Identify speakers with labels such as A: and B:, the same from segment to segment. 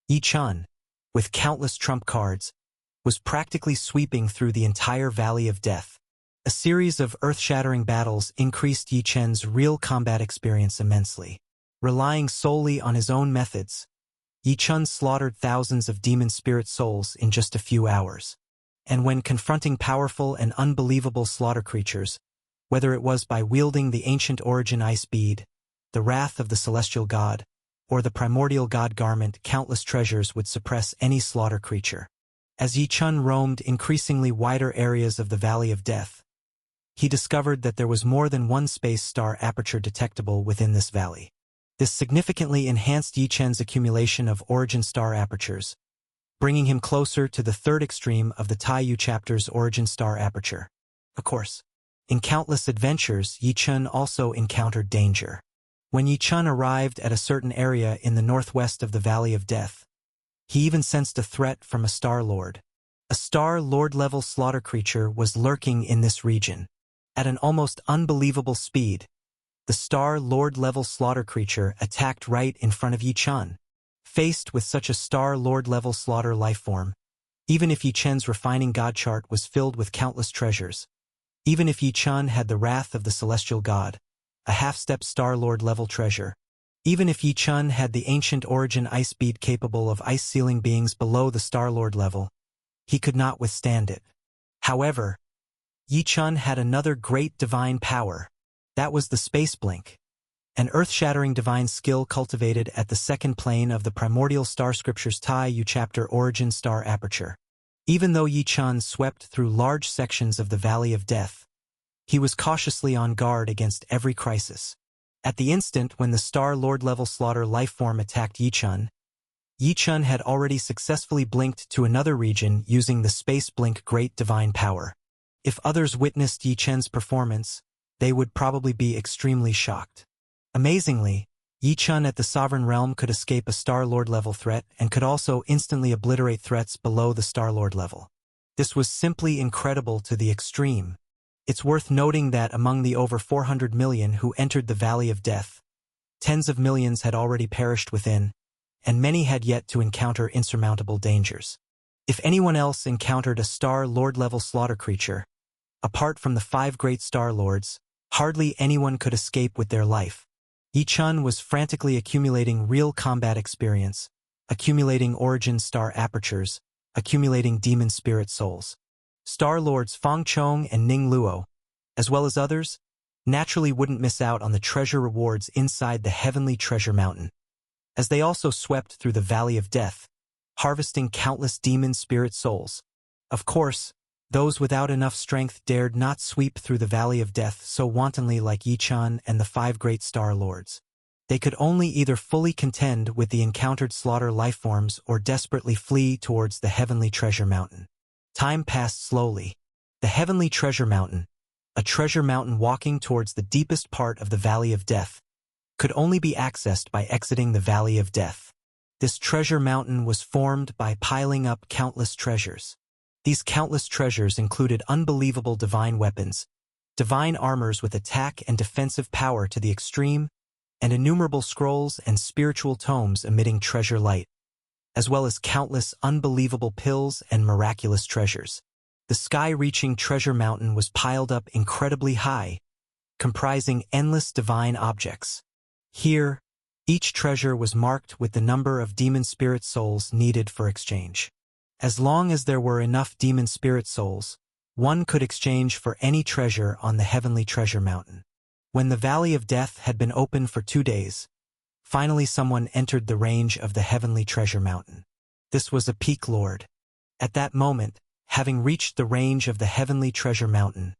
A: Yi Chun, with countless trump cards, was practically sweeping through the entire Valley of Death. A series of earth-shattering battles increased Yi Chun's real combat experience immensely. Relying solely on his own methods, Yi Chun slaughtered thousands of demon spirit souls in just a few hours. And when confronting powerful and unbelievable slaughter creatures, whether it was by wielding the ancient origin ice bead, the wrath of the celestial god, or the primordial god garment, countless treasures would suppress any slaughter creature. As Yi Chun roamed increasingly wider areas of the Valley of Death, he discovered that there was more than one space star aperture detectable within this valley. This significantly enhanced Yi Chun's accumulation of origin star apertures, bringing him closer to the third extreme of the Taiyu chapter's origin star aperture. Of course, in countless adventures, Yi Chun also encountered danger. When Yi Chun arrived at a certain area in the northwest of the Valley of Death, he even sensed a threat from a Star Lord. A Star Lord-level slaughter creature was lurking in this region. At an almost unbelievable speed, the Star Lord-level slaughter creature attacked right in front of Yi Chun. Faced with such a Star Lord-level slaughter lifeform, even if Yi Chun's refining god chart was filled with countless treasures, even if Yi Chun had the wrath of the celestial god, a half-step Star Lord-level treasure, even if Yi Chun had the ancient origin ice bead capable of ice-sealing beings below the Star Lord level, he could not withstand it. However, Yi Chun had another great divine power. That was the Space Blink, an earth-shattering divine skill cultivated at the second plane of the primordial star scripture's Taiyu chapter origin star aperture. Even though Yi Chun swept through large sections of the Valley of Death, he was cautiously on guard against every crisis. At the instant when the Star Lord-level slaughter lifeform attacked Yi Chun had already successfully blinked to another region using the Space Blink Great Divine Power. If others witnessed Yi Chun's performance, they would probably be extremely shocked. Amazingly, Yi Chun at the Sovereign Realm could escape a Star Lord-level threat and could also instantly obliterate threats below the Star Lord level. This was simply incredible to the extreme. It's worth noting that among the over 400 million who entered the Valley of Death, tens of millions had already perished within, and many had yet to encounter insurmountable dangers. If anyone else encountered a Star Lord-level slaughter creature, apart from the 5 great Star Lords, hardly anyone could escape with their life. Yi Chun was frantically accumulating real combat experience, accumulating origin star apertures, accumulating demon spirit souls. Star Lords Fang Chong and Ning Luo, as well as others, naturally wouldn't miss out on the treasure rewards inside the heavenly treasure mountain, as they also swept through the Valley of Death, harvesting countless demon spirit souls. Of course, those without enough strength dared not sweep through the Valley of Death so wantonly like Yi Chun and the 5 great Star Lords. They could only either fully contend with the encountered slaughter lifeforms or desperately flee towards the heavenly treasure mountain. Time passed slowly. The heavenly treasure mountain, a treasure mountain walking towards the deepest part of the Valley of Death, could only be accessed by exiting the Valley of Death. This treasure mountain was formed by piling up countless treasures. These countless treasures included unbelievable divine weapons, divine armors with attack and defensive power to the extreme, and innumerable scrolls and spiritual tomes emitting treasure light, as well as countless unbelievable pills and miraculous treasures. The sky-reaching treasure mountain was piled up incredibly high, comprising endless divine objects. Here, each treasure was marked with the number of demon spirit souls needed for exchange. As long as there were enough demon spirit souls, one could exchange for any treasure on the heavenly treasure mountain. When the Valley of Death had been open for 2 days, finally someone entered the range of the heavenly treasure mountain. This was a peak lord. At that moment, having reached the range of the heavenly treasure mountain,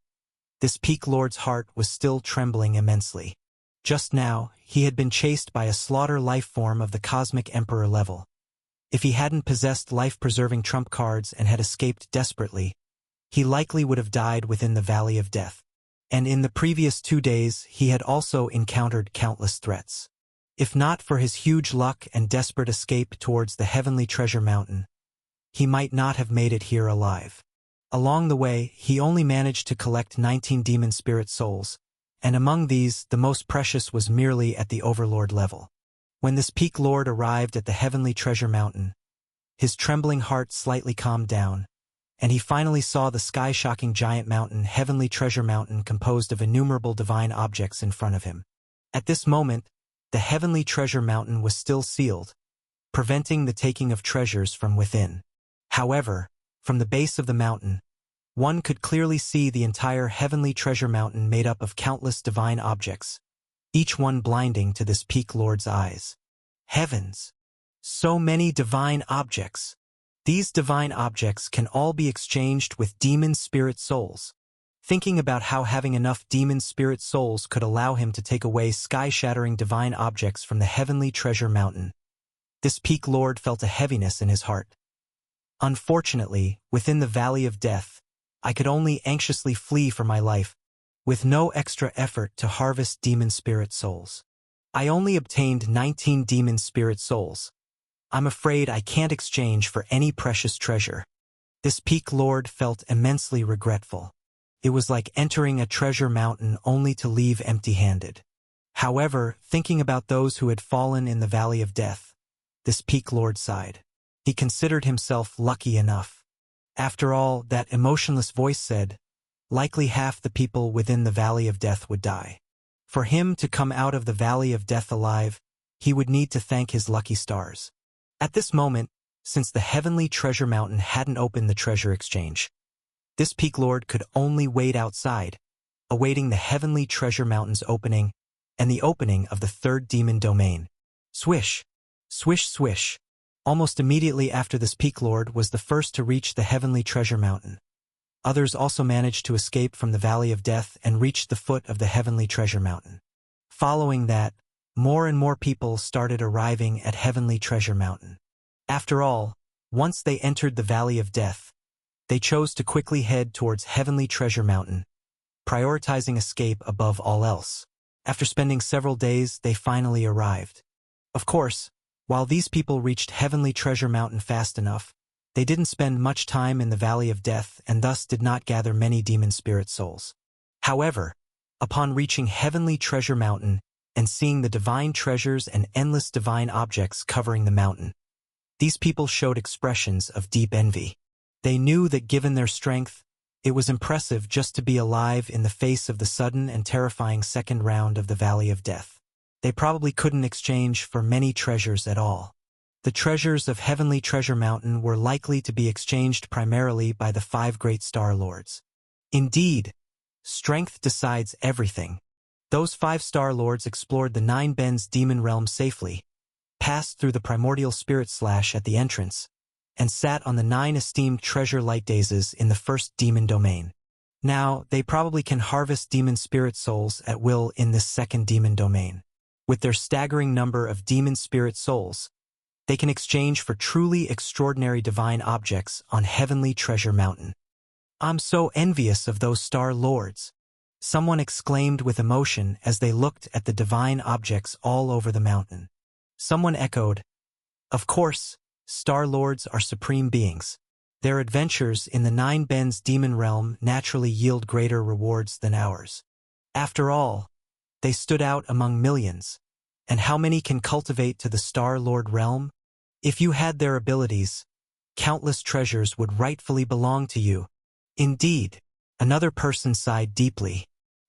A: this peak lord's heart was still trembling immensely. Just now, he had been chased by a slaughter life form of the cosmic emperor level. If he hadn't possessed life-preserving trump cards and had escaped desperately, he likely would have died within the Valley of Death. And in the previous 2 days, he had also encountered countless threats. If not for his huge luck and desperate escape towards the heavenly treasure mountain, he might not have made it here alive. Along the way, he only managed to collect 19 demon spirit souls, and among these, the most precious was merely at the overlord level. When this peak lord arrived at the heavenly treasure mountain, his trembling heart slightly calmed down, and he finally saw the sky-shocking giant mountain, heavenly treasure mountain, composed of innumerable divine objects in front of him. At this moment, the heavenly treasure mountain was still sealed, preventing the taking of treasures from within. However, from the base of the mountain, one could clearly see the entire heavenly treasure mountain made up of countless divine objects, each one blinding to this peak lord's eyes. Heavens! So many divine objects! These divine objects can all be exchanged with demon spirit souls. Thinking about how having enough demon spirit souls could allow him to take away sky-shattering divine objects from the heavenly treasure mountain, this peak lord felt a heaviness in his heart. Unfortunately, within the valley of death, I could only anxiously flee for my life, with no extra effort to harvest demon spirit souls. I only obtained 19 demon spirit souls. I'm afraid I can't exchange for any precious treasure. This peak lord felt immensely regretful. It was like entering a treasure mountain only to leave empty-handed. However, thinking about those who had fallen in the valley of death, this peak lord sighed. He considered himself lucky enough. After all, that emotionless voice said, likely half the people within the valley of death would die. For him to come out of the valley of death alive, he would need to thank his lucky stars. At this moment, since the heavenly treasure mountain hadn't opened the treasure exchange, this peak lord could only wait outside, awaiting the heavenly treasure mountain's opening and the opening of the third demon domain. Swish! Swish swish! Almost immediately after, this peak lord was the first to reach the heavenly treasure mountain. Others also managed to escape from the valley of death and reached the foot of the heavenly treasure mountain. Following that, more and more people started arriving at heavenly treasure mountain. After all, once they entered the valley of death, they chose to quickly head towards heavenly treasure mountain, prioritizing escape above all else. After spending several days, they finally arrived. Of course, while these people reached heavenly treasure mountain fast enough, they didn't spend much time in the valley of death and thus did not gather many demon spirit souls. However, upon reaching heavenly treasure mountain and seeing the divine treasures and endless divine objects covering the mountain, these people showed expressions of deep envy. They knew that given their strength, it was impressive just to be alive in the face of the sudden and terrifying second round of the valley of death. They probably couldn't exchange for many treasures at all. The treasures of heavenly treasure mountain were likely to be exchanged primarily by the 5 great star lords. Indeed, strength decides everything. Those 5 star lords explored the 9 Bens demon realm safely, passed through the primordial spirit slash at the entrance, and sat on the 9 esteemed treasure light daisies in the first demon domain. Now, they probably can harvest demon spirit souls at will in this second demon domain. With their staggering number of demon spirit souls, they can exchange for truly extraordinary divine objects on heavenly treasure mountain. I'm so envious of those star lords, someone exclaimed with emotion as they looked at the divine objects all over the mountain. Someone echoed, of course, star lords are supreme beings. Their adventures in the 9 Bens demon realm naturally yield greater rewards than ours. After all, they stood out among millions. And how many can cultivate to the Star Lord realm? If you had their abilities, countless treasures would rightfully belong to you. Indeed, another person sighed deeply.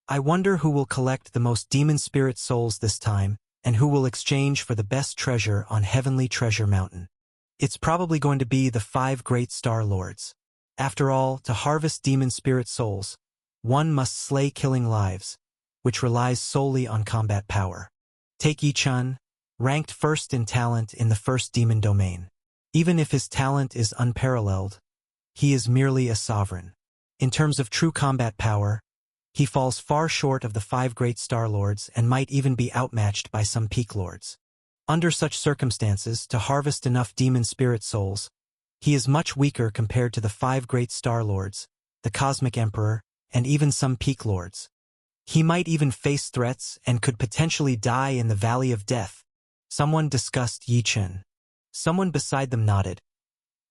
A: I wonder who will collect the most demon spirit souls this time, and who will exchange for the best treasure on heavenly treasure mountain. It's probably going to be the 5 great star lords. After all, to harvest demon spirit souls, one must slay killing lives, which relies solely on combat power. Take Yi-chun, ranked first in talent in the first demon domain. Even if his talent is unparalleled, he is merely a sovereign. In terms of true combat power, he falls far short of the 5 great star lords and might even be outmatched by some peak lords. Under such circumstances, to harvest enough demon spirit souls, he is much weaker compared to the 5 great star lords, the cosmic emperor, and even some peak lords. He might even face threats and could potentially die in the valley of death. Someone discussed Yi-chun. Someone beside them nodded.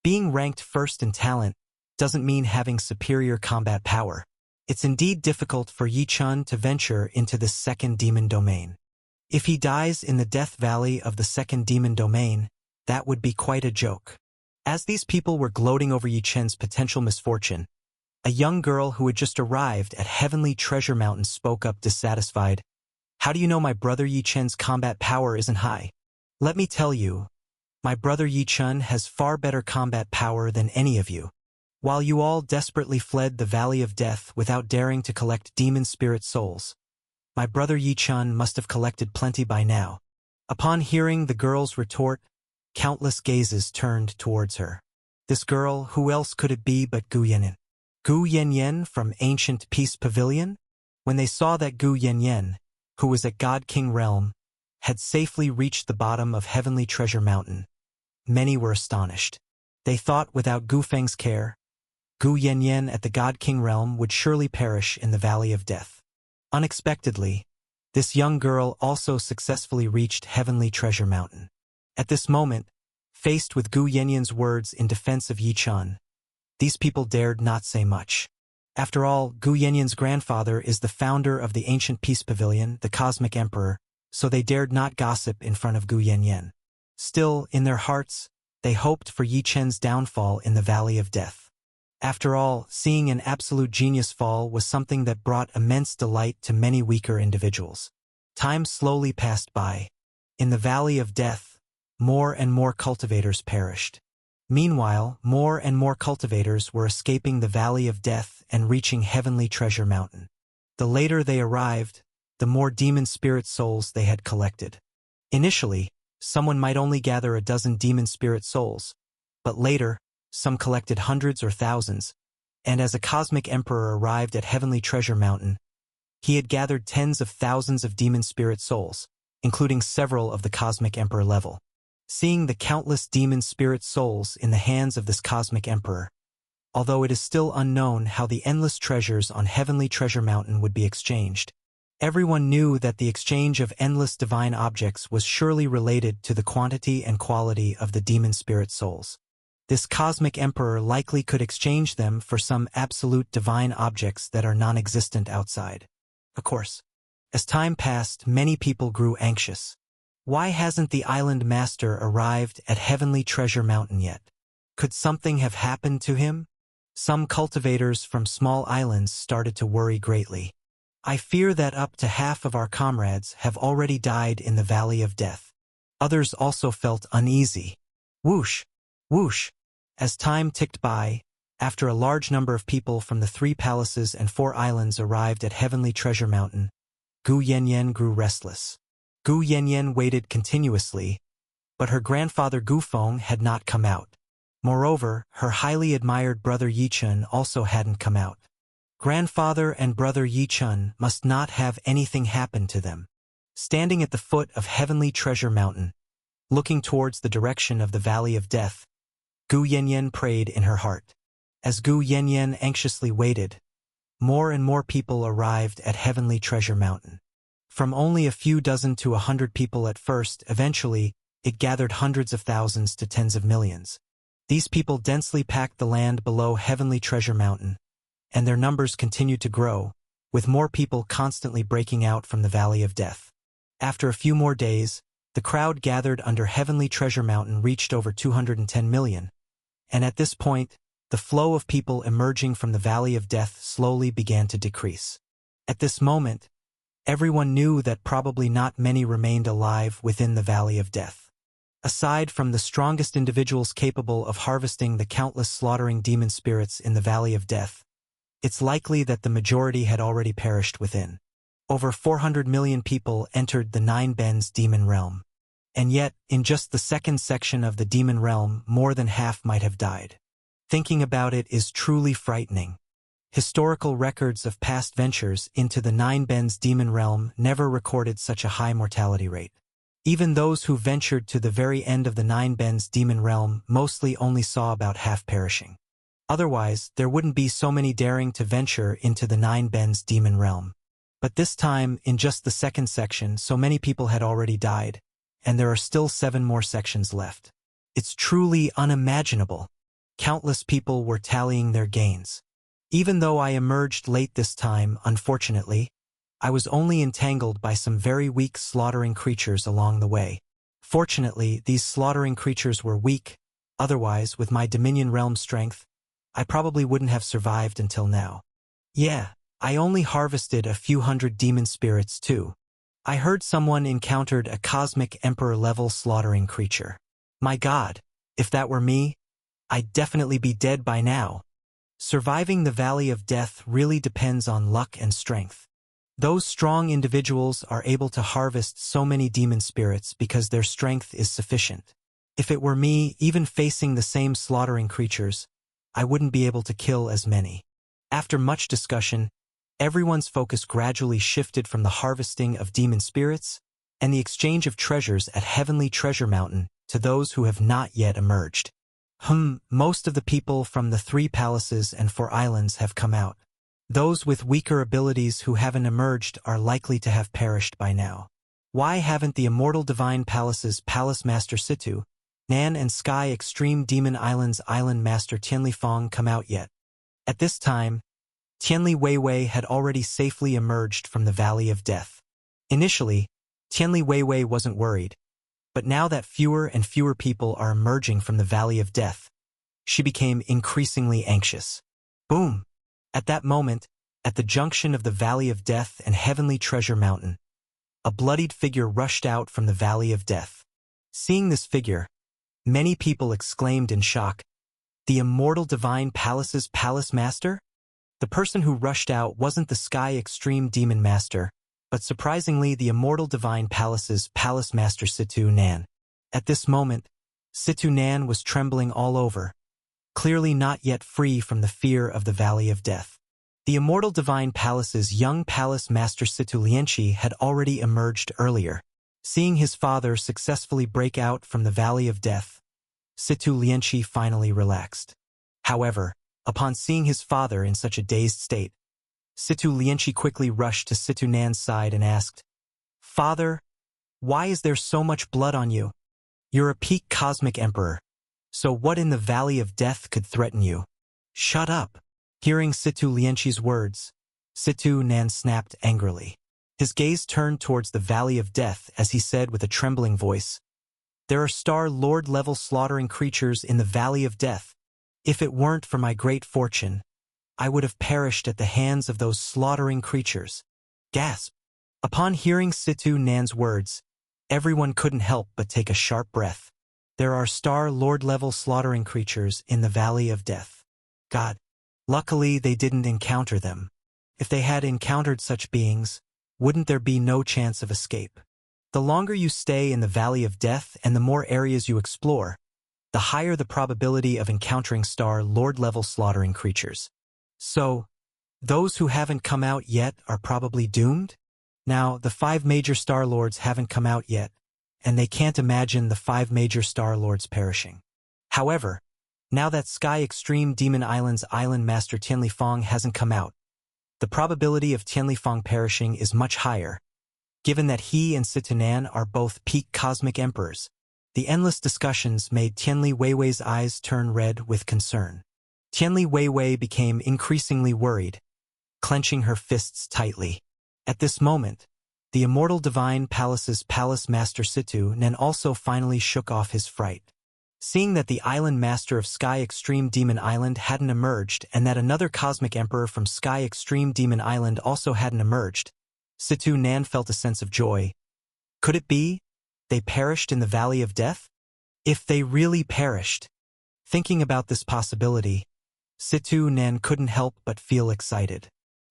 A: Being ranked first in talent doesn't mean having superior combat power. It's indeed difficult for Yi-chun to venture into this second demon domain. If he dies in the Death Valley of the second demon domain, that would be quite a joke. As these people were gloating over Yi Chen's potential misfortune, a young girl who had just arrived at Heavenly Treasure Mountain spoke up dissatisfied. How do you know my brother Yi Chen's combat power isn't high? Let me tell you, my brother Yi Chen has far better combat power than any of you. While you all desperately fled the Valley of Death without daring to collect demon spirit souls, my brother Yi Chen must have collected plenty by now. Upon hearing the girl's retort, countless gazes turned towards her. This girl, who else could it be but Gu Yanyan? Gu Yanyan from Ancient Peace Pavilion? When they saw that Gu Yanyan, who was at God King Realm, had safely reached the bottom of Heavenly Treasure Mountain, many were astonished. They thought without Gu Feng's care, Gu Yanyan at the God King Realm would surely perish in the Valley of Death. Unexpectedly, this young girl also successfully reached Heavenly Treasure Mountain. At this moment, faced with Gu Yanyan's words in defense of Yi Chen, these people dared not say much. After all, Gu Yanyan's grandfather is the founder of the Ancient Peace Pavilion, the Cosmic Emperor, so they dared not gossip in front of Gu Yanyan. Still, in their hearts, they hoped for Yi Chen's downfall in the Valley of Death. After all, seeing an absolute genius fall was something that brought immense delight to many weaker individuals. Time slowly passed by. In the Valley of Death, more and more cultivators perished. Meanwhile, more and more cultivators were escaping the Valley of Death and reaching Heavenly Treasure Mountain. The later they arrived, the more demon spirit souls they had collected. Initially, someone might only gather a dozen demon spirit souls, but later, some collected hundreds or thousands, and as a cosmic emperor arrived at Heavenly Treasure Mountain, he had gathered tens of thousands of demon spirit souls, including several of the cosmic emperor level. Seeing the countless demon spirit souls in the hands of this cosmic emperor, although it is still unknown how the endless treasures on Heavenly Treasure Mountain would be exchanged, everyone knew that the exchange of endless divine objects was surely related to the quantity and quality of the demon spirit souls. This cosmic emperor likely could exchange them for some absolute divine objects that are non-existent outside. Of course, as time passed, many people grew anxious. Why hasn't the island master arrived at Heavenly Treasure Mountain yet? Could something have happened to him? Some cultivators from small islands started to worry greatly. I fear that up to half of our comrades have already died in the Valley of Death. Others also felt uneasy. Whoosh! Whoosh! As time ticked by, after a large number of people from the 3 palaces and 4 islands arrived at Heavenly Treasure Mountain, Gu Yanyan grew restless. Gu Yanyan waited continuously, but her grandfather Gu Feng had not come out. Moreover, her highly admired brother Yi Chen also hadn't come out. Grandfather and brother Yi Chen must not have anything happen to them. Standing at the foot of Heavenly Treasure Mountain, looking towards the direction of the Valley of Death, Gu Yanyan prayed in her heart. As Gu Yanyan anxiously waited, more and more people arrived at Heavenly Treasure Mountain. From only a few dozen to 100 people at first, eventually, it gathered hundreds of thousands to tens of millions. These people densely packed the land below Heavenly Treasure Mountain, and their numbers continued to grow, with more people constantly breaking out from the Valley of Death. After a few more days, the crowd gathered under Heavenly Treasure Mountain reached over 210 million, and at this point, the flow of people emerging from the Valley of Death slowly began to decrease. At this moment, everyone knew that probably not many remained alive within the Valley of Death. Aside from the strongest individuals capable of harvesting the countless slaughtering demon spirits in the Valley of Death, it's likely that the majority had already perished within. Over 400 million people entered the 9 Bens demon realm. And yet, in just the second section of the demon realm, more than half might have died. Thinking about it is truly frightening. Historical records of past ventures into the 9 Bens demon realm never recorded such a high mortality rate. Even those who ventured to the very end of the 9 Bens demon realm mostly only saw about half perishing. Otherwise, there wouldn't be so many daring to venture into the 9 Bens demon realm. But this time, in just the second section, so many people had already died, and there are still 7 more sections left. It's truly unimaginable. Countless people were tallying their gains. Even though I emerged late this time, unfortunately, I was only entangled by some very weak slaughtering creatures along the way. Fortunately, these slaughtering creatures were weak, otherwise, with my Dominion realm strength, I probably wouldn't have survived until now. Yeah, I only harvested a few hundred demon spirits too. I heard someone encountered a cosmic emperor-level slaughtering creature. My God, if that were me, I'd definitely be dead by now. Surviving the Valley of Death really depends on luck and strength. Those strong individuals are able to harvest so many demon spirits because their strength is sufficient. If it were me, even facing the same slaughtering creatures, I wouldn't be able to kill as many. After much discussion, everyone's focus gradually shifted from the harvesting of demon spirits and the exchange of treasures at Heavenly Treasure Mountain to those who have not yet emerged. Most of the people from the 3 palaces and 4 islands have come out. Those with weaker abilities who haven't emerged are likely to have perished by now. Why haven't the Immortal Divine Palace's Palace Master Situ, Nan and Sky Extreme Demon Island's Island Master Tianli Fong come out yet? At this time, Tianli Weiwei had already safely emerged from the Valley of Death. Initially, Tianli Weiwei wasn't worried, but now that fewer and fewer people are emerging from the Valley of Death, she became increasingly anxious. Boom! At that moment, at the junction of the Valley of Death and Heavenly Treasure Mountain, a bloodied figure rushed out from the Valley of Death. Seeing this figure, many people exclaimed in shock, "The Immortal Divine Palace's Palace Master?" The person who rushed out wasn't the Sky Extreme Demon Master, but surprisingly the Immortal Divine Palace's Palace Master Situ Nan. At this moment, Situ Nan was trembling all over, clearly not yet free from the fear of the Valley of Death. The Immortal Divine Palace's young Palace Master Situ Lianqi had already emerged earlier. Seeing his father successfully break out from the Valley of Death, Situ Lianqi finally relaxed. However, upon seeing his father in such a dazed state, Situ Lianqi quickly rushed to Situ Nan's side and asked, "Father, why is there so much blood on you? You're a peak cosmic emperor. So what in the Valley of Death could threaten you?" "Shut up." Hearing Situ Lianqi's words, Situ Nan snapped angrily. His gaze turned towards the Valley of Death as he said with a trembling voice, "There are Star Lord-level slaughtering creatures in the Valley of Death. If it weren't for my great fortune, I would have perished at the hands of those slaughtering creatures." Gasp! Upon hearing Situ Nan's words, everyone couldn't help but take a sharp breath. There are Star Lord-level slaughtering creatures in the Valley of Death. God. Luckily, they didn't encounter them. If they had encountered such beings, wouldn't there be no chance of escape? The longer you stay in the Valley of Death and the more areas you explore, the higher the probability of encountering Star Lord-level slaughtering creatures. So, those who haven't come out yet are probably doomed? Now, the 5 major Star Lords haven't come out yet, and they can't imagine the 5 major Star Lords perishing. However, now that Sky Extreme Demon Island's Island Master Tianli Fong hasn't come out, the probability of Tianli Fong perishing is much higher, given that he and Situ Nan are both peak cosmic emperors. The endless discussions made Tianli Weiwei's eyes turn red with concern. Tianli Weiwei became increasingly worried, clenching her fists tightly. At this moment, the Immortal Divine Palace's Palace Master Situ Nan also finally shook off his fright. Seeing that the Island Master of Sky Extreme Demon Island hadn't emerged and that another Cosmic Emperor from Sky Extreme Demon Island also hadn't emerged, Situ Nan felt a sense of joy. Could it be they perished in the Valley of Death? If they really perished. Thinking about this possibility, Situ Nan couldn't help but feel excited.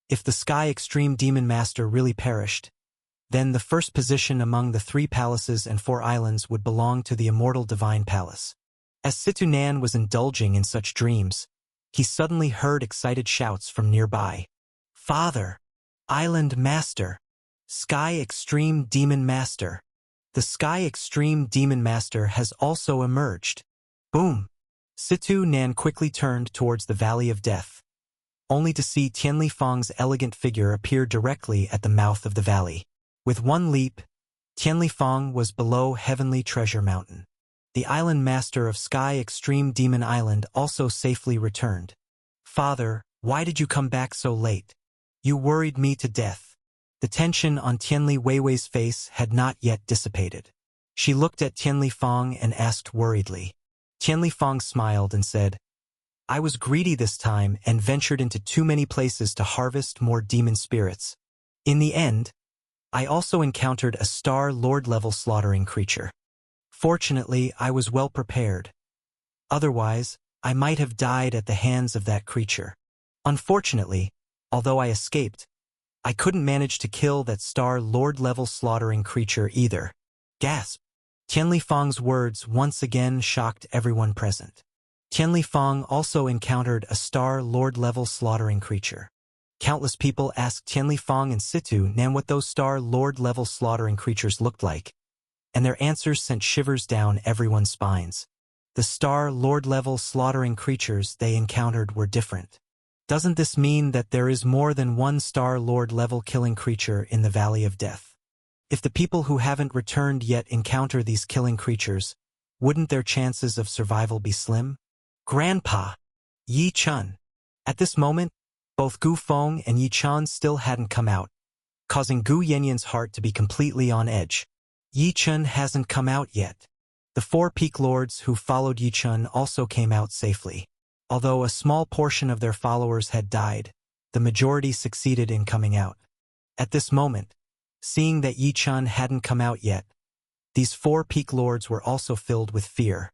A: If the Sky Extreme Demon Master really perished, then the first position among the 3 palaces and 4 islands would belong to the Immortal Divine Palace. As Situ Nan was indulging in such dreams, he suddenly heard excited shouts from nearby. "Father! Island Master! Sky Extreme Demon Master! The Sky Extreme Demon Master has also emerged." Boom! Situ Nan quickly turned towards the Valley of Death, only to see Tianli Fong's elegant figure appear directly at the mouth of the valley. With one leap, Tianli Fong was below Heavenly Treasure Mountain. The Island Master of Sky Extreme Demon Island also safely returned. "Father, why did you come back so late? You worried me to death." The tension on Tianli Weiwei's face had not yet dissipated. She looked at Tianli Fang and asked worriedly. Tianli Fang smiled and said, I was greedy this time and ventured into too many places to harvest more demon spirits. In the end, I also encountered a Star Lord-level slaughtering creature. Fortunately, I was well prepared. Otherwise, I might have died at the hands of that creature. Unfortunately, although I escaped, I couldn't manage to kill that Star Lord-level slaughtering creature either. Gasp! Tianli Fang's words once again shocked everyone present. Tianli Fang also encountered a Star Lord-level slaughtering creature. Countless people asked Tianli Fang and Situ Nan what those Star Lord-level slaughtering creatures looked like, and their answers sent shivers down everyone's spines. The Star Lord-level slaughtering creatures they encountered were different. Doesn't this mean that there is more than one Star Lord-level killing creature in the Valley of Death? If the people who haven't returned yet encounter these killing creatures, wouldn't their chances of survival be slim? Grandpa! Yi Chun. At this moment, both Gu Feng and Yi Chun still hadn't come out, causing Gu Yanyan's heart to be completely on edge. Yi Chun hasn't come out yet. The 4 Peak Lords who followed Yi Chun also came out safely. Although a small portion of their followers had died, the majority succeeded in coming out. At this moment, seeing that Yi Chun hadn't come out yet, these 4 Peak Lords were also filled with fear.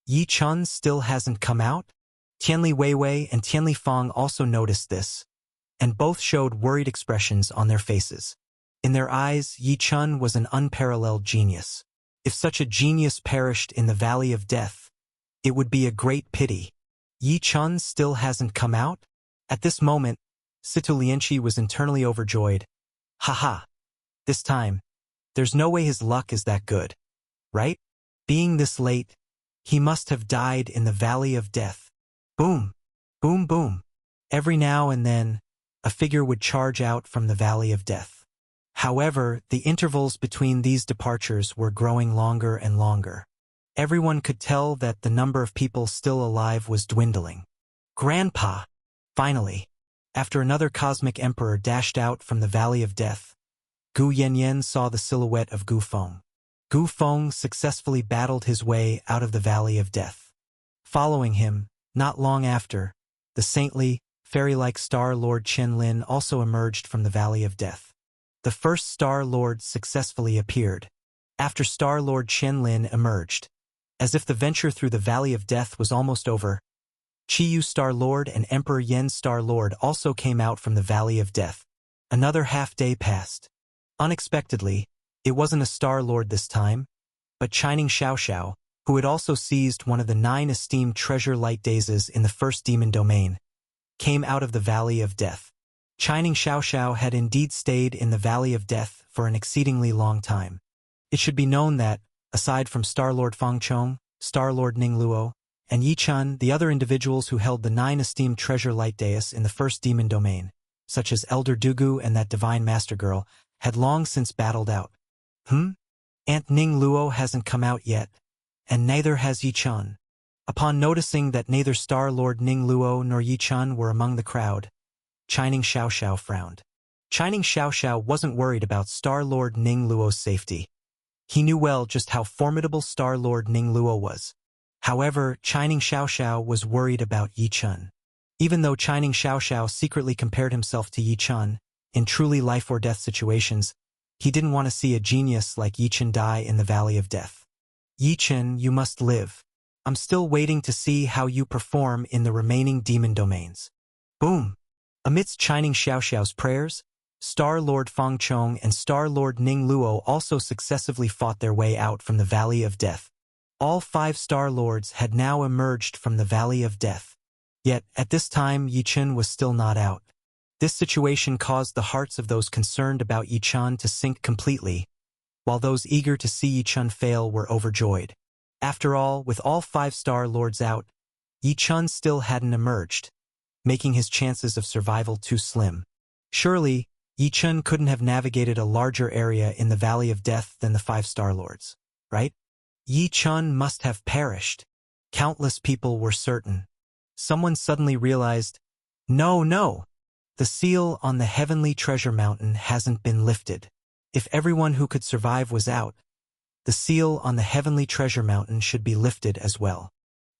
A: Yi Chun still hasn't come out? Tianli Weiwei and Tianli Fang also noticed this, and both showed worried expressions on their faces. In their eyes, Yi Chun was an unparalleled genius. If such a genius perished in the Valley of Death, it would be a great pity. Yi Chun still hasn't come out? At this moment, Situ Lianqi was internally overjoyed. Haha. This time, there's no way his luck is that good. Right? Being this late, he must have died in the Valley of Death. Boom. Boom boom. Every now and then, a figure would charge out from the Valley of Death. However, the intervals between these departures were growing longer and longer. Everyone could tell that the number of people still alive was dwindling. Grandpa! Finally, after another cosmic emperor dashed out from the Valley of Death, Gu Yanyan saw the silhouette of Gu Feng. Gu Feng successfully battled his way out of the Valley of Death. Following him, not long after, the saintly, fairy-like Star Lord Chen Lin also emerged from the Valley of Death. The first Star Lord successfully appeared. After Star Lord Chen Lin emerged, as if the venture through the Valley of Death was almost over, Qiyu Star Lord and Emperor Yen Star Lord also came out from the Valley of Death. Another half-day passed. Unexpectedly, it wasn't a Star Lord this time, but Chining Xiaoxiao, who had also seized one of the 9 esteemed treasure light dazes in the first demon domain, came out of the Valley of Death. Chining Xiaoxiao had indeed stayed in the Valley of Death for an exceedingly long time. It should be known that, aside from Star-Lord Fang Chong, Star-Lord Ning Luo, and Yi Chun, the other individuals who held the 9 esteemed treasure light dais in the first demon domain, such as Elder Dugu and that divine master girl, had long since battled out. Aunt Ning Luo hasn't come out yet, and neither has Yi Chun. Upon noticing that neither Star-Lord Ning Luo nor Yi Chun were among the crowd, Chining Xiaoxiao frowned. Chining Xiaoxiao wasn't worried about Star-Lord Ning Luo's safety. He knew well just how formidable Star-Lord Ning Luo was. However, Chining Xiaoxiao was worried about Yi Chun. Even though Chining Xiaoxiao secretly compared himself to Yi Chun, in truly life-or-death situations, he didn't want to see a genius like Yi Chun die in the Valley of Death. Yi Chun, you must live. I'm still waiting to see how you perform in the remaining demon domains. Boom! Amidst Chining Xiaoxiao's prayers, Star-Lord Fang Chong and Star-Lord Ning Luo also successively fought their way out from the Valley of Death. All 5 Star-Lords had now emerged from the Valley of Death. Yet, at this time, Yi Chun was still not out. This situation caused the hearts of those concerned about Yi Chun to sink completely, while those eager to see Yi Chun fail were overjoyed. After all, with all 5 Star-Lords out, Yi Chun still hadn't emerged, making his chances of survival too slim. Surely, Yi Chun couldn't have navigated a larger area in the Valley of Death than the 5 Star-Lords, right? Yi Chun must have perished. Countless people were certain. Someone suddenly realized, no. The seal on the heavenly treasure mountain hasn't been lifted. If everyone who could survive was out, the seal on the heavenly treasure mountain should be lifted as well.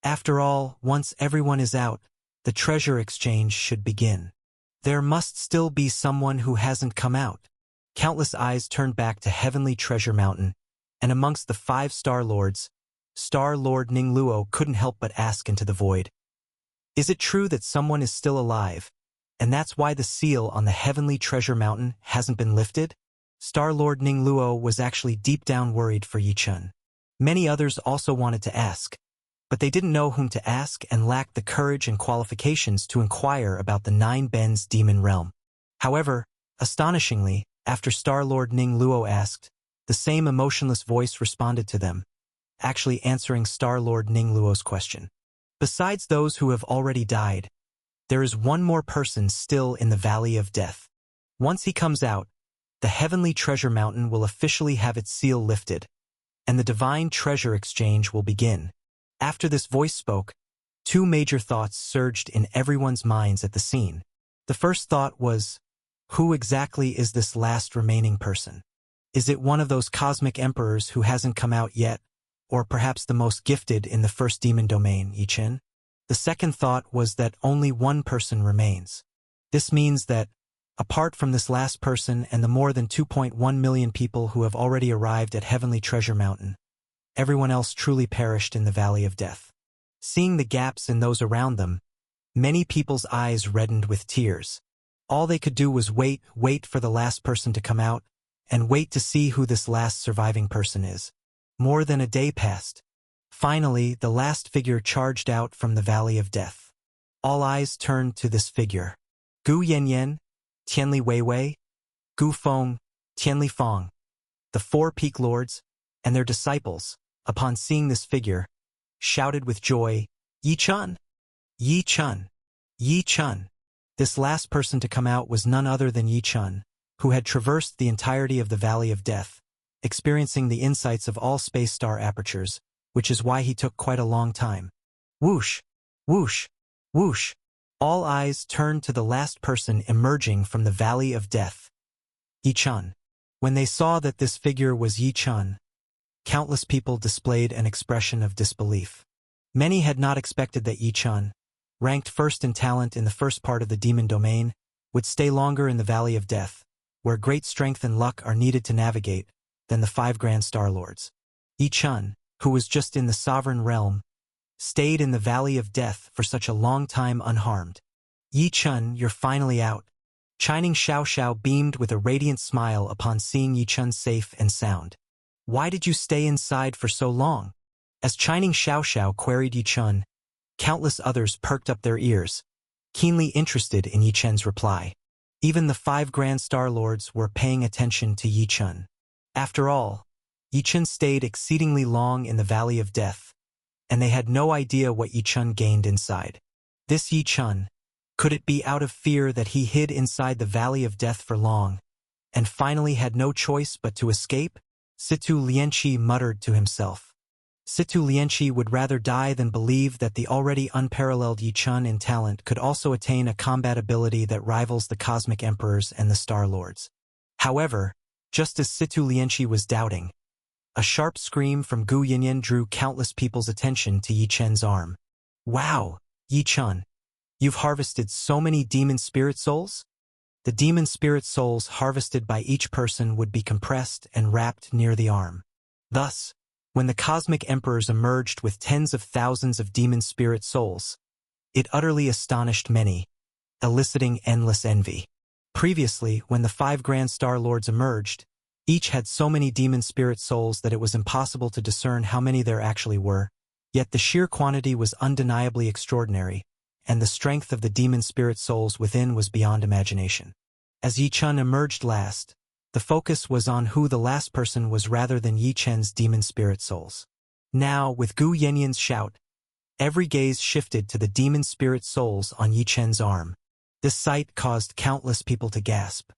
A: After all, once everyone is out, the treasure exchange should begin. There must still be someone who hasn't come out. Countless eyes turned back to heavenly treasure mountain, and amongst the 5 Star Lords, Star Lord Ningluo couldn't help but ask into the void. Is it true that someone is still alive, and that's why the seal on the heavenly treasure mountain hasn't been lifted? Star Lord Ningluo was actually deep down worried for Yichun. Many others also wanted to ask, but they didn't know whom to ask and lacked the courage and qualifications to inquire about the 9 Bens demon realm. However, astonishingly, after Star Lord Ningluo asked, the same emotionless voice responded to them, actually answering Star Lord Ningluo's question. Besides those who have already died, there is one more person still in the Valley of Death. Once he comes out, the heavenly treasure mountain will officially have its seal lifted, and the divine treasure exchange will begin. After this voice spoke, 2 major thoughts surged in everyone's minds at the scene. The first thought was, who exactly is this last remaining person? Is it one of those cosmic emperors who hasn't come out yet, or perhaps the most gifted in the first demon domain, Yichun? The second thought was that only one person remains. This means that, apart from this last person and the more than 2.1 million people who have already arrived at Heavenly Treasure Mountain, everyone else truly perished in the Valley of Death. Seeing the gaps in those around them, many people's eyes reddened with tears. All they could do was wait for the last person to come out, and wait to see who this last surviving person is. More than a day passed. Finally, the last figure charged out from the Valley of Death. All eyes turned to this figure. Gu Yanyan, Tianli Weiwei, Gu Feng, Tianli Feng, the 4 Peak Lords, and their disciples, upon seeing this figure, shouted with joy, Yichun! Yichun! Yichun! This last person to come out was none other than Yichun, who had traversed the entirety of the Valley of Death, experiencing the insights of all space star apertures, which is why he took quite a long time. Whoosh! Whoosh! Whoosh! All eyes turned to the last person emerging from the Valley of Death. Yichun. When they saw that this figure was Yichun, countless people displayed an expression of disbelief. Many had not expected that Yichun, ranked first in talent in the first part of the demon domain, would stay longer in the Valley of Death, where great strength and luck are needed to navigate, than the 5 Grand Star Lords. Yichun, who was just in the sovereign realm, stayed in the Valley of Death for such a long time unharmed. Yichun, you're finally out. Shining Xiao Xiao beamed with a radiant smile upon seeing Yichun safe and sound. Why did you stay inside for so long? As Shining Xiao Xiao queried Yichun, countless others perked up their ears, keenly interested in Yichun's reply. Even the 5 Grand Star Lords were paying attention to Yichun. After all, Yichun stayed exceedingly long in the Valley of Death, and they had no idea what Yichun gained inside. This Yichun, could it be out of fear that he hid inside the Valley of Death for long, and finally had no choice but to escape? Situ Lianqi muttered to himself. Situ Lianqi would rather die than believe that the already unparalleled Yichun in talent could also attain a combat ability that rivals the Cosmic Emperors and the Star Lords. However, just as Situ Lianqi was doubting, a sharp scream from Gu Yinyan drew countless people's attention to Yichun's arm. Wow, Yichun, you've harvested so many demon spirit souls? The demon spirit souls harvested by each person would be compressed and wrapped near the arm. Thus, when the Cosmic Emperors emerged with tens of thousands of demon spirit souls, it utterly astonished many, eliciting endless envy. Previously, when the 5 Grand Star Lords emerged, each had so many demon spirit souls that it was impossible to discern how many there actually were, yet the sheer quantity was undeniably extraordinary, and the strength of the demon spirit souls within was beyond imagination. As Yichun emerged last, the focus was on who the last person was rather than Yichun's demon spirit souls. Now, with Gu Yanyan's shout, every gaze shifted to the demon spirit souls on Yichun's arm. This sight caused countless people to gasp.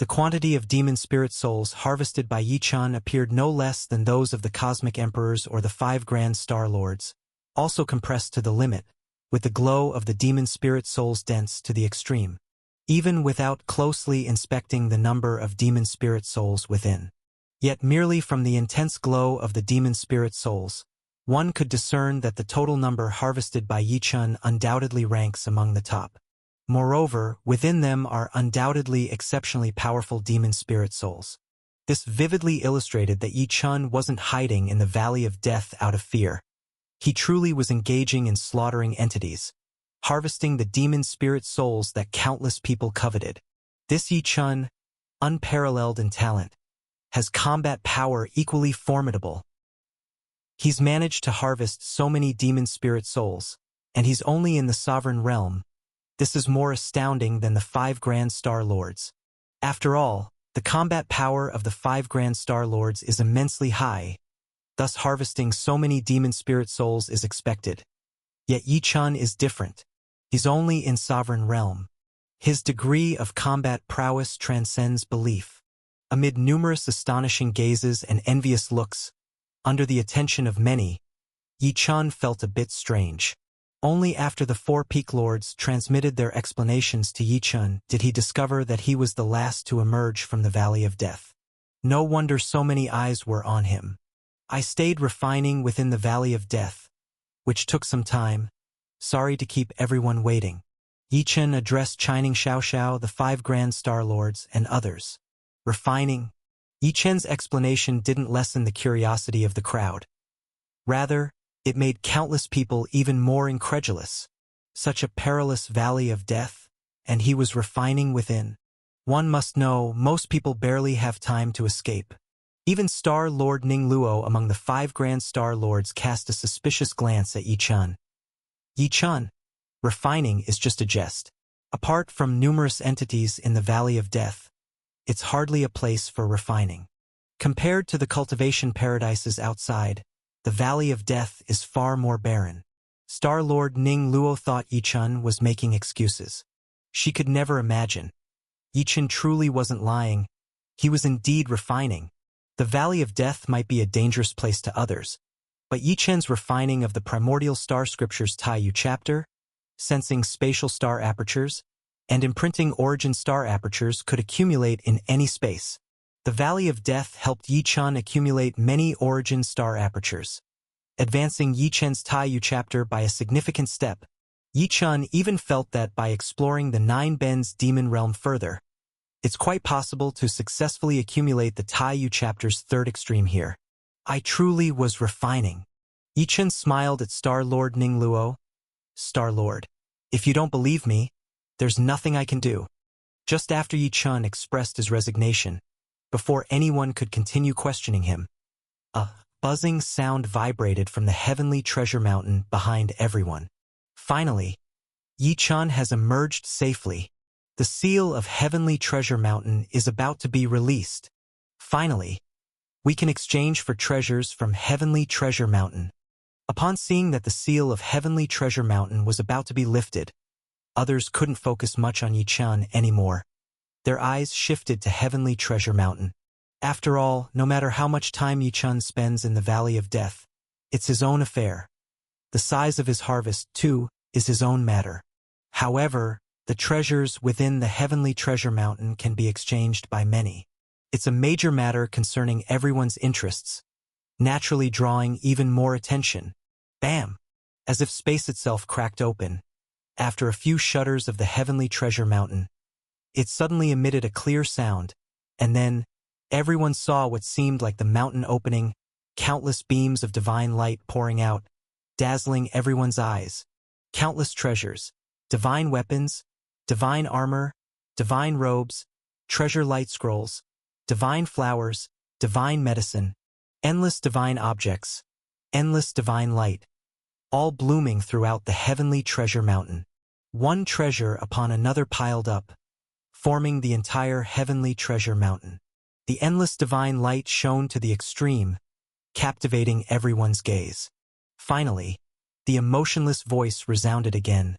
A: The quantity of demon spirit souls harvested by Yichun appeared no less than those of the Cosmic Emperors or the 5 Grand Star Lords, also compressed to the limit, with the glow of the demon spirit souls dense to the extreme. even without closely inspecting the number of demon spirit souls within. Yet merely from the intense glow of the demon spirit souls, one could discern that the total number harvested by Yichun undoubtedly ranks among the top. Moreover, within them are undoubtedly exceptionally powerful demon spirit souls. This vividly illustrated that Yichun wasn't hiding in the valley of death out of fear. He truly was engaging in slaughtering entities, harvesting the demon spirit souls that countless people coveted. This Yichun, unparalleled in talent, has combat power equally formidable. He's managed to harvest so many demon spirit souls, and he's only in the sovereign realm. This is more astounding than the 5 Grand Star Lords. After all, the combat power of the 5 Grand Star Lords is immensely high, thus harvesting so many demon spirit souls is expected. Yet Yichun is different. He's only in sovereign realm. His degree of combat prowess transcends belief. Amid numerous astonishing gazes and envious looks, under the attention of many, Yichun felt a bit strange. Only after the 4 Peak Lords transmitted their explanations to Yichun did he discover that he was the last to emerge from the Valley of Death. No wonder so many eyes were on him. I stayed refining within the Valley of Death, which took some time. Sorry to keep everyone waiting. Yichun addressed Chining Xiaoxiao, the 5 Grand Star Lords, and others. Refining? Yichun's explanation didn't lessen the curiosity of the crowd. Rather, it made countless people even more incredulous. Such a perilous valley of death, and he was refining within. One must know most people barely have time to escape. Even Star Lord Ning Luo among the 5 Grand Star Lords cast a suspicious glance at Yichun. Yichun, refining is just a jest. Apart from numerous entities in the Valley of Death, it's hardly a place for refining. Compared to the cultivation paradises outside, the Valley of Death is far more barren. Star Lord Ning Luo thought Yichun was making excuses. She could never imagine. Yichun truly wasn't lying. He was indeed refining. The Valley of Death might be a dangerous place to others, but Yichun's refining of the primordial star scriptures Taiyu chapter, sensing spatial star apertures, and imprinting origin star apertures could accumulate in any space. The Valley of Death helped Yichun accumulate many origin star apertures. Advancing Yichun's Taiyu chapter by a significant step, Yichun even felt that by exploring the 9 Bens demon realm further, it's quite possible to successfully accumulate the Taiyu chapter's 3rd extreme here. I truly was refining. Yichun smiled at Star Lord Ning Luo. Star Lord, if you don't believe me, there's nothing I can do. Just after Yichun expressed his resignation, before anyone could continue questioning him, a buzzing sound vibrated from the heavenly treasure mountain behind everyone. Finally, Yichun has emerged safely. The seal of heavenly treasure mountain is about to be released. Finally, we can exchange for treasures from heavenly treasure mountain. Upon seeing that the seal of heavenly treasure mountain was about to be lifted, others couldn't focus much on Yichun anymore. Their eyes shifted to heavenly treasure mountain. After all, no matter how much time Yichun spends in the Valley of Death, it's his own affair. The size of his harvest, too, is his own matter. However, the treasures within the heavenly treasure mountain can be exchanged by many. It's a major matter concerning everyone's interests, naturally drawing even more attention. Bam! As if space itself cracked open. After a few shudders of the heavenly treasure mountain, it suddenly emitted a clear sound, and then, everyone saw what seemed like the mountain opening, countless beams of divine light pouring out, dazzling everyone's eyes. Countless treasures, divine weapons, divine armor, divine robes, treasure light scrolls, divine flowers, divine medicine, endless divine objects, endless divine light, all blooming throughout the heavenly treasure mountain. One treasure upon another piled up, forming the entire heavenly treasure mountain. The endless divine light shone to the extreme, captivating everyone's gaze. Finally, the emotionless voice resounded again.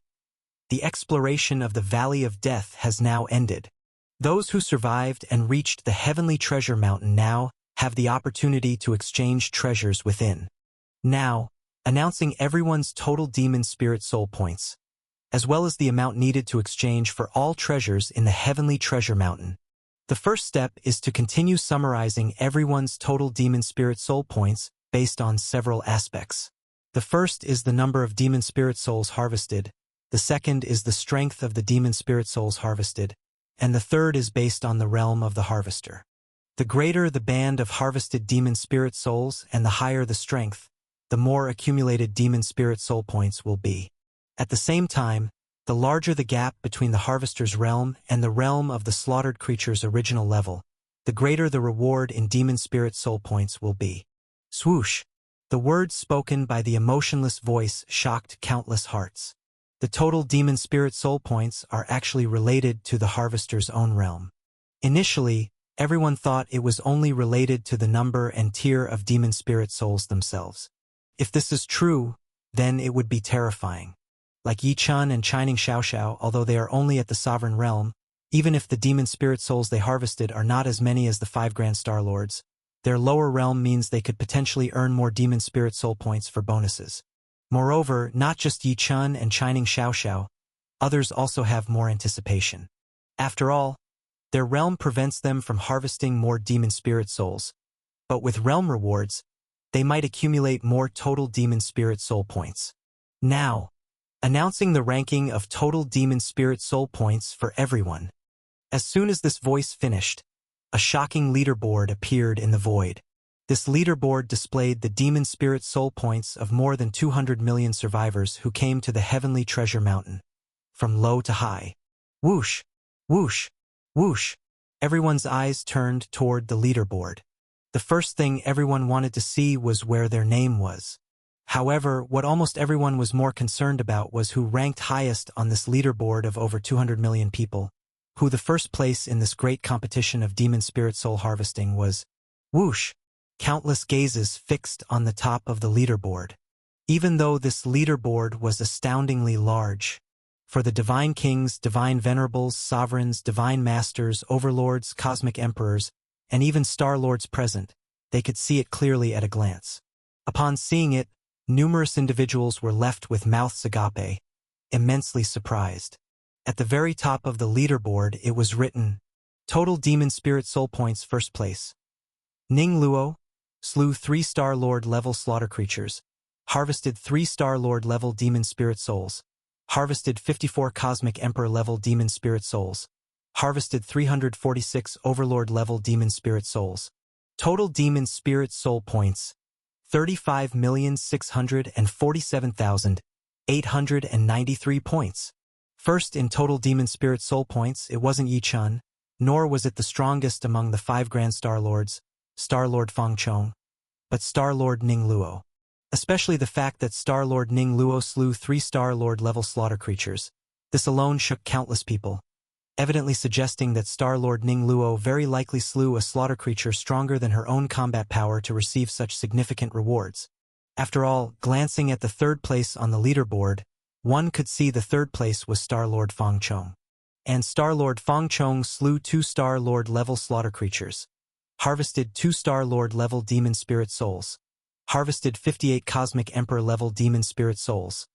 A: The exploration of the Valley of Death has now ended. Those who survived and reached the heavenly treasure mountain now have the opportunity to exchange treasures within. Now, announcing everyone's total demon spirit soul points. as well as the amount needed to exchange for all treasures in the Heavenly Treasure Mountain. The first step is to continue summarizing everyone's total demon spirit soul points based on several aspects. The first is the number of demon spirit souls harvested, the second is the strength of the demon spirit souls harvested, and the third is based on the realm of the harvester. The greater the band of harvested demon spirit souls and the higher the strength, the more accumulated demon spirit soul points will be. At the same time, the larger the gap between the harvester's realm and the realm of the slaughtered creature's original level, the greater the reward in demon spirit soul points will be. Swoosh! The words spoken by the emotionless voice shocked countless hearts. The total demon spirit soul points are actually related to the harvester's own realm. Initially, everyone thought it was only related to the number and tier of demon spirit souls themselves. If this is true, then it would be terrifying. Like Yi Chun and Chining Xiaoxiao, although they are only at the sovereign realm, even if the demon spirit souls they harvested are not as many as the 5 Grand Star Lords, their lower realm means they could potentially earn more demon spirit soul points for bonuses. Moreover, not just Yi Chun and Chining Xiaoxiao, others also have more anticipation. After all, their realm prevents them from harvesting more demon spirit souls, but with realm rewards, they might accumulate more total demon spirit soul points. Now, announcing the ranking of total demon spirit soul points for everyone. As soon as this voice finished, a shocking leaderboard appeared in the void. This leaderboard displayed the demon spirit soul points of more than 200 million survivors who came to the Heavenly Treasure Mountain. From low to high. Whoosh! Whoosh! Whoosh! Everyone's eyes turned toward the leaderboard. The first thing everyone wanted to see was where their name was. However, what almost everyone was more concerned about was who ranked highest on this leaderboard of over 200 million people, who the first place in this great competition of demon spirit soul harvesting was. Whoosh! Countless gazes fixed on the top of the leaderboard. Even though this leaderboard was astoundingly large, for the divine kings, divine venerables, sovereigns, divine masters, overlords, cosmic emperors, and even star lords present, they could see it clearly at a glance. Upon seeing it, numerous individuals were left with mouths agape, immensely surprised. At the very top of the leaderboard it was written, Total Demon Spirit Soul Points First Place. Ning Luo slew 3-star Lord level slaughter creatures, harvested 3-star Lord level demon spirit souls, harvested 54 Cosmic Emperor level demon spirit souls, harvested 346 Overlord level demon spirit souls. Total demon spirit soul points, 35,647,893 points. First in total demon spirit soul points, it wasn't Yi Chun, nor was it the strongest among the 5 Grand Star Lords, Star Lord Feng Chong, but Star Lord Ning Luo. Especially the fact that Star Lord Ning Luo slew 3-star Lord level slaughter creatures. This alone shook countless people, evidently suggesting that Star Lord Ning Luo very likely slew a slaughter creature stronger than her own combat power to receive such significant rewards. After all, glancing at the third place on the leaderboard, one could see the third place was Star Lord Feng Chong. And Star Lord Feng Chong slew 2-star Lord level slaughter creatures, harvested 2-star Lord level demon spirit souls, harvested 58 Cosmic Emperor level demon spirit souls,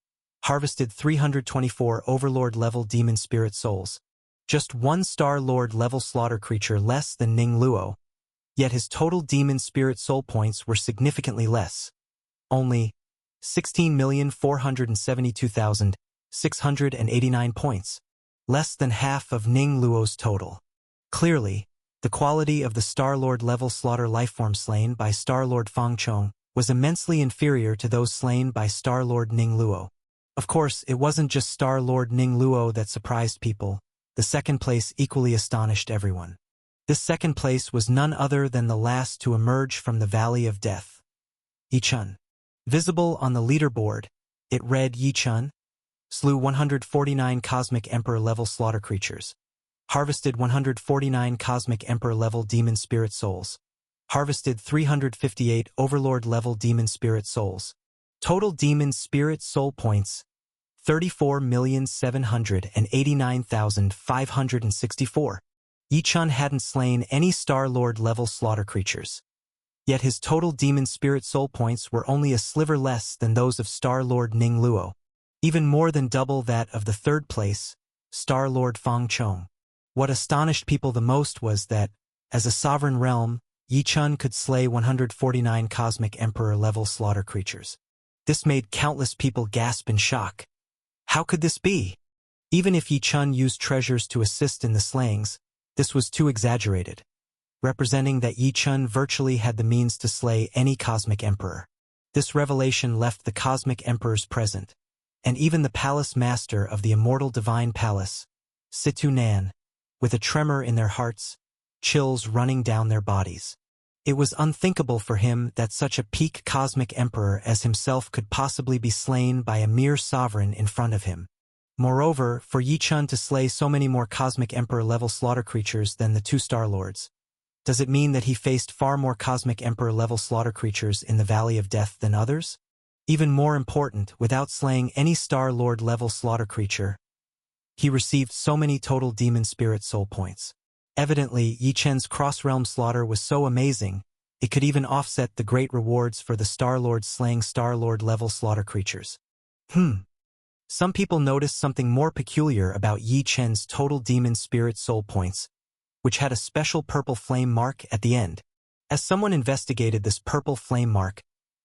A: harvested 324 Overlord level demon spirit souls. Just 1-star Lord level slaughter creature less than Ning Luo, yet his total demon spirit soul points were significantly less. Only 16,472,689 points, less than half of Ning Luo's total. Clearly, the quality of the Star Lord level slaughter lifeform slain by Star Lord Feng Chong was immensely inferior to those slain by Star Lord Ning Luo. Of course, it wasn't just Star Lord Ning Luo that surprised people. The second place equally astonished everyone. This second place was none other than the last to emerge from the Valley of Death. Yi Chun. Visible on the leaderboard, it read Yi Chun slew 149 Cosmic Emperor level slaughter creatures, harvested 149 Cosmic Emperor level demon spirit souls, harvested 358 Overlord level demon spirit souls. Total demon spirit soul points, 34,789,564. Yi Chun hadn't slain any Star Lord level slaughter creatures. Yet his total demon spirit soul points were only a sliver less than those of Star Lord Ning Luo. even more than double that of the third place, Star Lord Feng Chong. What astonished people the most was that, as a sovereign realm, Yi Chun could slay 149 Cosmic Emperor-level slaughter creatures. This made countless people gasp in shock. How could this be? Even if Yi Chun used treasures to assist in the slayings, this was too exaggerated, representing that Yi Chun virtually had the means to slay any Cosmic Emperor. This revelation left the Cosmic Emperors present, and even the Palace Master of the Immortal Divine Palace, Situ Nan, with a tremor in their hearts, chills running down their bodies. It was unthinkable for him that such a peak Cosmic Emperor as himself could possibly be slain by a mere sovereign in front of him. Moreover, for Yi Chun to slay so many more Cosmic Emperor-level slaughter creatures than the two Star Lords, does it mean that he faced far more Cosmic Emperor-level slaughter creatures in the Valley of Death than others? Even more important, without slaying any Star Lord-level slaughter creature, he received so many total demon spirit soul points. Evidently, Yi Chun's cross-realm slaughter was so amazing, it could even offset the great rewards for the Star Lords slaying Star Lord-level slaughter creatures. Some people noticed something more peculiar about Yi Chun's total demon spirit soul points, which had a special purple flame mark at the end. As someone investigated this purple flame mark,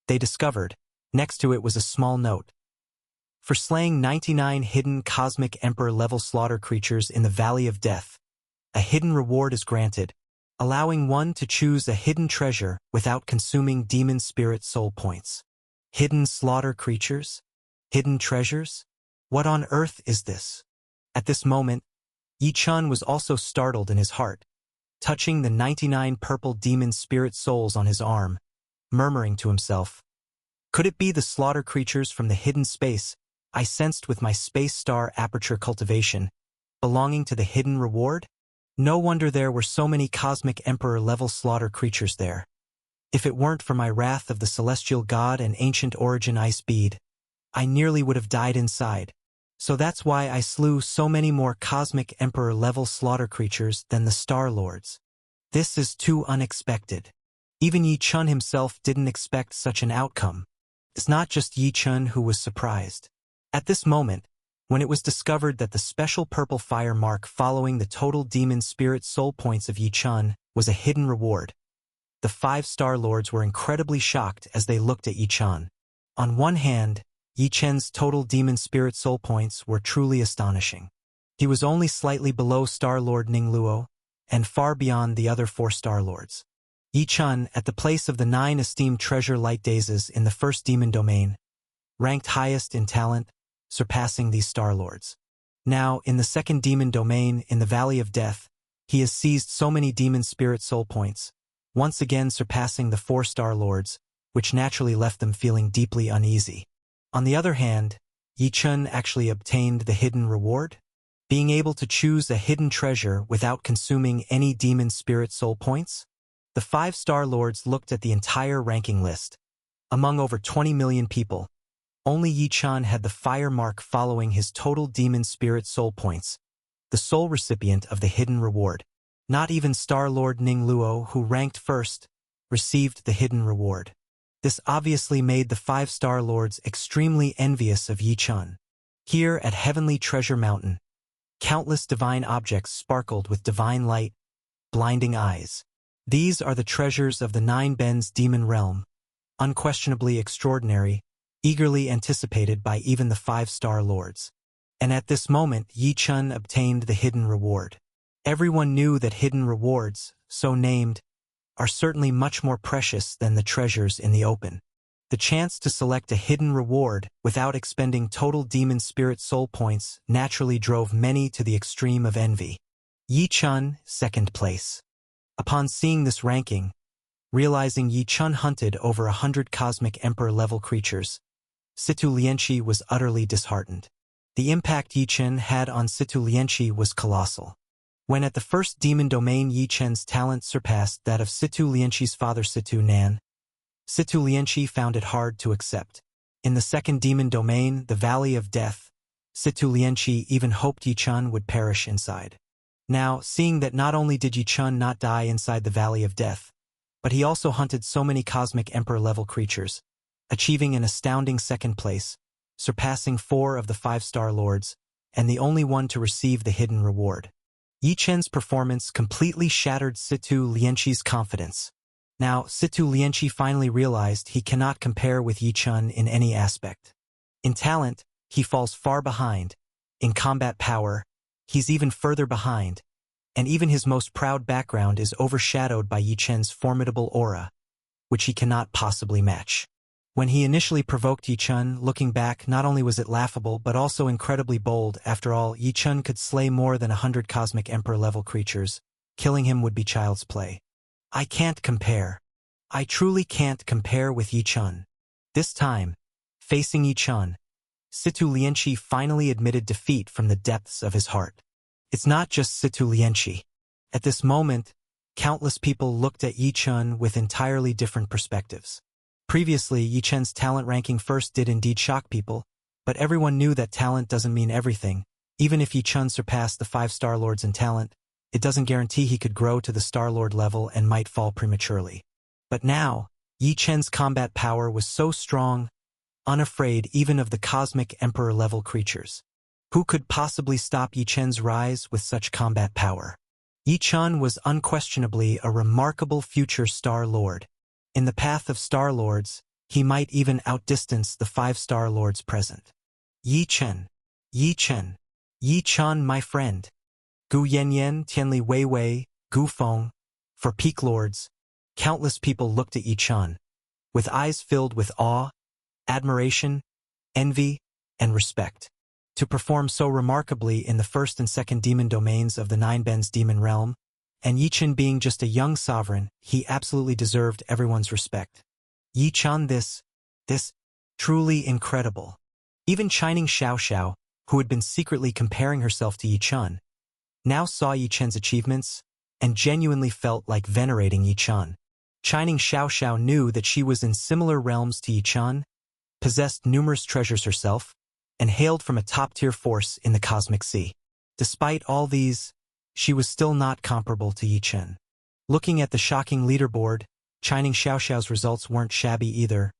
A: they discovered, next to it was a small note. For slaying 99 hidden Cosmic Emperor-level slaughter creatures in the Valley of Death, a hidden reward is granted, allowing one to choose a hidden treasure without consuming demon spirit soul points. Hidden slaughter creatures? Hidden treasures? What on earth is this? At this moment, Yi Chun was also startled in his heart, touching the 99 purple demon spirit souls on his arm, murmuring to himself, "Could it be the slaughter creatures from the hidden space I sensed with my space star aperture cultivation, belonging to the hidden reward? No wonder there were so many Cosmic Emperor-level slaughter creatures there. If it weren't for my wrath of the celestial god and ancient origin ice bead, I nearly would have died inside. So that's why I slew so many more Cosmic Emperor-level slaughter creatures than the Star Lords. This is too unexpected. Even Yi Chun himself didn't expect such an outcome. It's not just Yi Chun who was surprised. At this moment, when it was discovered that the special purple fire mark following the total demon spirit soul points of Yi Chun was a hidden reward, the 5 Star Lords were incredibly shocked as they looked at Yi Chun. On one hand, Yi Chun's total demon spirit soul points were truly astonishing. He was only slightly below Star Lord Ning Luo, and far beyond the other 4 Star Lords. Yi Chun, at the place of the 9 esteemed treasure light daisies in the first demon domain, ranked highest in talent, surpassing these Star Lords. Now, in the second demon domain, in the Valley of Death, he has seized so many demon spirit soul points, once again surpassing the 4 Star Lords, which naturally left them feeling deeply uneasy. On the other hand, Yi Chun actually obtained the hidden reward, being able to choose a hidden treasure without consuming any demon spirit soul points. The 5 Star Lords looked at the entire ranking list. Among over 20 million people, only Yi Chun had the fire mark following his total demon spirit soul points, the sole recipient of the hidden reward. Not even Star Lord Ning Luo, who ranked first, received the hidden reward. This obviously made the 5 Star Lords extremely envious of Yi Chun. Here at Heavenly Treasure Mountain, countless divine objects sparkled with divine light, blinding eyes. These are the treasures of the 9 Ben's demon realm, unquestionably extraordinary, eagerly anticipated by even the 5 Star Lords. And at this moment, Yi Chun obtained the hidden reward. Everyone knew that hidden rewards, so named, are certainly much more precious than the treasures in the open. The chance to select a hidden reward without expending total demon spirit soul points naturally drove many to the extreme of envy. Yi Chun, second place. Upon seeing this ranking, realizing Yi Chun hunted over 100 Cosmic Emperor-level creatures, Situ Lianqi was utterly disheartened. The impact Yi Chun had on Situ Lianqi was colossal. When at the first demon domain Yi Chun's talent surpassed that of Situ Lianqi's father Situ Nan, Situ Lianqi found it hard to accept. In the second demon domain, the Valley of Death, Situ Lianqi even hoped Yi Chun would perish inside. Now, seeing that not only did Yi Chun not die inside the Valley of Death, but he also hunted so many Cosmic Emperor-level creatures, achieving an astounding second place, surpassing 4 of the 5-star lords, and the only one to receive the hidden reward. Yi Chen's performance completely shattered Situ Lianqi's confidence. Now, Situ Lianqi finally realized he cannot compare with Yi Chen in any aspect. In talent, he falls far behind. In combat power, he's even further behind, and even his most proud background is overshadowed by Yi Chen's formidable aura, which he cannot possibly match. When he initially provoked Yi Chen, looking back, not only was it laughable but also incredibly bold. After all, Yi Chen could slay more than 100 Cosmic Emperor-level creatures. Killing him would be child's play. I can't compare. I truly can't compare with Yi Chen. This time, facing Yi Chen, Situ Lianqi finally admitted defeat from the depths of his heart. It's not just Situ Lianqi. At this moment, countless people looked at Yi Chen with entirely different perspectives. Previously, Yi Chen's talent ranking first did indeed shock people, but everyone knew that talent doesn't mean everything. Even if Yi Chen surpassed the 5-star lords in talent, it doesn't guarantee he could grow to the Star Lord level and might fall prematurely. But now, Yi Chen's combat power was so strong, unafraid even of the Cosmic Emperor-level creatures. Who could possibly stop Yi Chen's rise with such combat power? Yi Chen was unquestionably a remarkable future Star Lord. In the path of Star Lords, he might even outdistance the 5-star lords present. Yi Chen, Yi Chen, Yi Chen, my friend. Gu Yanyan, Tianli Weiwei, Gu Feng. For peak lords, countless people looked at Yi Chen, with eyes filled with awe, admiration, envy, and respect. To perform so remarkably in the first and second demon domains of the Nine Ben's demon realm, and Yi Chen being just a young sovereign, he absolutely deserved everyone's respect. Yi Chen, this truly incredible. Even Chining Xiaoxiao, who had been secretly comparing herself to Yi Chen, now saw Yi Chen's achievements and genuinely felt like venerating Yi Chen. Chining Xiaoxiao knew that she was in similar realms to Yi Chen, possessed numerous treasures herself, and hailed from a top-tier force in the Cosmic Sea. Despite all these, she was still not comparable to Yi Chen. Looking at the shocking leaderboard, Chining Xiaoxiao's results weren't shabby either,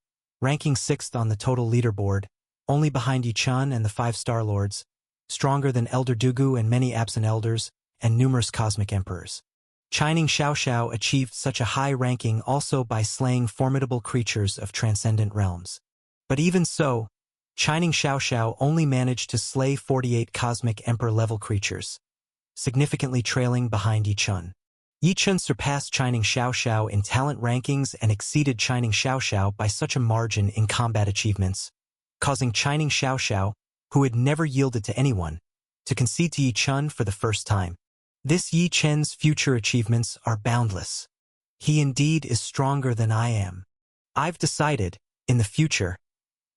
A: ranking 6th on the total leaderboard, only behind Yi Chen and the 5-star lords, stronger than Elder Dugu and many absent elders, and numerous cosmic emperors. Chining Xiaoxiao achieved such a high ranking also by slaying formidable creatures of transcendent realms. But even so, Chining Xiaoxiao only managed to slay 48 cosmic emperor-level creatures, significantly trailing behind Yi Chen. Yi Chen surpassed Chining Xiaoxiao in talent rankings and exceeded Chining Xiaoxiao by such a margin in combat achievements, causing Chining Xiaoxiao, who had never yielded to anyone, to concede to Yi Chen for the first time. This Yi Chen's future achievements are boundless. He indeed is stronger than I am. I've decided, in the future,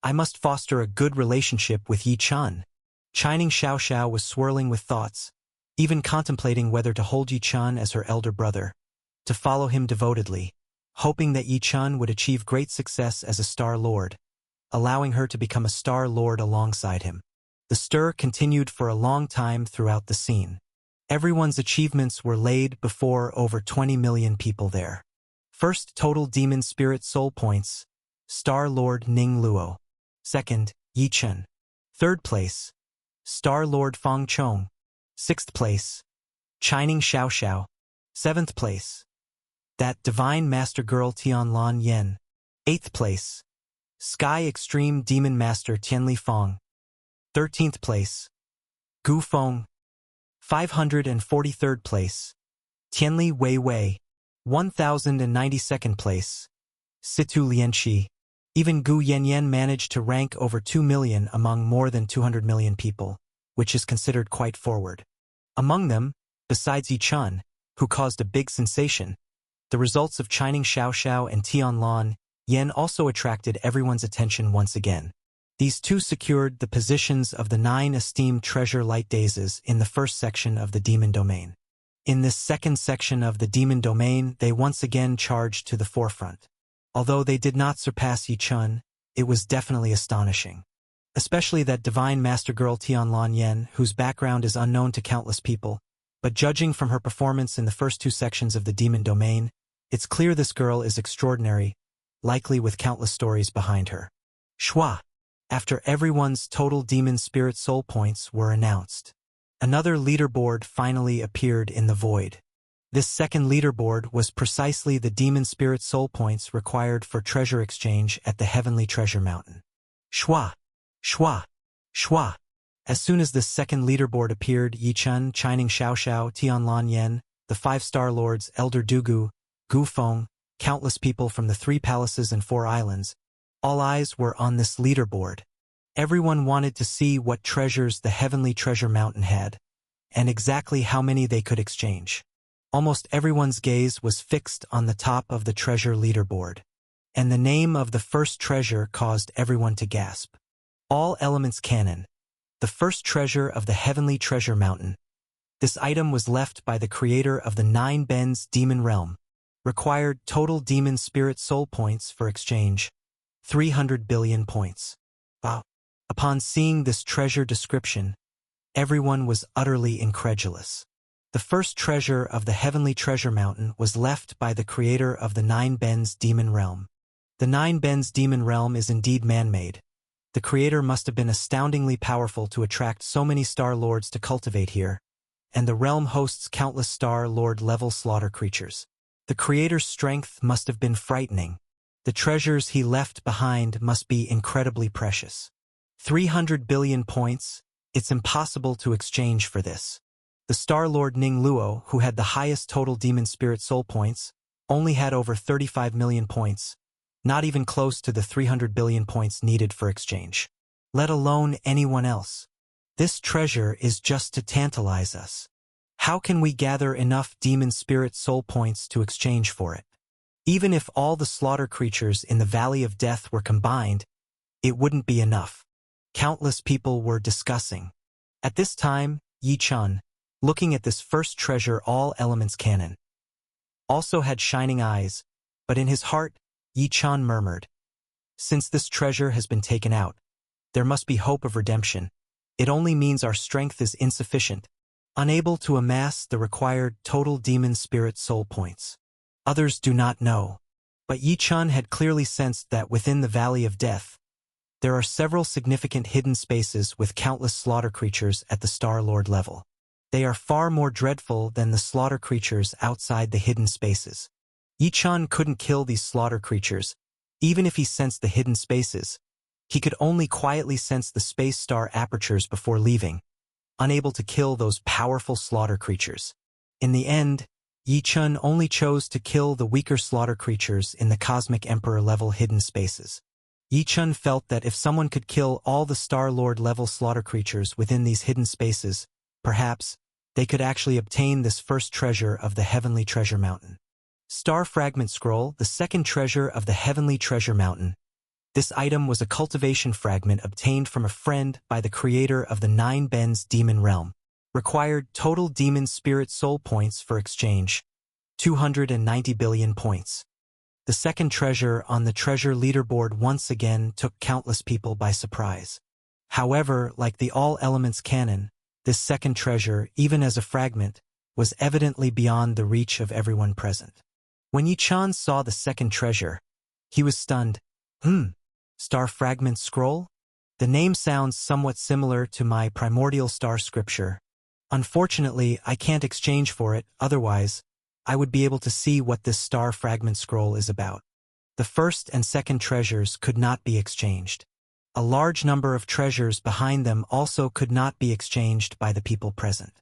A: I must foster a good relationship with Yi Chen. Chining Xiaoxiao was swirling with thoughts, even contemplating whether to hold Yi Chen as her elder brother, to follow him devotedly, hoping that Yi Chen would achieve great success as a Star Lord, allowing her to become a Star Lord alongside him. The stir continued for a long time throughout the scene. Everyone's achievements were laid before over 20 million people there. First, total demon spirit soul points, Star Lord Ning Luo. Second, Yi Chen. Third place, Star Lord Fang Chong. 6th place, Chining Xiaoxiao. 7th place, that Divine Master Girl Tianlan Yen. 8th place, Sky Extreme Demon Master Tianli Fong. 13th place, Gu Feng. 543rd place, Tianli Weiwei. 1092nd place, Situ Lianqi. Even Gu Yanyan managed to rank over 2 million among more than 200 million people, which is considered quite forward. Among them, besides Yi Chen, who caused a big sensation, the results of Chining Xiaoxiao and Tianlan Yen also attracted everyone's attention once again. These two secured the positions of the 9 esteemed treasure light dazes in the first section of the demon domain. In this second section of the demon domain, they once again charged to the forefront. Although they did not surpass Yi Chen, it was definitely astonishing. Especially that Divine Master Girl Tianlan Yen, whose background is unknown to countless people, but judging from her performance in the first 2 sections of the demon domain, it's clear this girl is extraordinary, likely with countless stories behind her. Shua. after everyone's total demon spirit soul points were announced. Another leaderboard finally appeared in the void. This second leaderboard was precisely the demon spirit soul points required for treasure exchange at the Heavenly Treasure Mountain. Shwa! Shwa! Shwa! As soon as this second leaderboard appeared, Yi Chun, Chining Xiaoxiao, Tianlan Yen, the 5 Star Lords, Elder Dugu, Gu Feng, countless people from the 3 palaces and 4 islands, all eyes were on this leaderboard. Everyone wanted to see what treasures the Heavenly Treasure Mountain had, and exactly how many they could exchange. Almost everyone's gaze was fixed on the top of the treasure leaderboard, and the name of the first treasure caused everyone to gasp. All Elements Canon, the first treasure of the Heavenly Treasure Mountain. This item was left by the creator of the 9 Bens Demon Realm, required total demon spirit soul points for exchange, 300 billion points. Wow. Upon seeing this treasure description, everyone was utterly incredulous. The first treasure of the Heavenly Treasure Mountain was left by the creator of the 9 Bens Demon Realm. The 9 Bens Demon Realm is indeed man-made. The creator must have been astoundingly powerful to attract so many Star Lords to cultivate here, and the realm hosts countless Star Lord-level slaughter creatures. The creator's strength must have been frightening. The treasures he left behind must be incredibly precious. 300 billion points, it's impossible to exchange for this. The Star Lord Ning Luo, who had the highest total demon spirit soul points, only had over 35 million points, not even close to the 300 billion points needed for exchange. Let alone anyone else. This treasure is just to tantalize us. How can we gather enough demon spirit soul points to exchange for it? Even if all the slaughter creatures in the Valley of Death were combined, it wouldn't be enough. Countless people were discussing. At this time, Yi Chun, looking at this first treasure All Elements Canon, also had shining eyes, but in his heart, Yi Chun murmured, "Since this treasure has been taken out, there must be hope of redemption. It only means our strength is insufficient, unable to amass the required total demon spirit soul points." Others do not know, but Yi Chun had clearly sensed that within the Valley of Death, there are several significant hidden spaces with countless slaughter creatures at the Star Lord level. They are far more dreadful than the slaughter creatures outside the hidden spaces. Yi Chun couldn't kill these slaughter creatures, even if he sensed the hidden spaces. He could only quietly sense the space star apertures before leaving, unable to kill those powerful slaughter creatures. In the end, Yi Chun only chose to kill the weaker slaughter creatures in the Cosmic Emperor level hidden spaces. Yi Chun felt that if someone could kill all the Star Lord level slaughter creatures within these hidden spaces, perhaps they could actually obtain this first treasure of the Heavenly Treasure Mountain. Star Fragment Scroll, the second treasure of the Heavenly Treasure Mountain. This item was a cultivation fragment obtained from a friend by the creator of the 9 Bens Demon Realm. Required total demon spirit soul points for exchange, 290 billion points. The second treasure on the treasure leaderboard once again took countless people by surprise. However, like the All Elements Canon, this second treasure, even as a fragment, was evidently beyond the reach of everyone present. When Yi Chun saw the second treasure, he was stunned. Star Fragment Scroll? The name sounds somewhat similar to my Primordial Star scripture. Unfortunately, I can't exchange for it, otherwise, I would be able to see what this Star Fragment Scroll is about. The first and second treasures could not be exchanged. A large number of treasures behind them also could not be exchanged by the people present.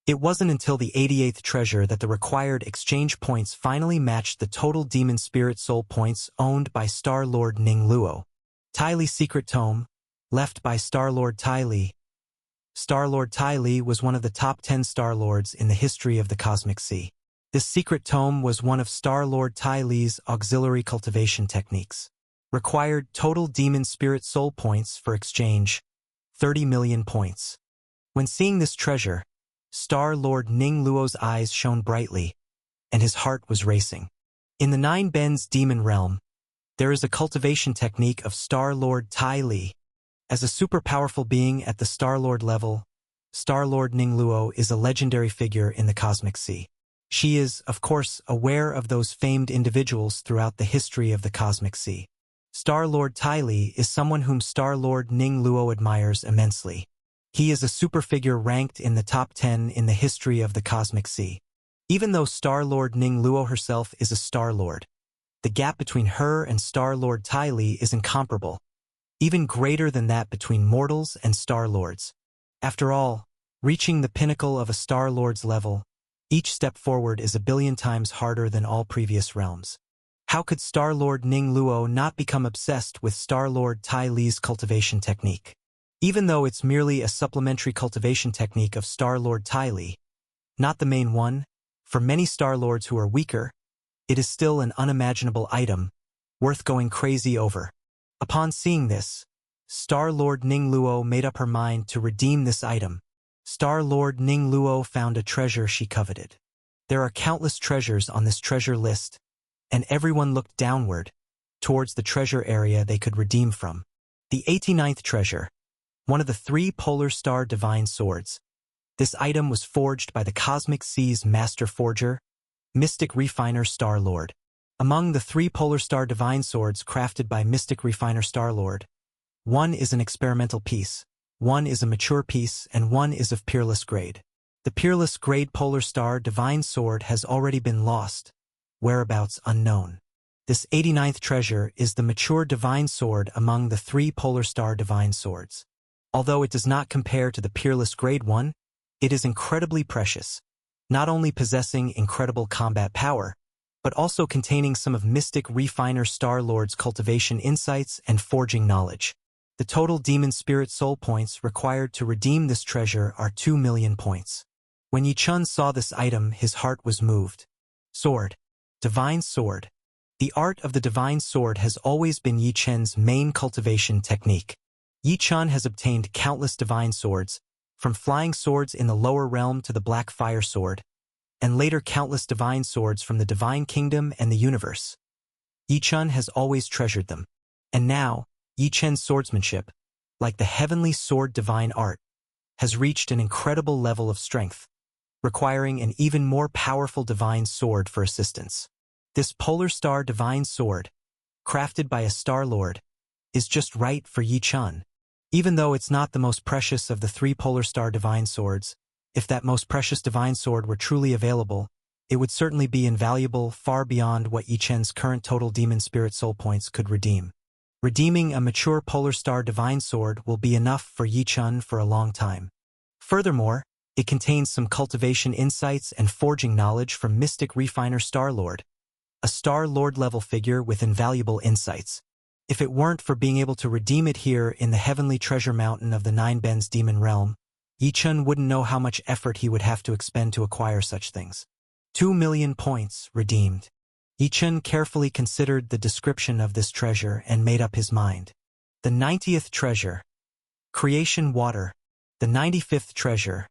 A: It wasn't until the 88th treasure that the required exchange points finally matched the total demon spirit soul points owned by Star Lord Ning Luo. Tai Li Secret Tome, left by Star Lord Tai Li. Star Lord Tai Li was one of the top 10 Star Lords in the history of the Cosmic Sea. This secret tome was one of Star Lord Tai Li's auxiliary cultivation techniques. Required total demon spirit soul points for exchange, 30 million points. When seeing this treasure, Star Lord Ning Luo's eyes shone brightly, and his heart was racing. In the 9 Bens Demon Realm, there is a cultivation technique of Star Lord Tai Li. As a super powerful being at the Star Lord level, Star Lord Ning Luo is a legendary figure in the Cosmic Sea. She is, of course, aware of those famed individuals throughout the history of the Cosmic Sea. Star-Lord Ty Lee is someone whom Star-Lord Ning Luo admires immensely. He is a superfigure ranked in the top 10 in the history of the Cosmic Sea. Even though Star-Lord Ning Luo herself is a Star-Lord, the gap between her and Star-Lord Ty Lee is incomparable, even greater than that between mortals and Star-Lords. After all, reaching the pinnacle of a Star-Lord's level, each step forward is a billion times harder than all previous realms. How could Star-Lord Ning Luo not become obsessed with Star-Lord Ty Lee's cultivation technique? Even though it's merely a supplementary cultivation technique of Star-Lord Ty Lee, not the main one, for many Star-Lords who are weaker, it is still an unimaginable item, worth going crazy over. Upon seeing this, Star-Lord Ning Luo made up her mind to redeem this item. Star-Lord Ning Luo found a treasure she coveted. There are countless treasures on this treasure list, and everyone looked downward, towards the treasure area they could redeem from. The 89th treasure, one of the 3 Polar Star Divine Swords. This item was forged by the Cosmic Sea's Master Forger, Mystic Refiner Star-Lord. Among the 3 Polar Star Divine Swords crafted by Mystic Refiner Star-Lord, one is an experimental piece, one is a mature piece, and one is of peerless grade. The peerless grade Polar Star Divine Sword has already been lost, whereabouts unknown. This 89th treasure is the mature Divine Sword among the 3 Polar Star Divine Swords. Although it does not compare to the peerless grade one, it is incredibly precious, not only possessing incredible combat power, but also containing some of Mystic Refiner Star-Lord's cultivation insights and forging knowledge. The total Demon Spirit Soul points required to redeem this treasure are 2 million points. When Yi Chun saw this item, his heart was moved. Sword. Divine Sword. The art of the Divine Sword has always been Yi Chun's main cultivation technique. Yi Chun has obtained countless Divine Swords, from flying swords in the lower realm to the Black Fire Sword, and later countless Divine Swords from the Divine Kingdom and the universe. Yi Chun has always treasured them. And now, Yi Chun's swordsmanship, like the Heavenly Sword Divine Art, has reached an incredible level of strength, requiring an even more powerful Divine Sword for assistance. This Polar Star Divine Sword, crafted by a Star-Lord, is just right for Yi Chun. Even though it's not the most precious of the 3 Polar Star Divine Swords, if that most precious Divine Sword were truly available, it would certainly be invaluable far beyond what Yi Chun's current total Demon Spirit Soul points could redeem. Redeeming a mature Polar Star Divine Sword will be enough for Yi Chun for a long time. Furthermore, it contains some cultivation insights and forging knowledge from Mystic Refiner Star-Lord, a Star-Lord level figure with invaluable insights. If it weren't for being able to redeem it here in the Heavenly Treasure Mountain of the Nine Bens Demon Realm, Yi Chun wouldn't know how much effort he would have to expend to acquire such things. 2 million points redeemed. Yi Chun carefully considered the description of this treasure and made up his mind. The 90th treasure, Creation Water. The 95th treasure,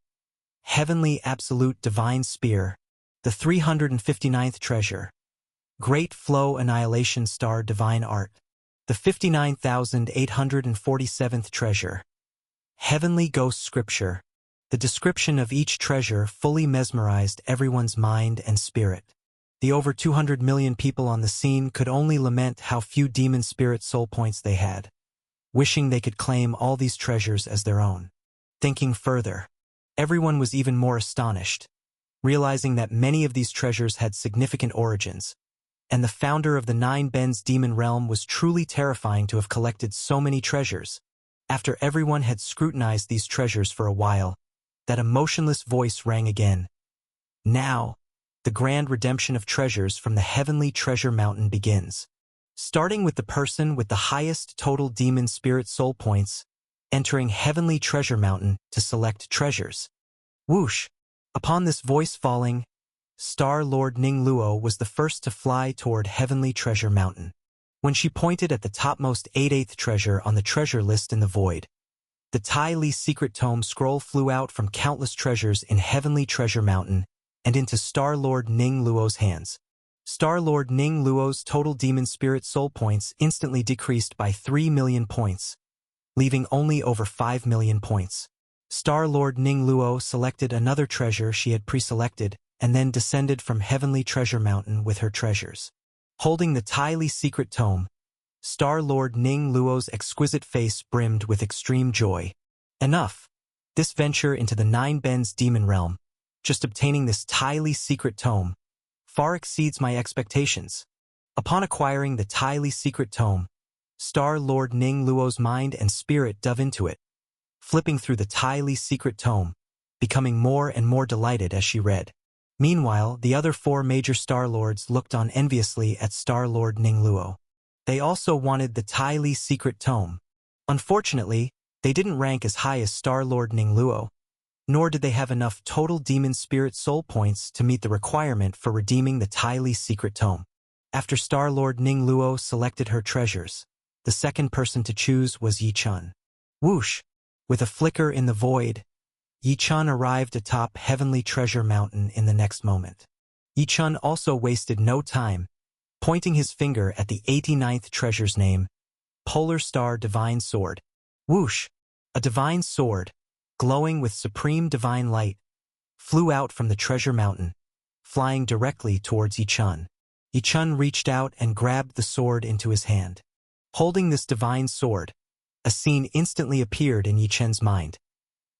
A: Heavenly Absolute Divine Spear. The 359th treasure, Great Flow Annihilation Star Divine Art. The 59,847th treasure, Heavenly Ghost Scripture. The description of each treasure fully mesmerized everyone's mind and spirit. The over 200 million people on the scene could only lament how few Demon Spirit Soul points they had, wishing they could claim all these treasures as their own. Thinking further, everyone was even more astonished, realizing that many of these treasures had significant origins, and the founder of the Nine Bens Demon Realm was truly terrifying to have collected so many treasures. After everyone had scrutinized these treasures for a while, that emotionless voice rang again. Now, the grand redemption of treasures from the Heavenly Treasure Mountain begins. Starting with the person with the highest total Demon Spirit Soul points, entering Heavenly Treasure Mountain to select treasures. Whoosh! Upon this voice falling, Star-Lord Ning Luo was the first to fly toward Heavenly Treasure Mountain. When she pointed at the topmost 88th treasure on the treasure list in the void, the Ty Lee Secret Tome scroll flew out from countless treasures in Heavenly Treasure Mountain and into Star-Lord Ning Luo's hands. Star-Lord Ning Luo's total Demon Spirit Soul points instantly decreased by 3 million points, leaving only over 5 million points. Star-Lord Ning Luo selected another treasure she had pre-selected and then descended from Heavenly Treasure Mountain with her treasures. Holding the Ty Lee Secret Tome, Star-Lord Ning Luo's exquisite face brimmed with extreme joy. Enough. This venture into the Nine Bends demon realm, just obtaining this highly secret tome, far exceeds my expectations. Upon acquiring the highly secret tome, Star-Lord Ning Luo's mind and spirit dove into it, flipping through the highly secret tome, becoming more and more delighted as she read. Meanwhile, the other four major Star-Lords looked on enviously at Star-Lord Ning Luo. They also wanted the highly secret tome. Unfortunately, they didn't rank as high as Star-Lord Ning Luo, nor did they have enough total demon spirit soul points to meet the requirement for redeeming the highly secret tome. After Star-Lord Ning Luo selected her treasures, the second person to choose was Yi Chun. Whoosh! With a flicker in the void, Yi Chun arrived atop Heavenly Treasure Mountain in the next moment. Yi Chun also wasted no time, pointing his finger at the 89th treasure's name, Polar Star Divine Sword. Whoosh! A divine sword, glowing with supreme divine light, flew out from the treasure mountain, flying directly towards Yi Chun. Yi Chun reached out and grabbed the sword into his hand. Holding this divine sword, a scene instantly appeared in Yi Chun's mind.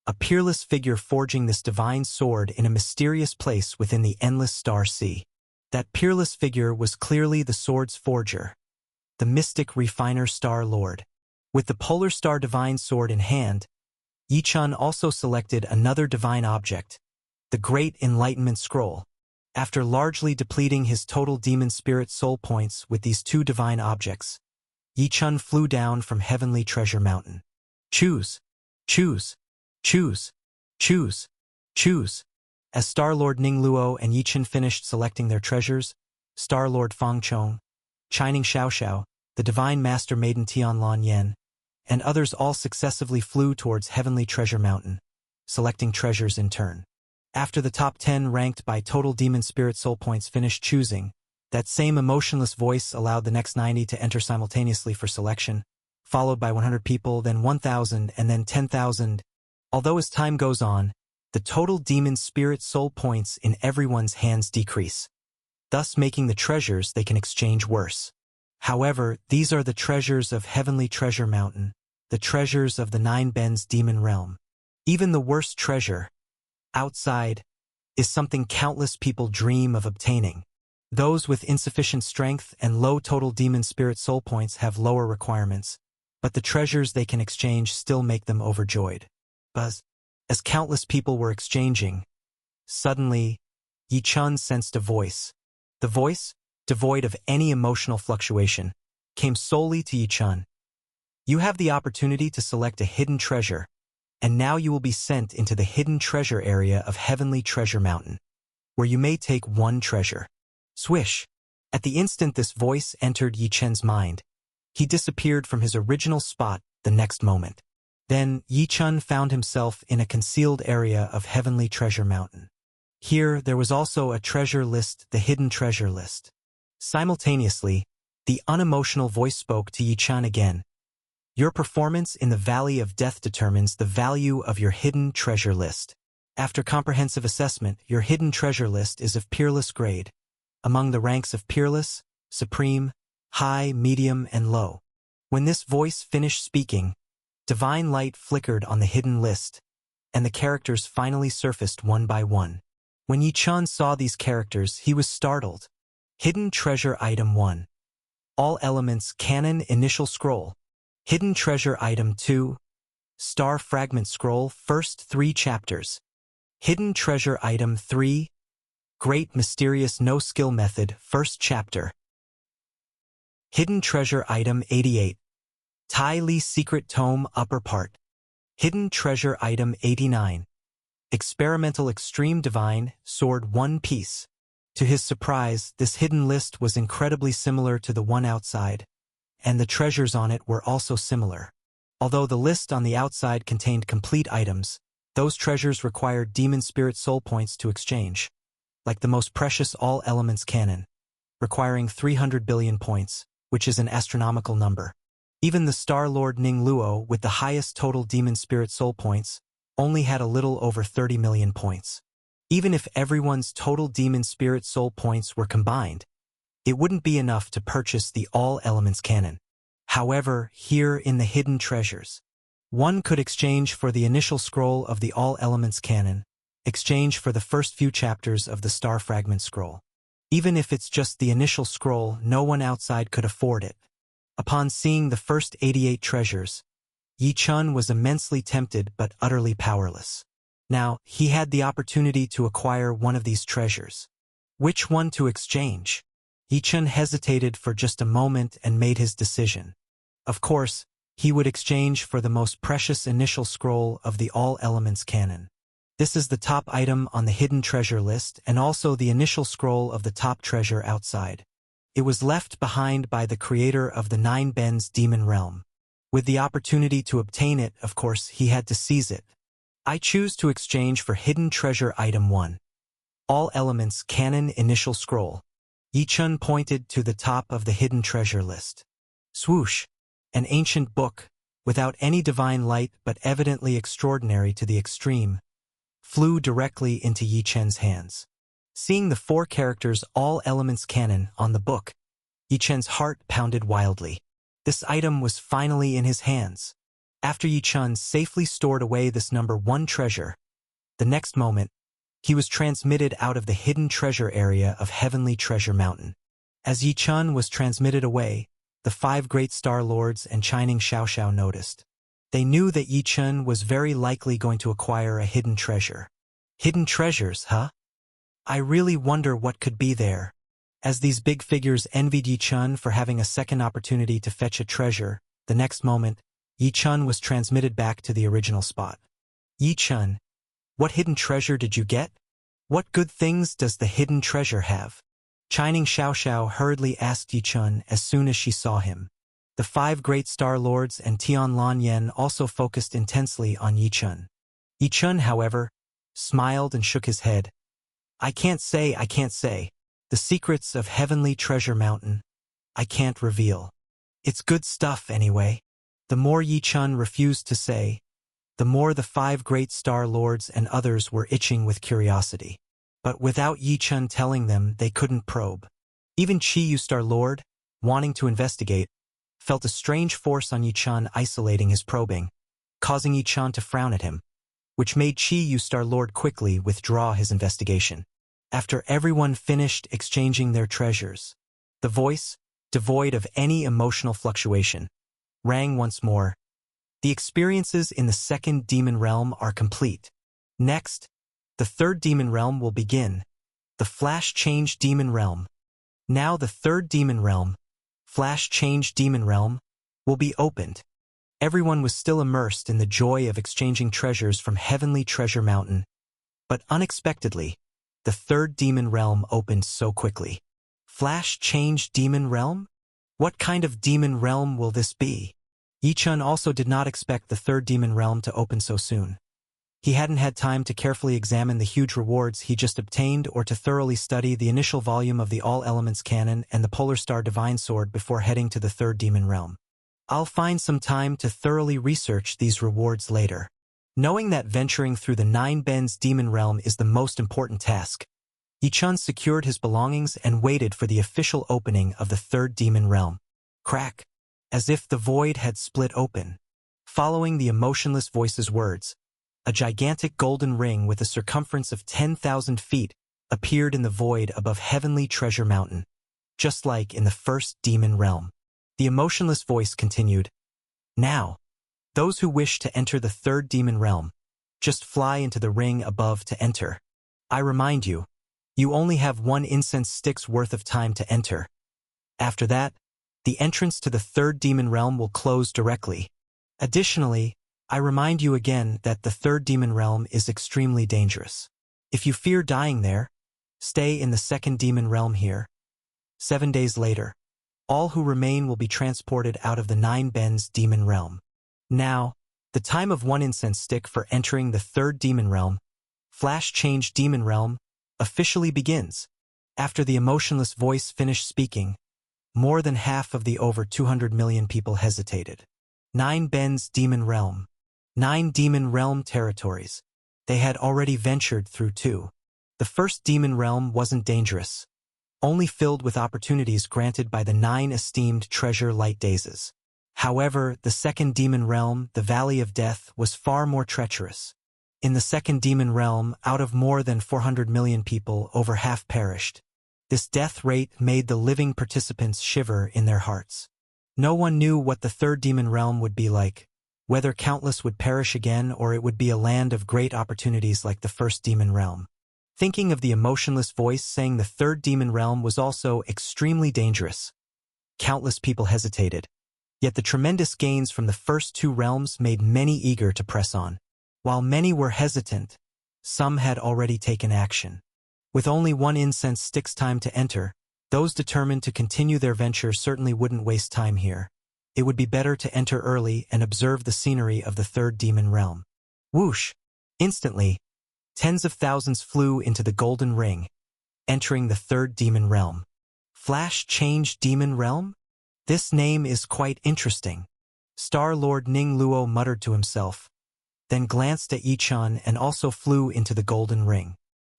A: A peerless figure forging this divine sword in a mysterious place within the endless star sea. That peerless figure was clearly the sword's forger, the mystic refiner Star-Lord. With the Polar Star Divine Sword in hand, Yi Chun also selected another divine object, the Great Enlightenment Scroll. After largely depleting his total demon spirit soul points with these two divine objects, Yi Chun flew down from Heavenly Treasure Mountain. Choose, choose, choose, choose, choose. As Star-Lord Ning Luo and Yi Chun finished selecting their treasures, Star-Lord Fang Chong, Shining Xiaoxiao, the Divine Master Maiden Tianlan Yen, and others all successively flew towards Heavenly Treasure Mountain, selecting treasures in turn. After the top 10 ranked by total demon spirit soul points finished choosing, that same emotionless voice allowed the next 90 to enter simultaneously for selection, followed by 100 people, then 1,000, and then 10,000. Although as time goes on, the total demon spirit soul points in everyone's hands decrease, thus making the treasures they can exchange worse. However, these are the treasures of Heavenly Treasure Mountain, the treasures of the Nine Bends demon realm. Even the worst treasure, outside, is something countless people dream of obtaining. Those with insufficient strength and low total demon spirit soul points have lower requirements, but the treasures they can exchange still make them overjoyed. As countless people were exchanging, suddenly, Yi Chun sensed a voice. The voice, devoid of any emotional fluctuation, came solely to Yi Chun. You have the opportunity to select a hidden treasure, and now you will be sent into the hidden treasure area of Heavenly Treasure Mountain, where you may take one treasure. Swish! At the instant this voice entered Yi Chun's mind, he disappeared from his original spot the next moment. Then Yi Chun found himself in a concealed area of Heavenly Treasure Mountain. Here there was also a treasure list, the hidden treasure list. Simultaneously, the unemotional voice spoke to Yi Chun again. Your performance in the Valley of Death determines the value of your hidden treasure list. After comprehensive assessment, your hidden treasure list is of peerless grade, among the ranks of peerless, supreme, high, medium, and low. When this voice finished speaking, divine light flickered on the hidden list, and the characters finally surfaced one by one. When Yi Chun saw these characters, he was startled. Hidden Treasure Item 1. All Elements Canon Initial Scroll. Hidden Treasure Item 2. Star Fragment Scroll First 3 Chapters. Hidden Treasure Item 3. Great Mysterious No Skill Method First Chapter. Hidden Treasure Item 88. Tai Li Secret Tome Upper Part. Hidden Treasure Item 89. Experimental Extreme Divine Sword One Piece. To his surprise, this hidden list was incredibly similar to the one outside, and the treasures on it were also similar. Although the list on the outside contained complete items, those treasures required demon spirit soul points to exchange, like the most precious all elements canon, requiring 300 billion points, which is an astronomical number. Even the Star-Lord Ning Luo, with the highest total demon spirit soul points, only had a little over 30 million points. Even if everyone's total demon spirit soul points were combined, it wouldn't be enough to purchase the all elements canon. However, here in the hidden treasures, one could exchange for the initial scroll of the All Elements canon, exchange for the first few chapters of the Star Fragment scroll. Even if it's just the initial scroll, no one outside could afford it. Upon seeing the first 88 treasures, Yi Chun was immensely tempted but utterly powerless. Now, he had the opportunity to acquire one of these treasures. Which one to exchange? Yi Chun hesitated for just a moment and made his decision. Of course, he would exchange for the most precious initial scroll of the All Elements canon. This is the top item on the hidden treasure list and also the initial scroll of the top treasure outside. It was left behind by the creator of the Nine Bends Demon Realm. With the opportunity to obtain it, of course, he had to seize it. I choose to exchange for hidden treasure item 1. All Elements Canon Initial Scroll. Yi Chun pointed to the top of the hidden treasure list. Swoosh! An ancient book, without any divine light but evidently extraordinary to the extreme, flew directly into Yi Chun's hands. Seeing the 4 characters All Elements Canon on the book, Yi Chun's heart pounded wildly. This item was finally in his hands. After Yi Chun safely stored away this number 1 treasure, the next moment, he was transmitted out of the hidden treasure area of Heavenly Treasure Mountain. As Yi Chun was transmitted away, the 5 great Star Lords and Shining Xiaoxiao noticed. They knew that Yi Chun was very likely going to acquire a hidden treasure. Hidden treasures, huh? I really wonder what could be there. As these big figures envied Yi Chun for having a second opportunity to fetch a treasure, the next moment, Yi Chun was transmitted back to the original spot. Yi Chun, what hidden treasure did you get? What good things does the hidden treasure have? Shining Xiaoxiao hurriedly asked Yi Chun as soon as she saw him. The 5 great Star Lords and Tian Lan Yen also focused intensely on Yi Chun. Yi Chun, however, smiled and shook his head. I can't say. The secrets of Heavenly Treasure Mountain, I can't reveal. It's good stuff anyway. The more Yi Chun refused to say, the more the 5 great Star Lords and others were itching with curiosity. But without Yi Chun telling them, they couldn't probe. Even Chi Yu Star Lord, wanting to investigate, felt a strange force on Yi Chun isolating his probing, causing Yi Chun to frown at him, which made Chi Yu Star Lord quickly withdraw his investigation. After everyone finished exchanging their treasures, the voice, devoid of any emotional fluctuation, rang once more. The experiences in the second demon realm are complete. Next, the third demon realm will begin, the Flash Change Demon Realm. Now the third demon realm, Flash Change Demon Realm, will be opened. Everyone was still immersed in the joy of exchanging treasures from Heavenly Treasure Mountain. But unexpectedly, the third demon realm opened so quickly. Flash Change Demon Realm? What kind of demon realm will this be? Yi Chun also did not expect the third demon realm to open so soon. He hadn't had time to carefully examine the huge rewards he just obtained or to thoroughly study the initial volume of the All Elements Canon and the Polar Star Divine Sword before heading to the third demon realm. I'll find some time to thoroughly research these rewards later. Knowing that venturing through the Nine Bends Demon Realm is the most important task, Yi Chun secured his belongings and waited for the official opening of the third demon realm. Crack! As if the void had split open. Following the emotionless voice's words, a gigantic golden ring with a circumference of 10,000 feet appeared in the void above Heavenly Treasure Mountain, just like in the first demon realm. The emotionless voice continued, Now, those who wish to enter the third demon realm, just fly into the ring above to enter. I remind you, you only have 1 incense stick's worth of time to enter. After that, the entrance to the third demon realm will close directly. Additionally, I remind you again that the third demon realm is extremely dangerous. If you fear dying there, stay in the second demon realm here. 7 days later, all who remain will be transported out of the Nine Bends Demon Realm. Now, the time of 1 incense stick for entering the third demon realm, Flash Change Demon Realm, officially begins. After the emotionless voice finished speaking, more than half of the over 200 million people hesitated. Nine Bends Demon Realm. 9 Demon Realm territories. They had already ventured through 2. The first Demon Realm wasn't dangerous, only filled with opportunities granted by the 9 esteemed treasure light dazes. However, the second demon realm, the Valley of Death, was far more treacherous. In the second demon realm, out of more than 400 million people, over half perished. This death rate made the living participants shiver in their hearts. No one knew what the third demon realm would be like, whether countless would perish again or it would be a land of great opportunities like the first demon realm. Thinking of the emotionless voice saying the third demon realm was also extremely dangerous. Countless people hesitated. Yet the tremendous gains from the first two realms made many eager to press on. While many were hesitant, some had already taken action. With only one incense stick's time to enter, those determined to continue their venture certainly wouldn't waste time here. It would be better to enter early and observe the scenery of the third demon realm. Whoosh! Instantly, tens of thousands flew into the golden ring, entering the third demon realm. Flash Change Demon Realm? This name is quite interesting. Star-Lord Ning Luo muttered to himself, then glanced at Yi-chan and also flew into the golden ring.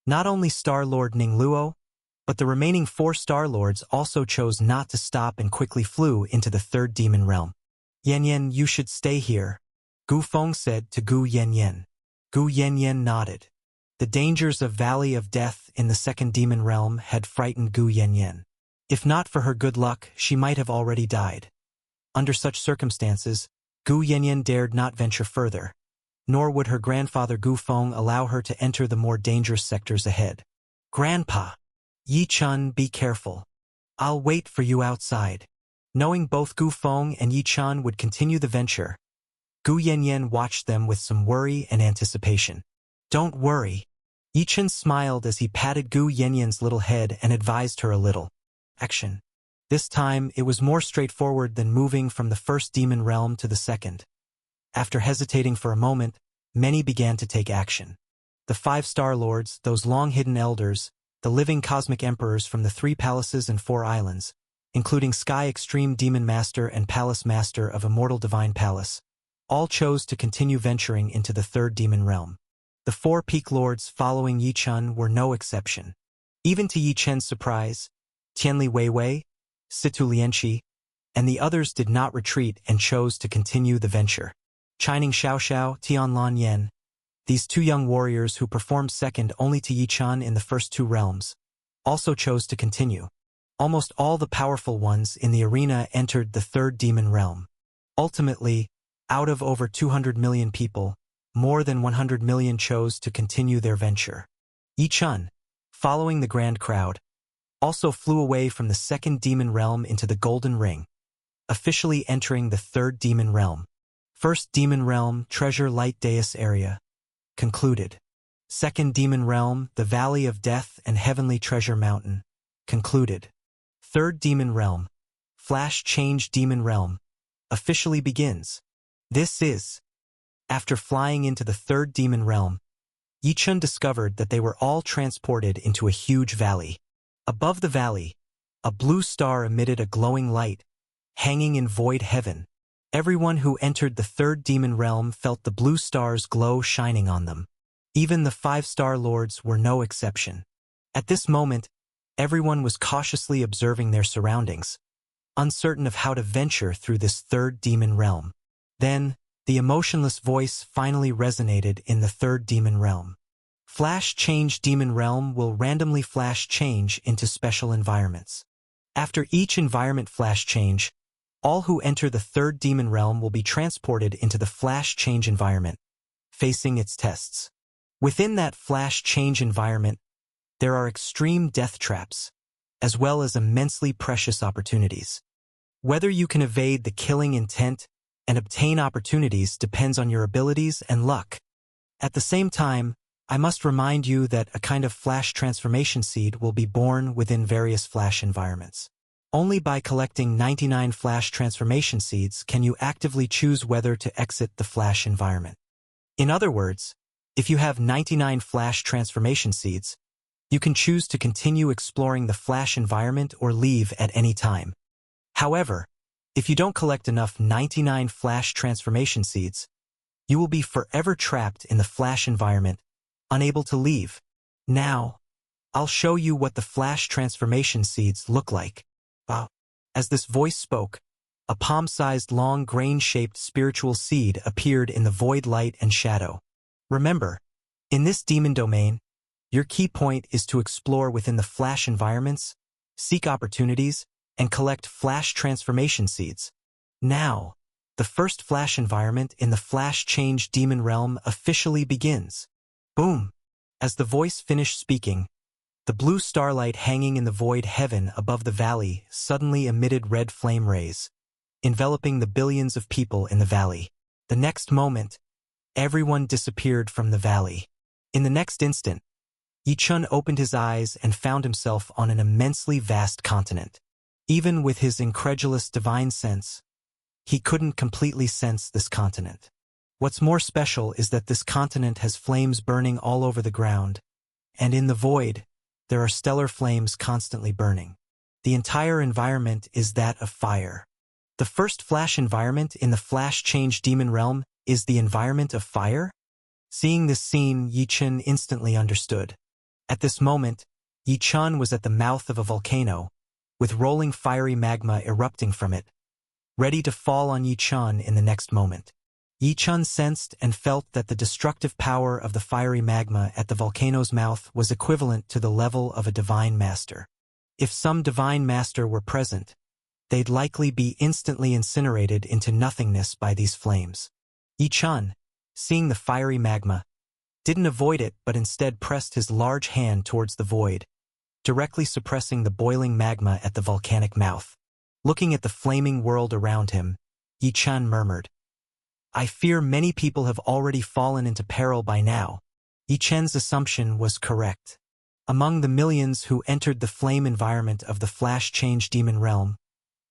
A: Not only Star-Lord Ning Luo, but the remaining 4 Star-Lords also chose not to stop and quickly flew into the third demon realm. Yan Yan, you should stay here, Gu Feng said to Gu Yanyan. Gu Yanyan nodded. The dangers of Valley of Death in the second demon realm had frightened Gu Yanyan. If not for her good luck, she might have already died. Under such circumstances, Gu Yanyan dared not venture further, nor would her grandfather Gu Feng allow her to enter the more dangerous sectors ahead. Grandpa! Yi-chan, be careful. I'll wait for you outside. Knowing both Gu Feng and Yi-chan would continue the venture, Gu Yanyan watched them with some worry and anticipation. Don't worry. Yi-chan smiled as he patted Gu Yanyan's little head and advised her a little. Action. This time, it was more straightforward than moving from the first demon realm to the second. After hesitating for a moment, many began to take action. The 5 Star-Lords, those long-hidden elders, the living cosmic emperors from the 3 palaces and 4 islands, including Sky Extreme Demon Master and Palace Master of Immortal Divine Palace, all chose to continue venturing into the third demon realm. The 4 Peak Lords following Yi-chan were no exception. Even to Yi-chen's surprise, Tianli Weiwei, Situ Lianqi, and the others did not retreat and chose to continue the venture. Chining Xiaoxiao, Tianlan Yan, these 2 young warriors who performed second only to Yi-chan in the first 2 realms, also chose to continue. Almost all the powerful ones in the arena entered the third demon realm. Ultimately, out of over 200 million people, more than 100 million chose to continue their venture. Yi-chan, following the grand crowd, also flew away from the second demon realm into the golden ring, officially entering the third demon realm. First demon realm, Treasure Light Dais area. Concluded. Second demon realm, the Valley of Death and Heavenly Treasure Mountain. Concluded. Third demon realm, Flash Change Demon Realm, officially begins. This is. After flying into the third demon realm, Yi-chan discovered that they were all transported into a huge valley. Above the valley, a blue star emitted a glowing light, hanging in void heaven. Everyone who entered the third demon realm felt the blue star's glow shining on them. Even the 5 Star-Lords were no exception. At this moment, everyone was cautiously observing their surroundings, uncertain of how to venture through this third demon realm. Then, the emotionless voice finally resonated in the third demon realm. Flash Change Demon Realm will randomly flash change into special environments. After each environment flash change, all who enter the third demon realm will be transported into the flash change environment, facing its tests. Within that flash change environment, there are extreme death traps, as well as immensely precious opportunities. Whether you can evade the killing intent and obtain opportunities depends on your abilities and luck. At the same time, I must remind you that a kind of flash transformation seed will be born within various flash environments. Only by collecting 99 flash transformation seeds can you actively choose whether to exit the flash environment. In other words, if you have 99 flash transformation seeds, you can choose to continue exploring the flash environment or leave at any time. However, if you don't collect enough 99 flash transformation seeds, you will be forever trapped in the flash environment, unable to leave. Now, I'll show you what the flash transformation seeds look like. As this voice spoke, A palm-sized long grain-shaped spiritual seed appeared in the void light and shadow. Remember, in this demon domain, your key point is to explore within the flash environments, seek opportunities, and collect flash transformation seeds. Now, the first flash environment in the flash change demon realm officially begins. Boom! As the voice finished speaking, the blue starlight hanging in the void heaven above the valley suddenly emitted red flame rays, enveloping the billions of people in the valley. The next moment, everyone disappeared from the valley. In the next instant, Yi-chun opened his eyes and found himself on an immensely vast continent. Even with his incredulous divine sense, he couldn't completely sense this continent. What's more special is that this continent has flames burning all over the ground, and in the void, there are stellar flames constantly burning. The entire environment is that of fire. The first flash environment in the flash change demon realm is the environment of fire? Seeing this scene, Yi-chun instantly understood. At this moment, Yi-chun was at the mouth of a volcano, with rolling fiery magma erupting from it, ready to fall on Yi-chun in the next moment. Yi-chun sensed and felt that the destructive power of the fiery magma at the volcano's mouth was equivalent to the level of a divine master. If some divine master were present, they'd likely be instantly incinerated into nothingness by these flames. Yi-chun, seeing the fiery magma, didn't avoid it but instead pressed his large hand towards the void, directly suppressing the boiling magma at the volcanic mouth. Looking at the flaming world around him, Yi-chun murmured, "I fear many people have already fallen into peril by now." Yi-chun's assumption was correct. Among the millions who entered the flame environment of the flash change demon realm,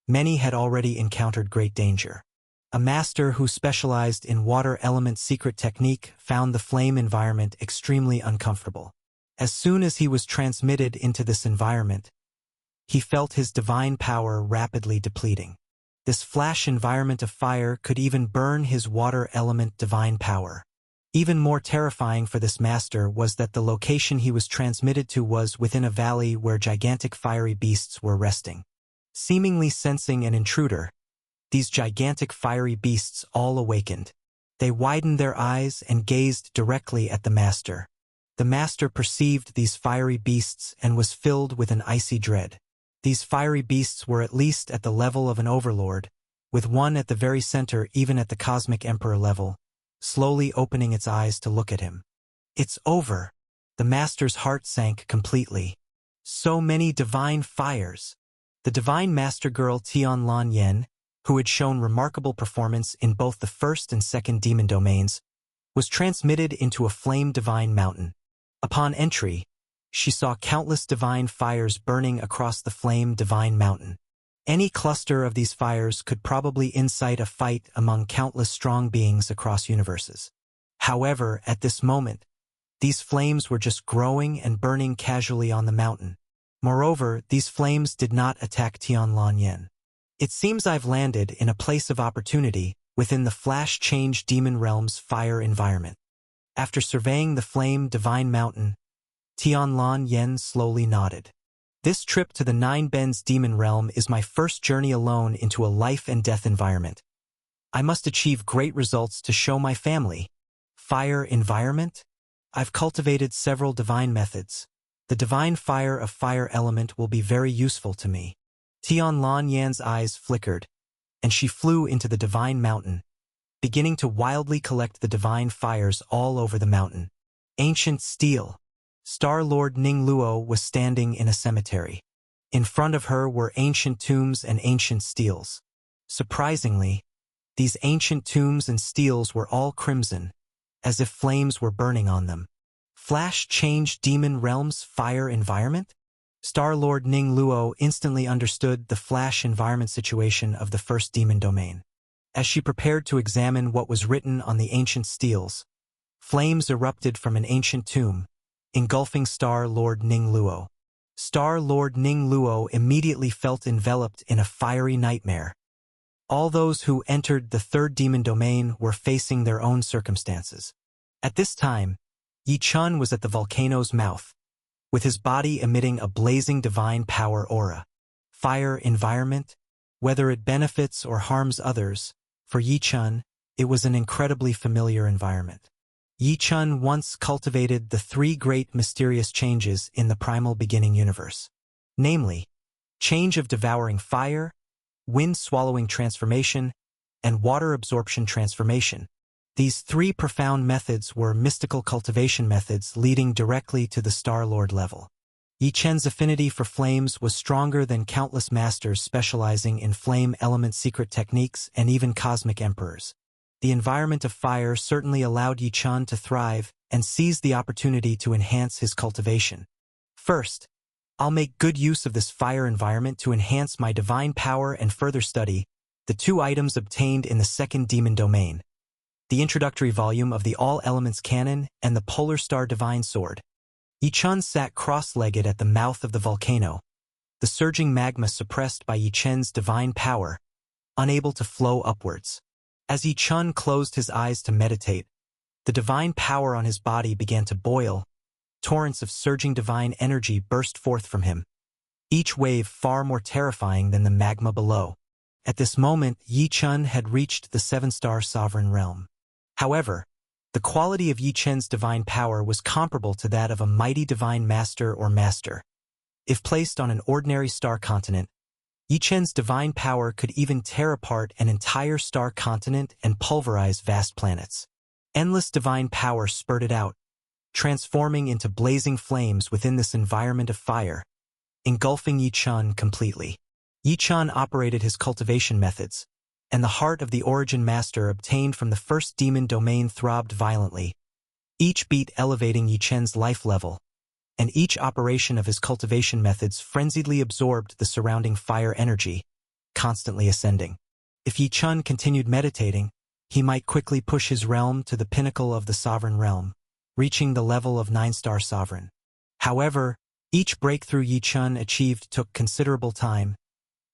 A: many had already encountered great danger. A master who specialized in water element secret technique found the flame environment extremely uncomfortable. As soon as he was transmitted into this environment, he felt his divine power rapidly depleting. This flash environment of fire could even burn his water element divine power. Even more terrifying for this master was that the location he was transmitted to was within a valley where gigantic fiery beasts were resting. Seemingly sensing an intruder, these gigantic fiery beasts all awakened. They widened their eyes and gazed directly at the master. The master perceived these fiery beasts and was filled with an icy dread. These fiery beasts were at least at the level of an overlord, with one at the very center even at the cosmic emperor level, slowly opening its eyes to look at him. It's over. The master's heart sank completely. So many divine fires. The divine master girl Tianlan Yen, who had shown remarkable performance in both the first and second demon domains, was transmitted into a flame divine mountain. Upon entry, she saw countless divine fires burning across the flame divine mountain. Any cluster of these fires could probably incite a fight among countless strong beings across universes. However, at this moment, these flames were just growing and burning casually on the mountain. Moreover, these flames did not attack Tianlan Yen. It seems I've landed in a place of opportunity within the flash change demon realm's fire environment. After surveying the flame divine mountain, Tianlan Yen slowly nodded. This trip to the Nine Bends demon realm is my first journey alone into a life and death environment. I must achieve great results to show my family. Fire environment? I've cultivated several divine methods. The divine fire of fire element will be very useful to me. Tianlan Yan's eyes flickered, and she flew into the divine mountain, beginning to wildly collect the divine fires all over the mountain. Ancient steel. Star Lord Ning Luo was standing in a cemetery. In front of her were ancient tombs and ancient steels. Surprisingly, these ancient tombs and steels were all crimson, as if flames were burning on them. Flash change demon realm's fire environment? Star-Lord Ning Luo instantly understood the flash environment situation of the first demon domain. As she prepared to examine what was written on the ancient steels, flames erupted from an ancient tomb, engulfing Star-Lord Ning Luo. Star-Lord Ning Luo immediately felt enveloped in a fiery nightmare. All those who entered the third demon domain were facing their own circumstances. At this time, Yi-chun was at the volcano's mouth, with his body emitting a blazing divine power aura. Fire environment? Whether it benefits or harms others, for Yi Chun, it was an incredibly familiar environment. Yi Chun once cultivated the three great mysterious changes in the primal beginning universe. Namely, change of devouring fire, wind-swallowing transformation, and water absorption transformation. These three profound methods were mystical cultivation methods leading directly to the Star Lord level. Yi Chen's affinity for flames was stronger than countless masters specializing in flame element secret techniques and even cosmic emperors. The environment of fire certainly allowed Yi Chen to thrive and seize the opportunity to enhance his cultivation. First, I'll make good use of this fire environment to enhance my divine power and further study the two items obtained in the second demon domain, the introductory volume of the All Elements Canon and the Polar Star Divine Sword. Yi Chen sat cross-legged at the mouth of the volcano, the surging magma suppressed by Yi Chen's divine power, unable to flow upwards. As Yi Chen closed his eyes to meditate, the divine power on his body began to boil. Torrents of surging divine energy burst forth from him, each wave far more terrifying than the magma below. At this moment, Yi Chen had reached the seven-star sovereign realm. However, the quality of Yi Chen's divine power was comparable to that of a mighty divine master or master. If placed on an ordinary star continent, Yi Chen's divine power could even tear apart an entire star continent and pulverize vast planets. Endless divine power spurted out, transforming into blazing flames within this environment of fire, engulfing Yi Chen completely. Yi Chen operated his cultivation methods, and the heart of the origin master obtained from the first demon domain throbbed violently, each beat elevating Yi Chen's life level, and each operation of his cultivation methods frenziedly absorbed the surrounding fire energy, constantly ascending. If Yi Chen continued meditating, he might quickly push his realm to the pinnacle of the sovereign realm, reaching the level of 9-star sovereign. However, each breakthrough Yi Chen achieved took considerable time,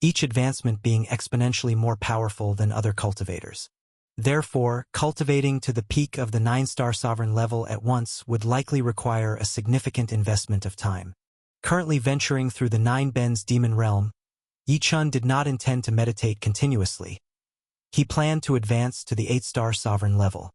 A: each advancement being exponentially more powerful than other cultivators. Therefore, cultivating to the peak of the 9-star sovereign level at once would likely require a significant investment of time. Currently venturing through the 9 Bens demon realm, Yi Chen did not intend to meditate continuously. He planned to advance to the 8-star sovereign level.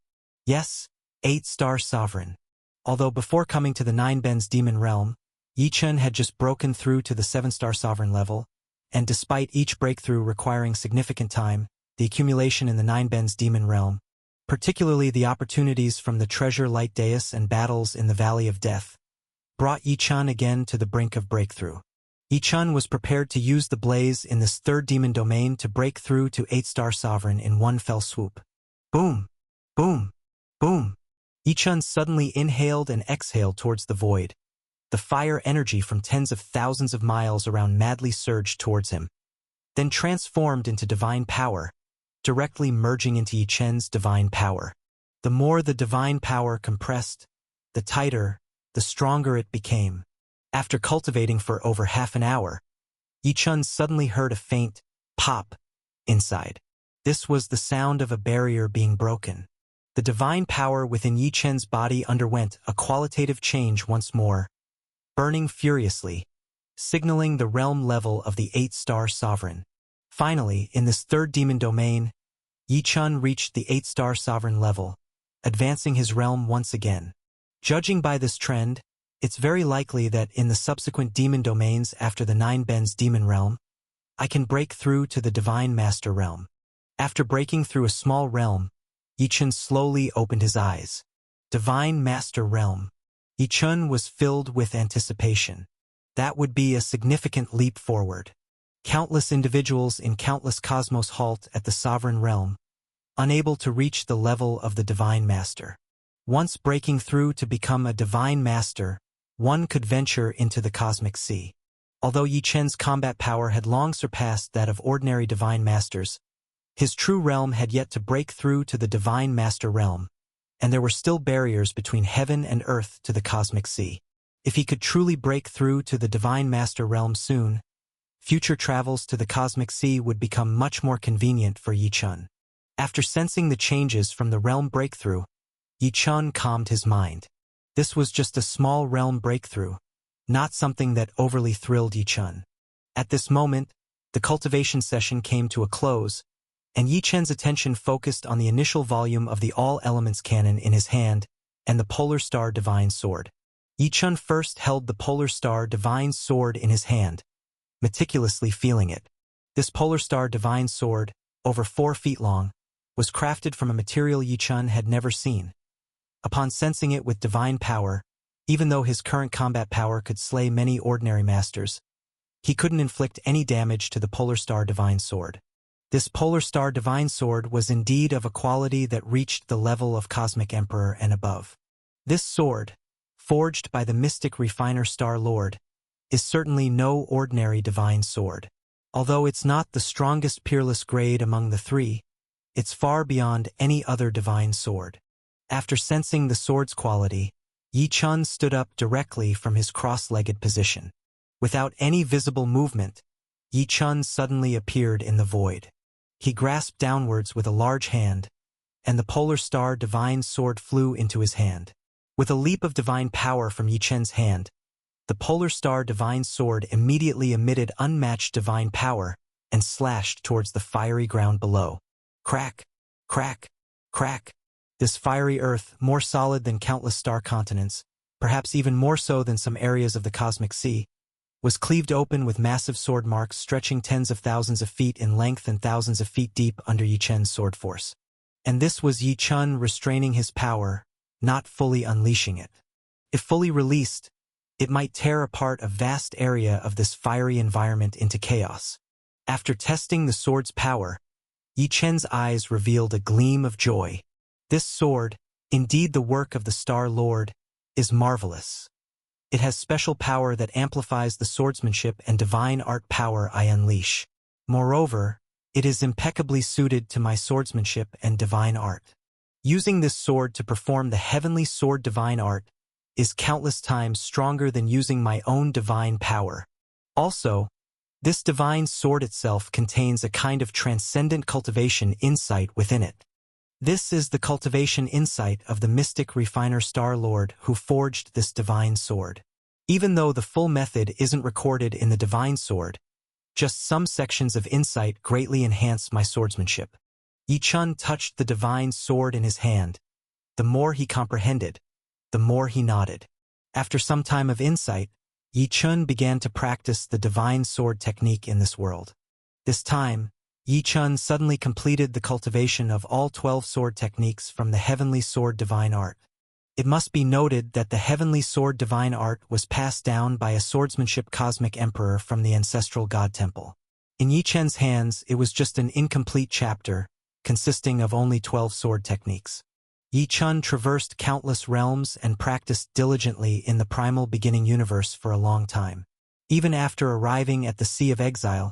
A: Yes, 8-star sovereign. Although before coming to the 9 Bens demon realm, Yi Chen had just broken through to the 7-star sovereign level, and despite each breakthrough requiring significant time, the accumulation in the 9 Bens demon realm, particularly the opportunities from the treasure light dais and battles in the Valley of Death, brought Yi Chen again to the brink of breakthrough. Yi Chen was prepared to use the blaze in this third demon domain to break through to 8-star sovereign in one fell swoop. Boom! Boom! Boom! Yi Chen suddenly inhaled and exhaled towards the void. The fire energy from tens of thousands of miles around madly surged towards him, then transformed into divine power, directly merging into Yi Chen's divine power. The more the divine power compressed, the tighter, the stronger it became. After cultivating for over half an hour, Yi Chen suddenly heard a faint pop inside. This was the sound of a barrier being broken. The divine power within Yi Chen's body underwent a qualitative change once more, burning furiously, signaling the realm level of the 8-star sovereign. Finally, in this third demon domain, Yi Chen reached the 8-star sovereign level, advancing his realm once again. Judging by this trend, it's very likely that in the subsequent demon domains after the 9 Bens demon realm, I can break through to the divine master realm. After breaking through a small realm, Yi Chen slowly opened his eyes. Divine master realm. Yi Chen was filled with anticipation. That would be a significant leap forward. Countless individuals in countless cosmos halt at the sovereign realm, unable to reach the level of the divine master. Once breaking through to become a divine master, one could venture into the cosmic sea. Although Yi Chen's combat power had long surpassed that of ordinary divine masters, his true realm had yet to break through to the divine master realm, and there were still barriers between heaven and earth to the cosmic sea. If he could truly break through to the divine master realm soon, future travels to the cosmic sea would become much more convenient for Yi Chen. After sensing the changes from the realm breakthrough, Yi Chen calmed his mind. This was just a small realm breakthrough, not something that overly thrilled Yi Chen. At this moment, the cultivation session came to a close, and Yi Chen's attention focused on the initial volume of the All Elements Canon in his hand and the Polar Star Divine Sword. Yi Chen first held the Polar Star Divine Sword in his hand, meticulously feeling it. This Polar Star Divine Sword, over 4 feet long, was crafted from a material Yi Chen had never seen. Upon sensing it with divine power, even though his current combat power could slay many ordinary masters, he couldn't inflict any damage to the Polar Star Divine Sword. This Polar Star Divine Sword was indeed of a quality that reached the level of Cosmic Emperor and above. This sword, forged by the mystic refiner Star Lord, is certainly no ordinary divine sword. Although it's not the strongest peerless grade among the three, it's far beyond any other divine sword. After sensing the sword's quality, Yi Chen stood up directly from his cross-legged position. Without any visible movement, Yi Chen suddenly appeared in the void. He grasped downwards with a large hand, and the Polar Star Divine Sword flew into his hand. With a leap of divine power from Yi Chen's hand, the Polar Star Divine Sword immediately emitted unmatched divine power and slashed towards the fiery ground below. Crack, crack, crack. This fiery earth, more solid than countless star continents, perhaps even more so than some areas of the cosmic sea, was cleaved open with massive sword marks stretching tens of thousands of feet in length and thousands of feet deep under Yi Chen's sword force. And this was Yi Chen restraining his power, not fully unleashing it. If fully released, it might tear apart a vast area of this fiery environment into chaos. After testing the sword's power, Yi Chen's eyes revealed a gleam of joy. This sword, indeed the work of the Star Lord, is marvelous. It has special power that amplifies the swordsmanship and divine art power I unleash. Moreover, it is impeccably suited to my swordsmanship and divine art. Using this sword to perform the heavenly sword divine art is countless times stronger than using my own divine power. Also, this divine sword itself contains a kind of transcendent cultivation insight within it. This is the cultivation insight of the mystic refiner Star Lord who forged this divine sword. Even though the full method isn't recorded in the divine sword, just some sections of insight greatly enhance my swordsmanship. Yi Chen touched the divine sword in his hand. The more he comprehended, the more he nodded. After some time of insight, Yi Chen began to practice the divine sword technique in this world. This time, Yi Chen suddenly completed the cultivation of all 12 sword techniques from the heavenly sword divine art. It must be noted that the heavenly sword divine art was passed down by a swordsmanship cosmic emperor from the ancestral god temple. In Yi Chen's hands, it was just an incomplete chapter, consisting of only 12 sword techniques. Yi Chen traversed countless realms and practiced diligently in the primal beginning universe for a long time. Even after arriving at the Sea of Exile,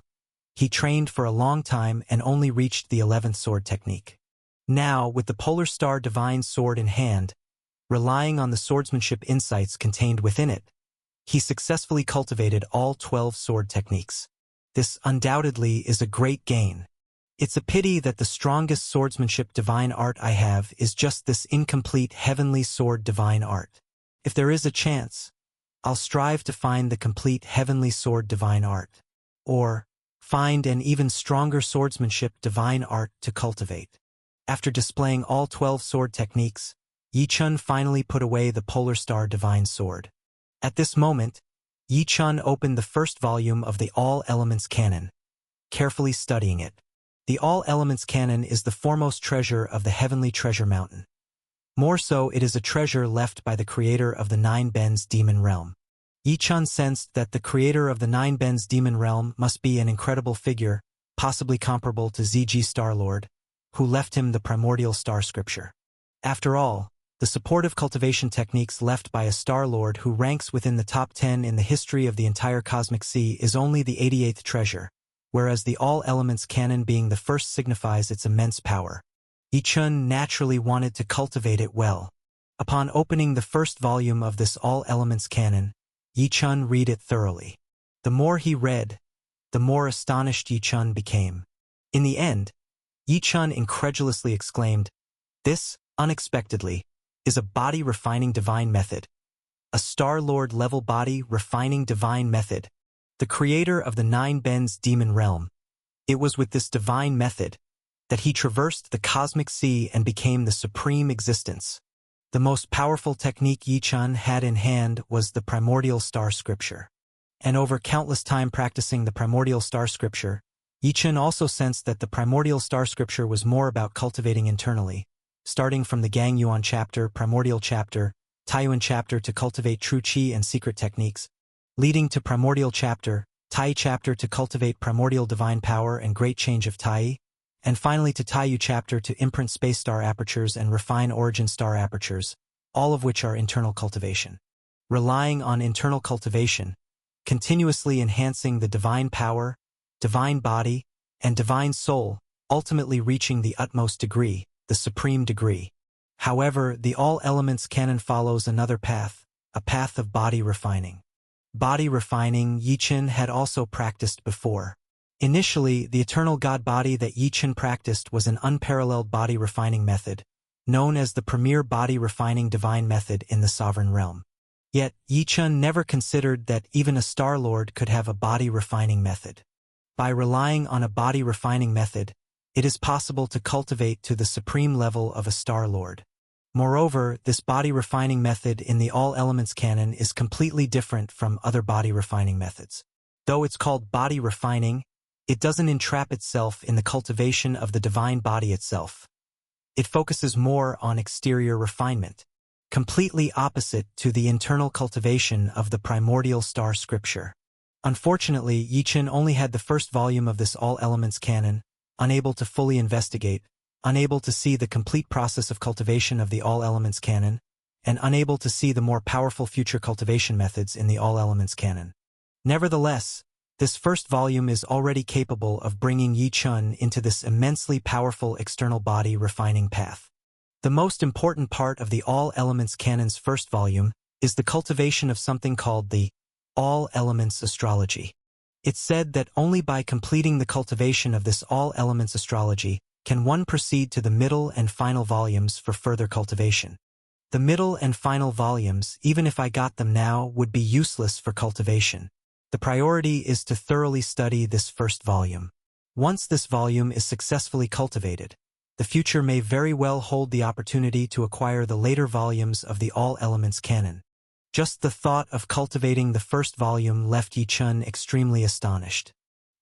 A: he trained for a long time and only reached the 11th sword technique. Now, with the Polar Star Divine Sword in hand, relying on the swordsmanship insights contained within it, he successfully cultivated all 12 sword techniques. This undoubtedly is a great gain. It's a pity that the strongest swordsmanship divine art I have is just this incomplete heavenly sword divine art. If there is a chance, I'll strive to find the complete heavenly sword divine art, or find an even stronger swordsmanship divine art to cultivate. After displaying all 12 sword techniques, Yi Chen finally put away the Polar Star Divine Sword. At this moment, Yi Chen opened the first volume of the All Elements Canon, carefully studying it. The All Elements Canon is the foremost treasure of the Heavenly Treasure Mountain. More so, it is a treasure left by the creator of the Nine Bens Demon Realm. Yi Chen sensed that the creator of the Nine Bens Demon Realm must be an incredible figure, possibly comparable to ZG Star-Lord, who left him the primordial star scripture. After all, the supportive cultivation techniques left by a Star-Lord who ranks within the top 10 in the history of the entire cosmic sea is only the 88th treasure, whereas the All Elements Canon being the first signifies its immense power. Yi Chen naturally wanted to cultivate it well. Upon opening the first volume of this All Elements Canon, Yi Chen read it thoroughly. The more he read, the more astonished Yi Chen became. In the end, Yi Chen incredulously exclaimed, "This, unexpectedly, is a body-refining divine method. A Star-Lord level body-refining divine method. The creator of the Nine Bens Demon Realm It was with this divine method that he traversed the cosmic sea and became the supreme existence. The most powerful technique Yi Chun had in hand was the primordial star scripture. And over countless time practicing the primordial star scripture, Yi Chun also sensed that the primordial star scripture was more about cultivating internally, starting from the Gang Yuan chapter, primordial chapter, Taiyuan chapter to cultivate true qi and secret techniques, leading to primordial chapter, Tai chapter to cultivate primordial divine power and great change of Tai, and finally to Taiyu chapter to imprint space star apertures and refine origin star apertures, all of which are internal cultivation. Relying on internal cultivation, continuously enhancing the divine power, divine body, and divine soul, ultimately reaching the utmost degree, the supreme degree. However, the All Elements canon follows another path, a path of body refining. Body refining Yi Chun had also practiced before. Initially, the eternal God body that Yi Chun practiced was an unparalleled body refining method, known as the premier body refining divine method in the sovereign realm. Yet, Yi Chun never considered that even a Star Lord could have a body refining method. By relying on a body refining method, it is possible to cultivate to the supreme level of a Star Lord. Moreover, this body refining method in the All Elements canon is completely different from other body refining methods. Though it's called body refining, it doesn't entrap itself in the cultivation of the divine body itself. It focuses more on exterior refinement, completely opposite to the internal cultivation of the primordial star scripture. Unfortunately, Yi Chun only had the first volume of this All Elements canon, unable to fully investigate, unable to see the complete process of cultivation of the All Elements canon, and unable to see the more powerful future cultivation methods in the All Elements canon. Nevertheless, this first volume is already capable of bringing Yi Chun into this immensely powerful external body refining path. The most important part of the All Elements canon's first volume is the cultivation of something called the All Elements astrology. It's said that only by completing the cultivation of this All Elements astrology can one proceed to the middle and final volumes for further cultivation. The middle and final volumes, even if I got them now, would be useless for cultivation. The priority is to thoroughly study this first volume. Once this volume is successfully cultivated, the future may very well hold the opportunity to acquire the later volumes of the All Elements canon. Just the thought of cultivating the first volume left Yi Chun extremely astonished.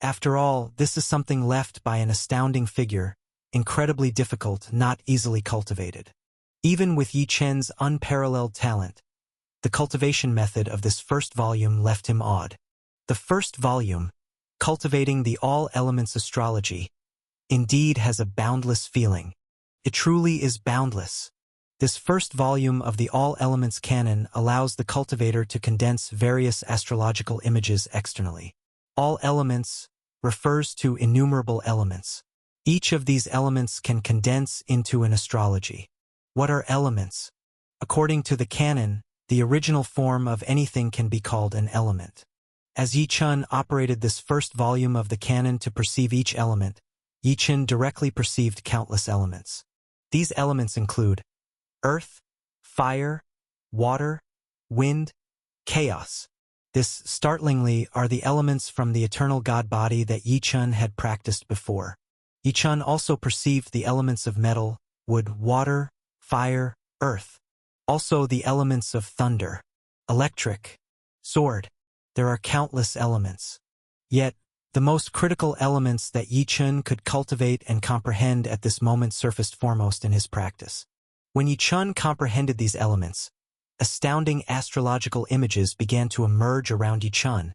A: After all, this is something left by an astounding figure, incredibly difficult, not easily cultivated. Even with Yi Chun's unparalleled talent, the cultivation method of this first volume left him awed. The first volume, Cultivating the All Elements Astrology, indeed has a boundless feeling. It truly is boundless. This first volume of the All Elements canon allows the cultivator to condense various astrological images externally. All elements refers to innumerable elements. Each of these elements can condense into an astrology. What are elements? According to the canon, the original form of anything can be called an element. As Yi Chun operated this first volume of the canon to perceive each element, Yi Chun directly perceived countless elements. These elements include earth, fire, water, wind, chaos. This, startlingly, are the elements from the eternal God body that Yi Chun had practiced before. Yi Chun also perceived the elements of metal, wood, water, fire, earth. Also the elements of thunder, electric, sword. There are countless elements. Yet, the most critical elements that Yi Chun could cultivate and comprehend at this moment surfaced foremost in his practice. When Yi Chun comprehended these elements, astounding astrological images began to emerge around Yi Chun,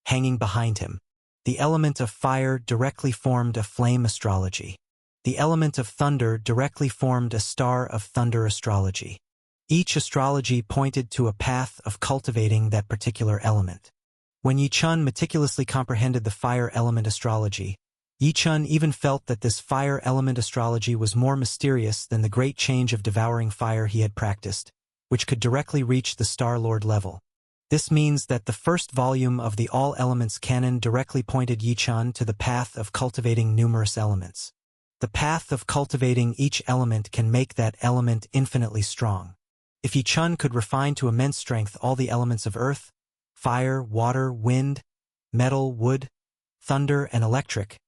A: hanging behind him. The element of fire directly formed a flame astrology. The element of thunder directly formed a star of thunder astrology. Each astrology pointed to a path of cultivating that particular element. When Yi Chun meticulously comprehended the fire element astrology, Yi Chun even felt that this fire element astrology was more mysterious than the great change of devouring fire he had practiced, which could directly reach the Star Lord level. This means that the first volume of the All Elements canon directly pointed Yi Chun to the path of cultivating numerous elements. The path of cultivating each element can make that element infinitely strong. If Yi Chun could refine to immense strength all the elements of earth, fire, water, wind, metal, wood, thunder, and electric,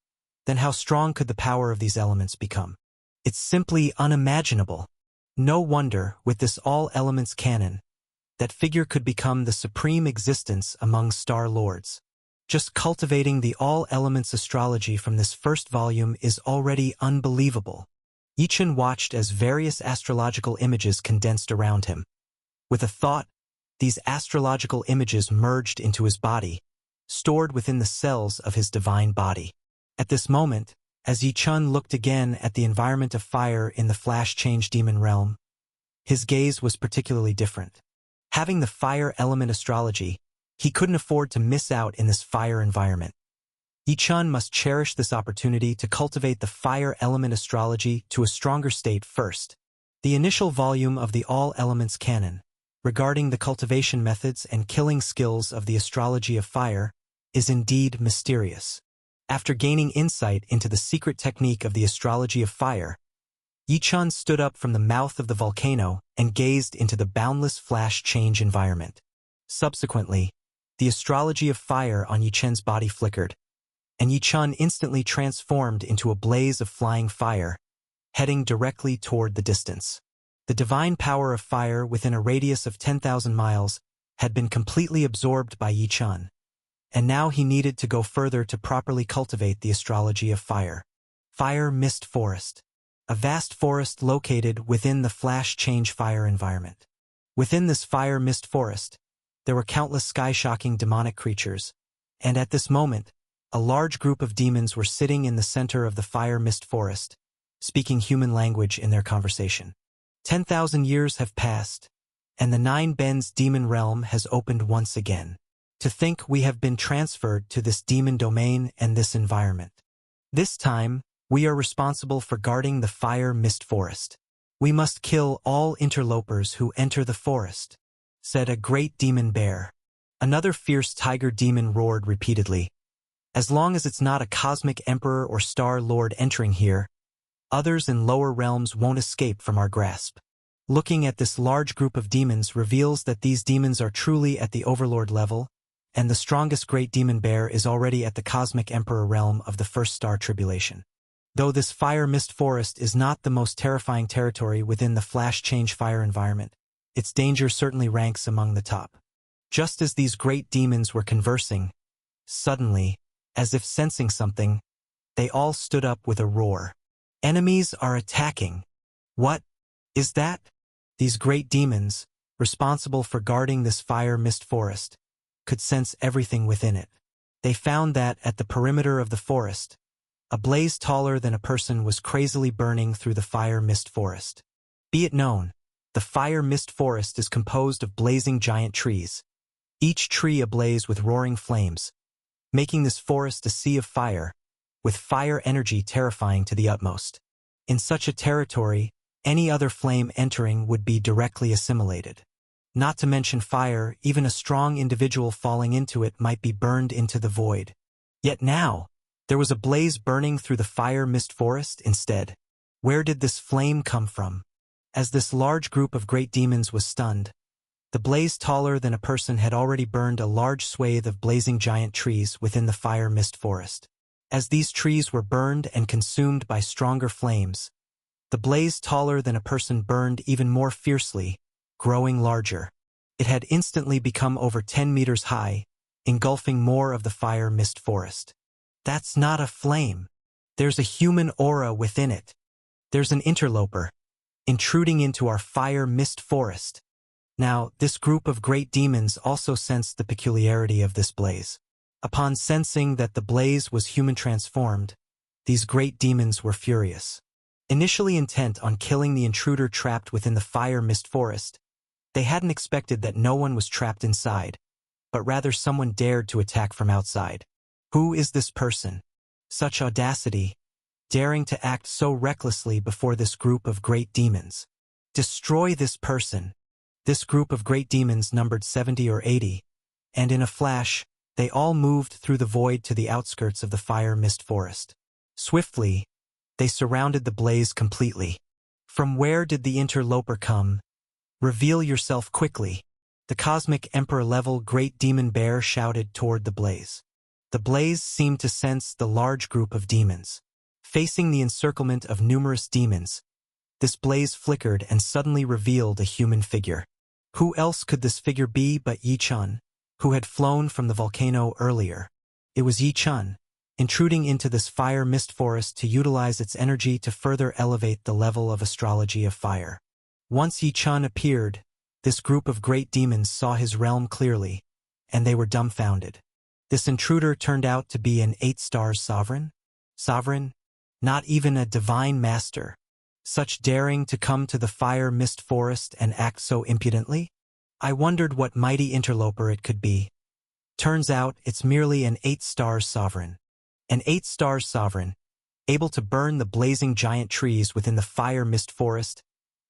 A: then how strong could the power of these elements become? It's simply unimaginable. No wonder, with this all-elements canon, that figure could become the supreme existence among star lords. Just cultivating the all-elements astrology from this first volume is already unbelievable. Yichun watched as various astrological images condensed around him. With a thought, these astrological images merged into his body, stored within the cells of his divine body. At this moment, as Yichun looked again at the environment of fire in the flash change demon realm, his gaze was particularly different. Having the fire element astrology, he couldn't afford to miss out in this fire environment. Yichun must cherish this opportunity to cultivate the fire element astrology to a stronger state first. The initial volume of the All Elements Canon, regarding the cultivation methods and killing skills of the astrology of fire, is indeed mysterious. After gaining insight into the secret technique of the astrology of fire, Yichun stood up from the mouth of the volcano and gazed into the boundless flash change environment. Subsequently, the astrology of fire on Yichun's body flickered, and Yichun instantly transformed into a blaze of flying fire, heading directly toward the distance. The divine power of fire within a radius of 10,000 miles had been completely absorbed by Yichun, and now he needed to go further to properly cultivate the astrology of fire. Fire Mist Forest. A vast forest located within the flash change fire environment. Within this fire mist forest, there were countless sky-shocking demonic creatures, and at this moment, a large group of demons were sitting in the center of the fire mist forest, speaking human language in their conversation. 10,000 years have passed, and the Nine Bends demon realm has opened once again. To think we have been transferred to this demon domain and this environment. This time, we are responsible for guarding the fire mist forest. We must kill all interlopers who enter the forest, said a great demon bear. Another fierce tiger demon roared repeatedly. As long as it's not a cosmic emperor or star lord entering here, others in lower realms won't escape from our grasp. Looking at this large group of demons reveals that these demons are truly at the overlord level, and the strongest great demon bear is already at the cosmic emperor realm of the first star tribulation. Though this fire mist forest is not the most terrifying territory within the flash change fire environment, its danger certainly ranks among the top. Just as these great demons were conversing, suddenly, as if sensing something, they all stood up with a roar. Enemies are attacking. What is that? These great demons, responsible for guarding this fire mist forest, could sense everything within it. They found that at the perimeter of the forest, a blaze taller than a person was crazily burning through the fire mist forest. Be it known, the fire mist forest is composed of blazing giant trees, each tree ablaze with roaring flames, making this forest a sea of fire, with fire energy terrifying to the utmost. In such a territory, any other flame entering would be directly assimilated. Not to mention fire, even a strong individual falling into it might be burned into the void. Yet now, there was a blaze burning through the fire mist forest instead. Where did this flame come from? As this large group of great demons was stunned, the blaze taller than a person had already burned a large swathe of blazing giant trees within the fire mist forest. As these trees were burned and consumed by stronger flames, the blaze taller than a person burned even more fiercely, growing larger. It had instantly become over 10 meters high, engulfing more of the fire mist forest. That's not a flame. There's a human aura within it. There's an interloper, intruding into our fire mist forest. Now, this group of great demons also sensed the peculiarity of this blaze. Upon sensing that the blaze was human transformed, these great demons were furious. Initially intent on killing the intruder trapped within the fire mist forest, they hadn't expected that no one was trapped inside, but rather someone dared to attack from outside. Who is this person? Such audacity, daring to act so recklessly before this group of great demons. Destroy this person. This group of great demons numbered 70 or 80, and in a flash, they all moved through the void to the outskirts of the fire mist forest. Swiftly, they surrounded the blaze completely. From where did the interloper come? Reveal yourself quickly. The cosmic emperor-level great demon bear shouted toward the blaze. The blaze seemed to sense the large group of demons. Facing the encirclement of numerous demons, this blaze flickered and suddenly revealed a human figure. Who else could this figure be but Yi Chun, who had flown from the volcano earlier? It was Yi Chun, intruding into this fire mist forest to utilize its energy to further elevate the level of astrology of fire. Once Yi Chun appeared, this group of great demons saw his realm clearly, and they were dumbfounded. This intruder turned out to be an 8-star sovereign? Sovereign? Not even a divine master. Such daring to come to the fire mist forest and act so impudently? I wondered what mighty interloper it could be. Turns out it's merely an 8-star sovereign. An 8-star sovereign, able to burn the blazing giant trees within the fire mist forest,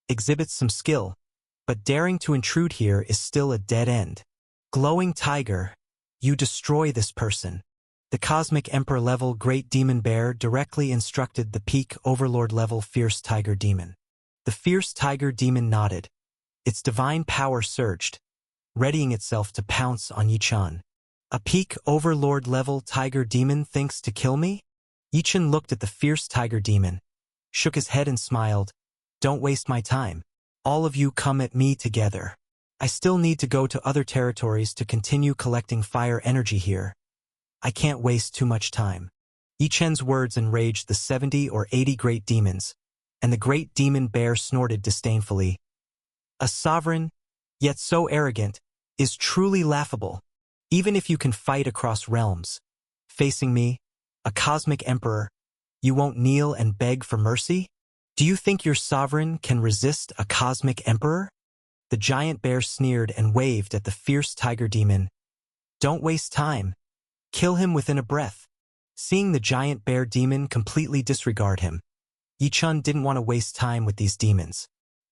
A: exhibits some skill, but daring to intrude here is still a dead end. Glowing tiger, you destroy this person. The Cosmic Emperor level Great Demon Bear directly instructed the Peak Overlord level Fierce Tiger Demon. The Fierce Tiger Demon nodded. Its divine power surged, readying itself to pounce on Yi Chun. A Peak Overlord level Tiger Demon thinks to kill me? Yi Chun looked at the Fierce Tiger Demon, shook his head and smiled. Don't waste my time. All of you come at me together. I still need to go to other territories to continue collecting fire energy here. I can't waste too much time. Yi Chun's words enraged the 70 or 80 great demons, and the great demon bear snorted disdainfully. A sovereign, yet so arrogant, is truly laughable. Even if you can fight across realms, facing me, a cosmic emperor, you won't kneel and beg for mercy? Do you think your sovereign can resist a cosmic emperor? The giant bear sneered and waved at the fierce tiger demon. Don't waste time. Kill him within a breath. Seeing the giant bear demon completely disregard him, Yi Chun didn't want to waste time with these demons.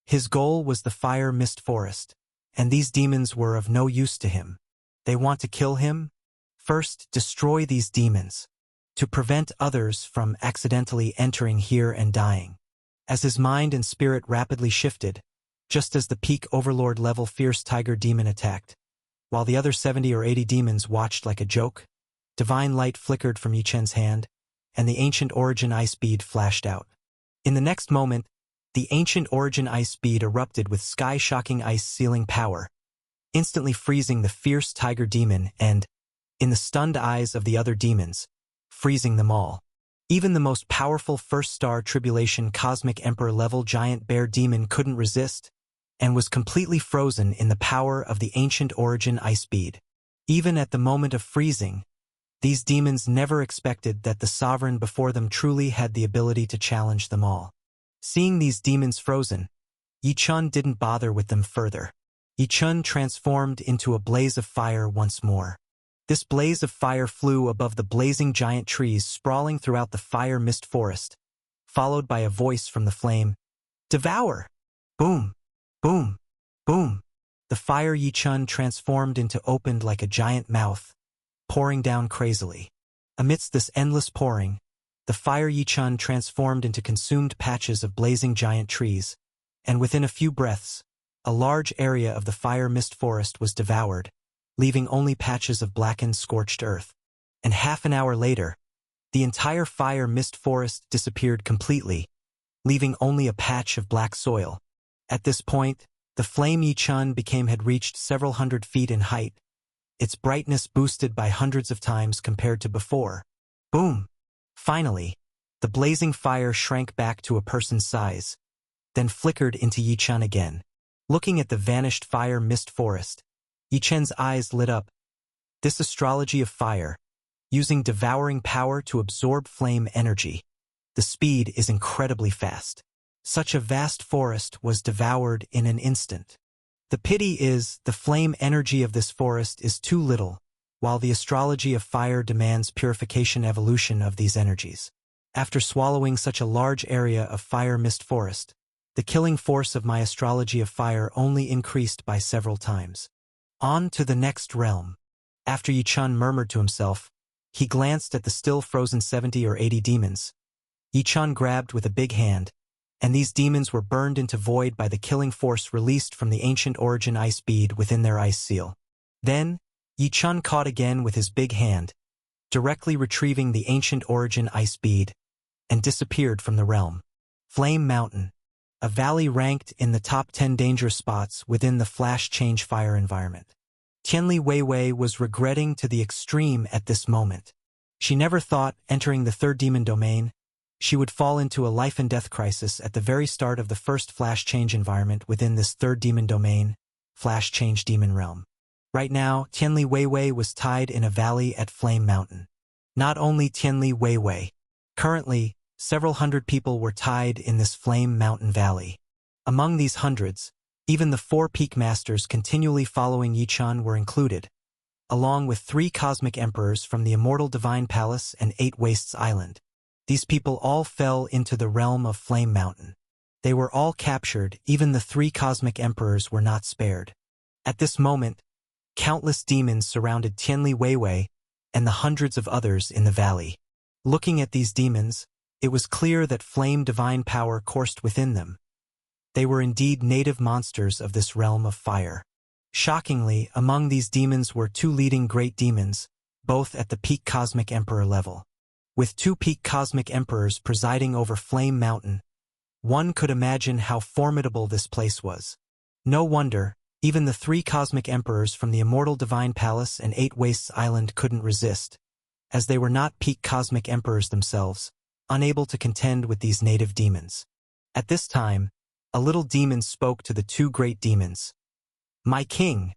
A: His goal was the fire mist forest, and these demons were of no use to him. They want to kill him? First, destroy these demons, to prevent others from accidentally entering here and dying. As his mind and spirit rapidly shifted, just as the Peak Overlord level Fierce Tiger Demon attacked, while the other 70 or 80 demons watched like a joke, divine light flickered from Yi Chun's hand, and the Ancient Origin Ice Bead flashed out. In the next moment, the Ancient Origin Ice Bead erupted with sky-shocking ice-sealing power, instantly freezing the fierce tiger demon and, in the stunned eyes of the other demons, freezing them all. Even the most powerful first-star tribulation Cosmic Emperor-level giant bear demon couldn't resist, and was completely frozen in the power of the Ancient Origin Ice Bead. Even at the moment of freezing, these demons never expected that the sovereign before them truly had the ability to challenge them all. Seeing these demons frozen, Yi Chun didn't bother with them further. Yi Chun transformed into a blaze of fire once more. This blaze of fire flew above the blazing giant trees sprawling throughout the fire mist forest, followed by a voice from the flame. Devour! Boom! Boom! Boom! The fire Yi Chun transformed into opened like a giant mouth, pouring down crazily. Amidst this endless pouring, the fire Yi Chun transformed into consumed patches of blazing giant trees, and within a few breaths, a large area of the fire mist forest was devoured, leaving only patches of blackened, scorched earth. And half an hour later, the entire fire mist forest disappeared completely, leaving only a patch of black soil. At this point, the flame Yi Chun had reached several hundred feet in height, its brightness boosted by hundreds of times compared to before. Boom! Finally, the blazing fire shrank back to a person's size, then flickered into Yi Chun again. Looking at the vanished fire mist forest, Yi Chun's eyes lit up. This astrology of fire, using devouring power to absorb flame energy. The speed is incredibly fast. Such a vast forest was devoured in an instant. The pity is, the flame energy of this forest is too little, while the astrology of fire demands purification evolution of these energies. After swallowing such a large area of fire mist forest, the killing force of my astrology of fire only increased by several times. On to the next realm. After Yi Chun murmured to himself, he glanced at the still frozen 70 or 80 demons. Yi Chun grabbed with a big hand, and these demons were burned into void by the killing force released from the Ancient Origin Ice Bead within their ice seal. Then, Yi Chun caught again with his big hand, directly retrieving the ancient origin ice bead, and disappeared from the realm. Flame Mountain, a valley ranked in the top 10 dangerous spots within the flash change fire environment. Tianli Weiwei was regretting to the extreme at this moment. She never thought, entering the third demon domain, she would fall into a life and death crisis at the very start of the first flash change environment within this third demon domain, flash change demon realm. Right now, Tianli Weiwei was tied in a valley at Flame Mountain. Not only Tianli Weiwei. Currently, several hundred people were tied in this Flame Mountain Valley. Among these hundreds, even the 4 peak masters continually following Yichun were included, along with 3 cosmic emperors from the Immortal Divine Palace and 8 Wastes Island. These people all fell into the realm of Flame Mountain. They were all captured, even the 3 cosmic emperors were not spared. At this moment, countless demons surrounded Tianli Weiwei and the hundreds of others in the valley. Looking at these demons, it was clear that flame divine power coursed within them. They were indeed native monsters of this realm of fire. Shockingly, among these demons were 2 leading great demons, both at the peak cosmic emperor level. With 2 peak cosmic emperors presiding over Flame Mountain, one could imagine how formidable this place was. No wonder, even the 3 cosmic emperors from the Immortal Divine Palace and 8 Wastes Island couldn't resist, as they were not peak cosmic emperors themselves, unable to contend with these native demons. At this time, a little demon spoke to the 2 great demons. "My king,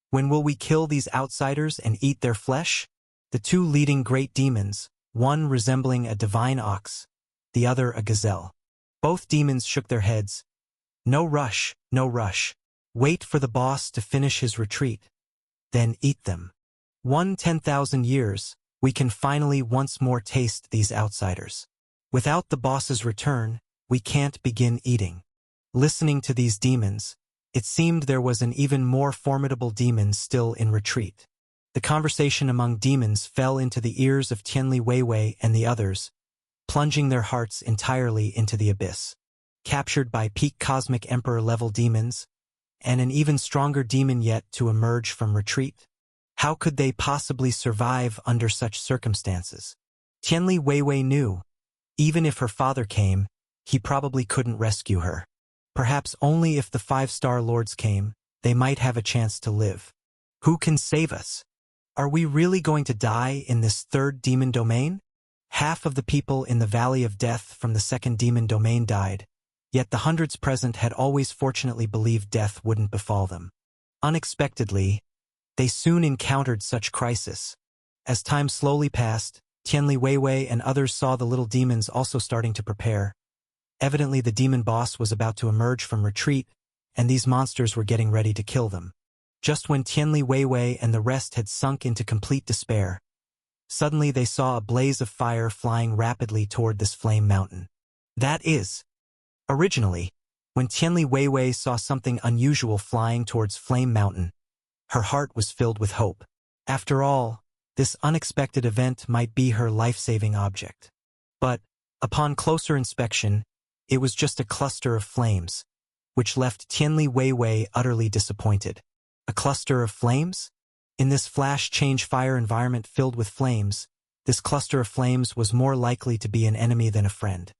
A: when will we kill these outsiders and eat their flesh?" The 2 leading great demons, one resembling a divine ox, the other a gazelle. Both demons shook their heads. "No rush, no rush. Wait for the boss to finish his retreat. Then eat them. 10,000 years, we can finally once more taste these outsiders. Without the boss's return, we can't begin eating." Listening to these demons, it seemed there was an even more formidable demon still in retreat. The conversation among demons fell into the ears of Tianli Weiwei and the others, plunging their hearts entirely into the abyss. Captured by peak cosmic emperor-level demons, and an even stronger demon yet to emerge from retreat? How could they possibly survive under such circumstances? Tianli Weiwei knew, even if her father came, he probably couldn't rescue her. Perhaps only if the 5-star lords came, they might have a chance to live. Who can save us? Are we really going to die in this third demon domain? Half of the people in the Valley of Death from the second demon domain died, yet the hundreds present had always fortunately believed death wouldn't befall them. Unexpectedly, they soon encountered such crisis. As time slowly passed, Tianli Weiwei and others saw the little demons also starting to prepare. Evidently the demon boss was about to emerge from retreat, and these monsters were getting ready to kill them. Just when Tianli Weiwei and the rest had sunk into complete despair, suddenly they saw a blaze of fire flying rapidly toward this Flame Mountain. Originally, when Tianli Weiwei saw something unusual flying towards Flame Mountain, her heart was filled with hope. After all, this unexpected event might be her life-saving object. But, upon closer inspection, it was just a cluster of flames, which left Tianli Weiwei utterly disappointed. A cluster of flames? In this flash change fire environment filled with flames, this cluster of flames was more likely to be an enemy than a friend.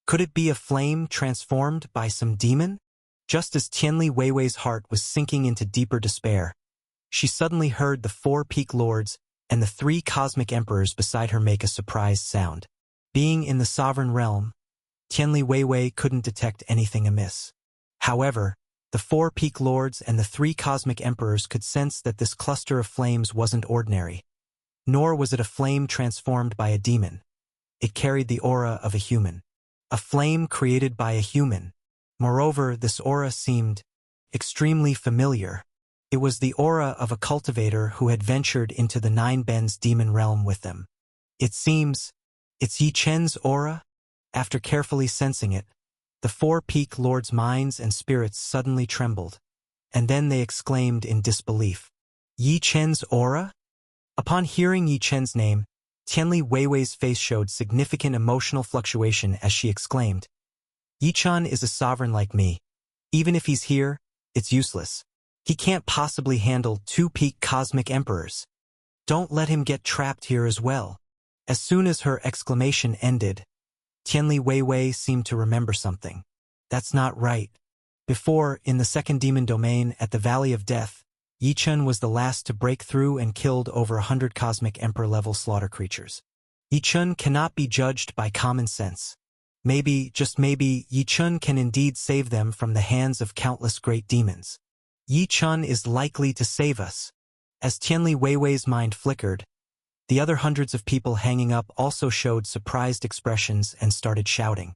A: Could it be a flame transformed by some demon? Just as Tianli Weiwei's heart was sinking into deeper despair, she suddenly heard the 4 peak lords and the 3 cosmic emperors beside her make a surprised sound. Being in the sovereign realm, Tianli Weiwei couldn't detect anything amiss. However, the 4 peak lords and the 3 cosmic emperors could sense that this cluster of flames wasn't ordinary. Nor was it a flame transformed by a demon. It carried the aura of a human. A flame created by a human. Moreover, this aura seemed extremely familiar. It was the aura of a cultivator who had ventured into the 9 Bens demon realm with them. It seems, it's Yi Chen's aura? After carefully sensing it, the 4 peak lords' minds and spirits suddenly trembled, and then they exclaimed in disbelief. Yi Chen's aura? Upon hearing Yi Chen's name, Tianli Weiwei's face showed significant emotional fluctuation as she exclaimed, "Yi Chen is a sovereign like me. Even if he's here, it's useless. He can't possibly handle 2 peak cosmic emperors. Don't let him get trapped here as well." As soon as her exclamation ended, Tianli Weiwei seemed to remember something. That's not right. Before, in the second demon domain at the Valley of Death, Yichun was the last to break through and killed over 100 cosmic emperor-level slaughter creatures. Yichun cannot be judged by common sense. Maybe, just maybe, Yichun can indeed save them from the hands of countless great demons. Yichun is likely to save us. As Tianli Weiwei's mind flickered, the other hundreds of people hanging up also showed surprised expressions and started shouting.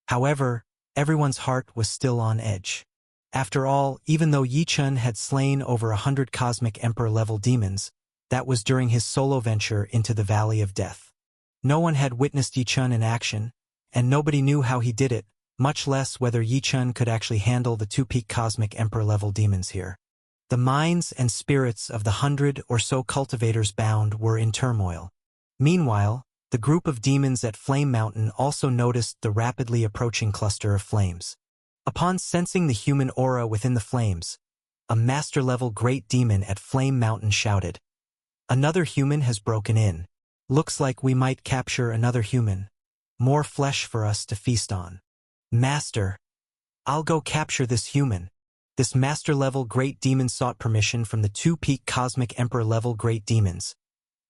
A: However, everyone's heart was still on edge. After all, even though Yichun had slain over 100 cosmic emperor-level demons, that was during his solo venture into the Valley of Death. No one had witnessed Yichun in action, and nobody knew how he did it, much less whether Yichun could actually handle the two-peak cosmic emperor-level demons here. The minds and spirits of the 100 or so cultivators bound were in turmoil. Meanwhile, the group of demons at Flame Mountain also noticed the rapidly approaching cluster of flames. Upon sensing the human aura within the flames, a master-level great demon at Flame Mountain shouted, "Another human has broken in. Looks like we might capture another human. More flesh for us to feast on. Master, I'll go capture this human." This master-level great demon sought permission from the two-peak cosmic emperor-level great demons,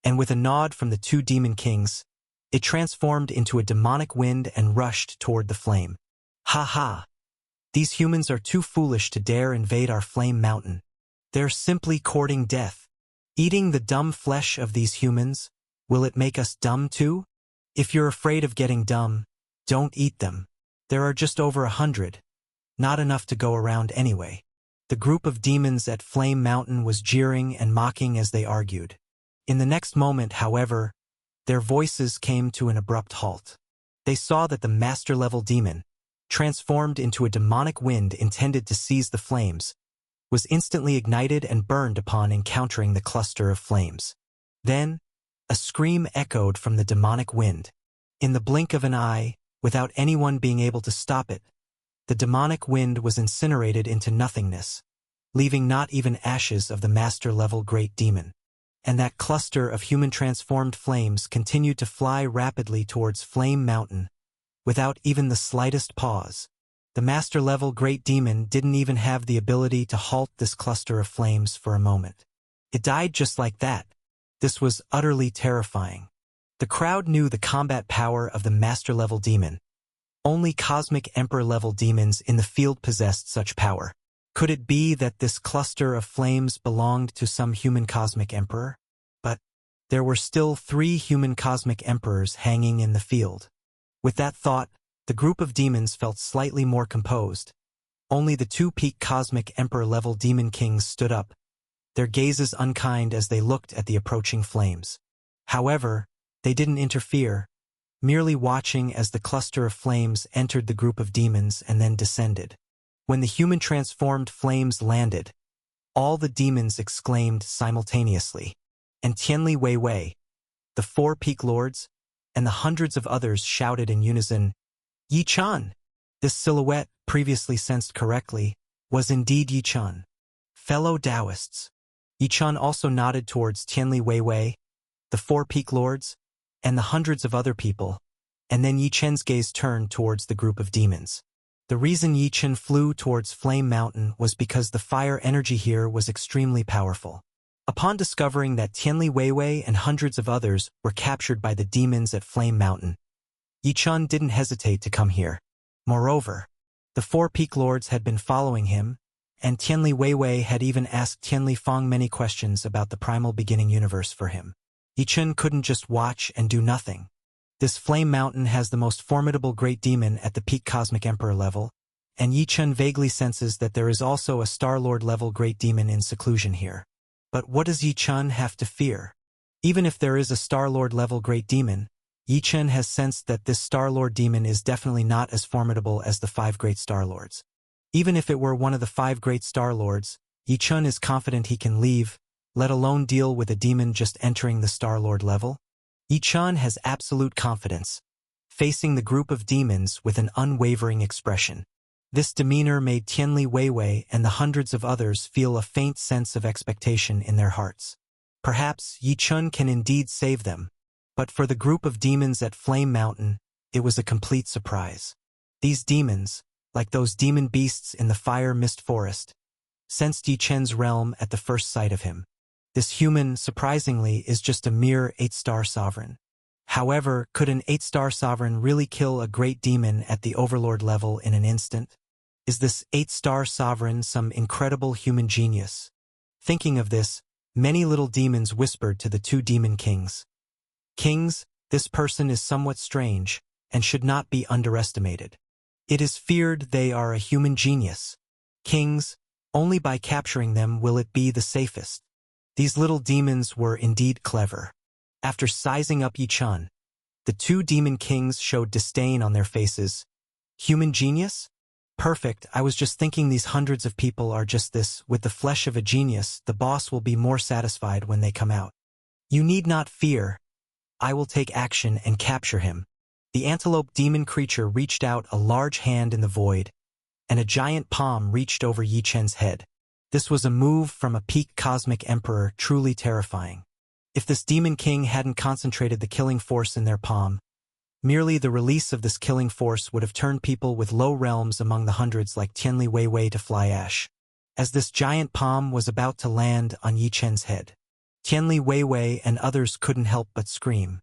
A: and with a nod from the two demon kings, it transformed into a demonic wind and rushed toward the flame. "Ha ha! These humans are too foolish to dare invade our Flame Mountain. They're simply courting death. Eating the dumb flesh of these humans, will it make us dumb too? If you're afraid of getting dumb, don't eat them. There are just over 100. Not enough to go around anyway." The group of demons at Flame Mountain was jeering and mocking as they argued. In the next moment, however, their voices came to an abrupt halt. They saw that the master-level demon, transformed into a demonic wind intended to seize the flames, was instantly ignited and burned upon encountering the cluster of flames. Then, a scream echoed from the demonic wind. In the blink of an eye, without anyone being able to stop it, the demonic wind was incinerated into nothingness, leaving not even ashes of the master-level great demon. And that cluster of human-transformed flames continued to fly rapidly towards Flame Mountain, without even the slightest pause. The master-level great demon didn't even have the ability to halt this cluster of flames for a moment. It died just like that. This was utterly terrifying. The crowd knew the combat power of the master-level demon. Only cosmic emperor-level demons in the field possessed such power. Could it be that this cluster of flames belonged to some human cosmic emperor? But there were still 3 human cosmic emperors hanging in the field. With that thought, the group of demons felt slightly more composed. Only the 2-peak cosmic emperor-level demon kings stood up, their gazes unkind as they looked at the approaching flames. However, they didn't interfere, merely watching as the cluster of flames entered the group of demons and then descended. When the human-transformed flames landed, all the demons exclaimed simultaneously, and Tianli Weiwei, the 4 peak lords, and the hundreds of others shouted in unison, "Yichun!" This silhouette, previously sensed correctly, was indeed Yichun. Fellow Taoists. Yichun also nodded towards Tianli Weiwei, the 4 peak lords, and the hundreds of other people, and then Yichun's gaze turned towards the group of demons. The reason Yichun flew towards Flame Mountain was because the fire energy here was extremely powerful. Upon discovering that Tianli Weiwei and hundreds of others were captured by the demons at Flame Mountain, Yichun didn't hesitate to come here. Moreover, the 4 peak lords had been following him, and Tianli Weiwei had even asked Tianli Feng many questions about the primal beginning universe for him. Yichun couldn't just watch and do nothing. This Flame Mountain has the most formidable great demon at the peak cosmic emperor level, and Yichun vaguely senses that there is also a Star-Lord level great demon in seclusion here. But what does Yichun have to fear? Even if there is a Star-Lord level great demon, Yichun has sensed that this Star-Lord demon is definitely not as formidable as the 5 great Star-Lords. Even if it were one of the 5 great Star-Lords, Yichun is confident he can leave, let alone deal with a demon just entering the Star-Lord level. Yichun has absolute confidence, facing the group of demons with an unwavering expression. This demeanor made Tianli Weiwei and the hundreds of others feel a faint sense of expectation in their hearts. Perhaps Yichun can indeed save them. But for the group of demons at Flame Mountain, it was a complete surprise. These demons, like those demon beasts in the fire mist forest, sensed Yi Chen's realm at the first sight of him. This human, surprisingly, is just a mere 8-star sovereign. However, could an 8-star sovereign really kill a great demon at the overlord level in an instant? Is this 8-star sovereign some incredible human genius? Thinking of this, many little demons whispered to the two demon kings. Kings, this person is somewhat strange, and should not be underestimated. It is feared they are a human genius. Kings, only by capturing them will it be the safest. These little demons were indeed clever. After sizing up Yi Chen, the two demon kings showed disdain on their faces. Human genius? Perfect, I was just thinking these hundreds of people are just this. With the flesh of a genius, the boss will be more satisfied when they come out. You need not fear. I will take action and capture him. The antelope demon creature reached out a large hand in the void, and a giant palm reached over Yi Chen's head. This was a move from a peak cosmic emperor, truly terrifying. If this demon king hadn't concentrated the killing force in their palm, merely the release of this killing force would have turned people with low realms among the hundreds like Tianli Weiwei to fly ash. As this giant palm was about to land on Yi Chen's head, Tianli Weiwei and others couldn't help but scream.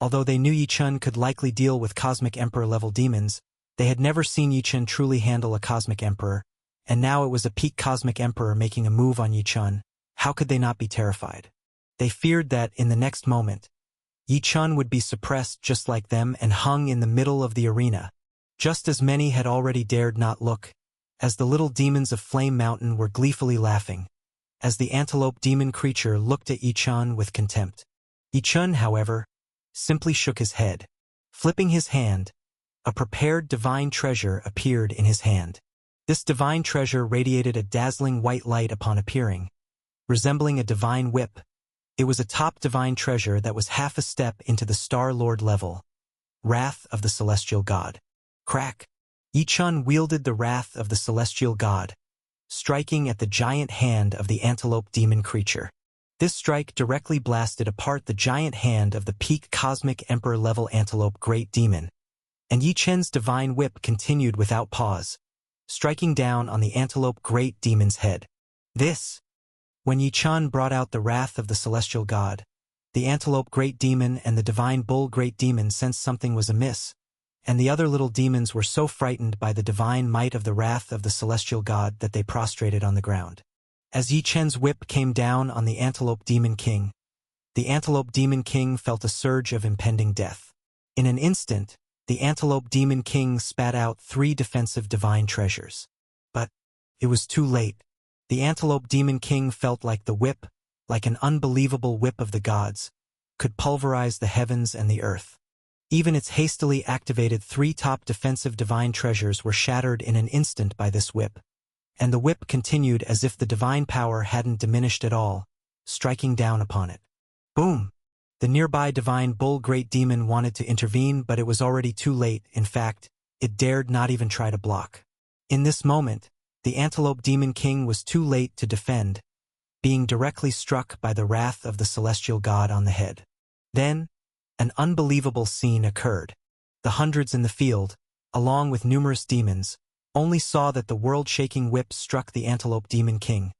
A: Although they knew Yi Chen could likely deal with cosmic emperor-level demons, they had never seen Yi Chen truly handle a cosmic emperor, and now it was a peak cosmic emperor making a move on Yi Chen. How could they not be terrified? They feared that, in the next moment, Yi Chen would be suppressed just like them and hung in the middle of the arena. Just as many had already dared not look, as the little demons of Flame Mountain were gleefully laughing, as the antelope demon creature looked at Yi Chen with contempt. Yi Chen, however, simply shook his head. Flipping his hand, a prepared divine treasure appeared in his hand. This divine treasure radiated a dazzling white light upon appearing, resembling a divine whip. It was a top divine treasure that was half a step into the Star Lord level. Wrath of the Celestial God. Crack! Yi Chen wielded the Wrath of the Celestial God, striking at the giant hand of the antelope demon creature. This strike directly blasted apart the giant hand of the peak cosmic emperor-level antelope great demon, and Yi Chen's divine whip continued without pause, striking down on the antelope great demon's head. When Yi Chen brought out the wrath of the celestial god, the antelope great demon and the divine bull great demon sensed something was amiss, and the other little demons were so frightened by the divine might of the wrath of the celestial god that they prostrated on the ground. As Yi Chen's whip came down on the antelope demon king, the antelope demon king felt a surge of impending death. In an instant, the antelope demon king spat out 3 defensive divine treasures. But it was too late. The antelope demon king felt like the whip, like an unbelievable whip of the gods, could pulverize the heavens and the earth. Even its hastily activated 3 top defensive divine treasures were shattered in an instant by this whip, and the whip continued as if the divine power hadn't diminished at all, striking down upon it. Boom! The nearby divine bull great demon wanted to intervene, but it was already too late. In fact, it dared not even try to block. In this moment, the antelope demon king was too late to defend, being directly struck by the wrath of the celestial god on the head. Then, an unbelievable scene occurred. The hundreds in the field, along with numerous demons, only saw that the world-shaking whip struck the antelope demon king,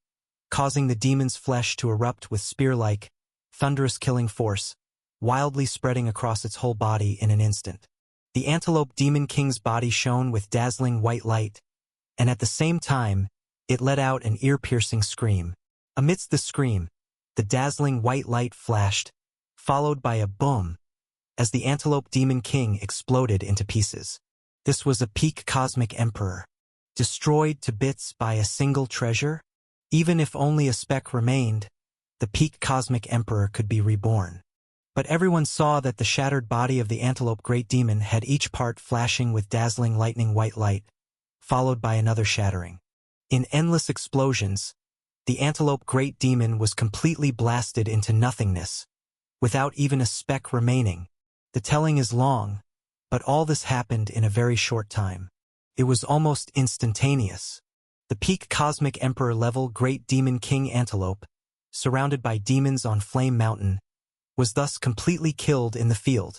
A: causing the demon's flesh to erupt with spear-like, thunderous killing force, wildly spreading across its whole body in an instant. The antelope demon king's body shone with dazzling white light, and at the same time, it let out an ear-piercing scream. Amidst the scream, the dazzling white light flashed, followed by a boom, as the antelope demon king exploded into pieces. This was a peak cosmic emperor, destroyed to bits by a single treasure. Even if only a speck remained, the peak cosmic emperor could be reborn. But everyone saw that the shattered body of the antelope great demon had each part flashing with dazzling lightning white light, followed by another shattering. In endless explosions, the antelope great demon was completely blasted into nothingness, without even a speck remaining. The telling is long, but all this happened in a very short time. It was almost instantaneous. The peak cosmic emperor level great demon king antelope, surrounded by demons on Flame Mountain, was thus completely killed in the field.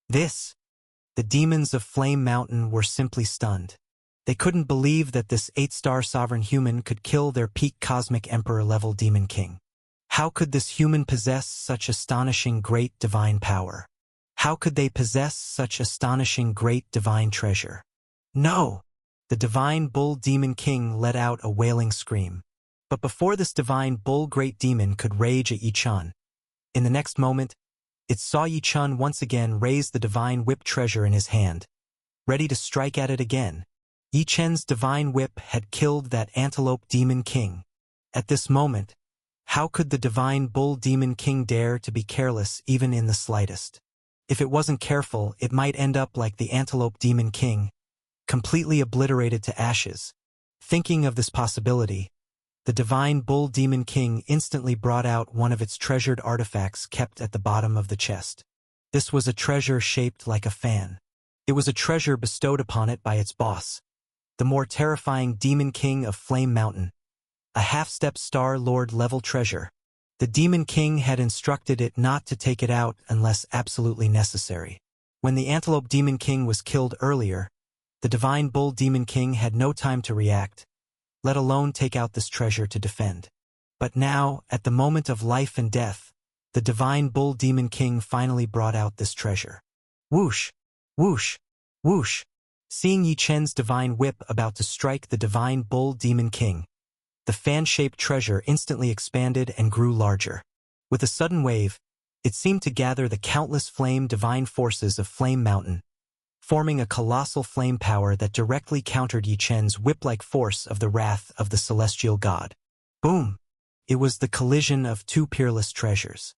A: The demons of Flame Mountain were simply stunned. They couldn't believe that this 8-star sovereign human could kill their peak cosmic emperor-level demon king. How could this human possess such astonishing great divine power? How could they possess such astonishing great divine treasure? No! The divine bull demon king let out a wailing scream. But before this divine bull great demon could rage at Yi-chan, in the next moment, it saw Yi-chan once again raise the divine whip treasure in his hand, ready to strike at it again. Yi-chan's divine whip had killed that antelope demon king. At this moment, how could the divine bull demon king dare to be careless even in the slightest? If it wasn't careful, it might end up like the antelope demon king, completely obliterated to ashes. Thinking of this possibility, the divine bull demon king instantly brought out one of its treasured artifacts kept at the bottom of the chest. This was a treasure shaped like a fan. It was a treasure bestowed upon it by its boss, the more terrifying demon king of Flame Mountain, a half-step Star Lord level treasure. The demon king had instructed it not to take it out unless absolutely necessary. When the antelope demon king was killed earlier, the divine bull demon king had no time to react, let alone take out this treasure to defend. But now, at the moment of life and death, the divine bull demon king finally brought out this treasure. Whoosh! Whoosh! Whoosh! Seeing Yi-chen's divine whip about to strike the divine bull demon king, the fan-shaped treasure instantly expanded and grew larger. With a sudden wave, it seemed to gather the countless flame divine forces of Flame Mountain, forming a colossal flame power that directly countered Yi-chen's whip-like force of the wrath of the celestial god. Boom! It was the collision of two peerless treasures.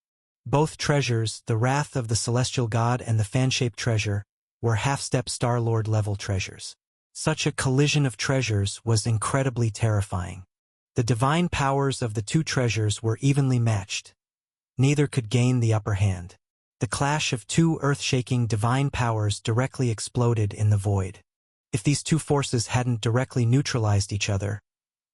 A: Both treasures, the wrath of the celestial god and the fan-shaped treasure, were half-step Star-Lord level treasures. Such a collision of treasures was incredibly terrifying. The divine powers of the two treasures were evenly matched. Neither could gain the upper hand. The clash of two earth-shaking divine powers directly exploded in the void. If these two forces hadn't directly neutralized each other,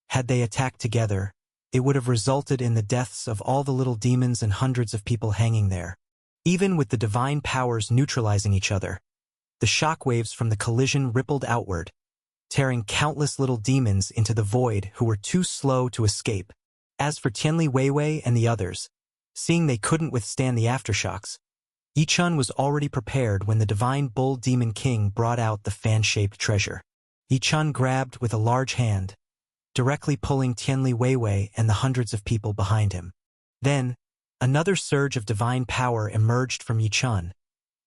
A: had they attacked together, it would have resulted in the deaths of all the little demons and hundreds of people hanging there. Even with the divine powers neutralizing each other, the shockwaves from the collision rippled outward, tearing countless little demons into the void who were too slow to escape. As for Tianli Weiwei and the others, seeing they couldn't withstand the aftershocks, Yi-chan was already prepared when the divine bull demon king brought out the fan-shaped treasure. Yi-chan grabbed with a large hand, directly pulling Tianli Weiwei and the hundreds of people behind him. Then, another surge of divine power emerged from Yi-chan,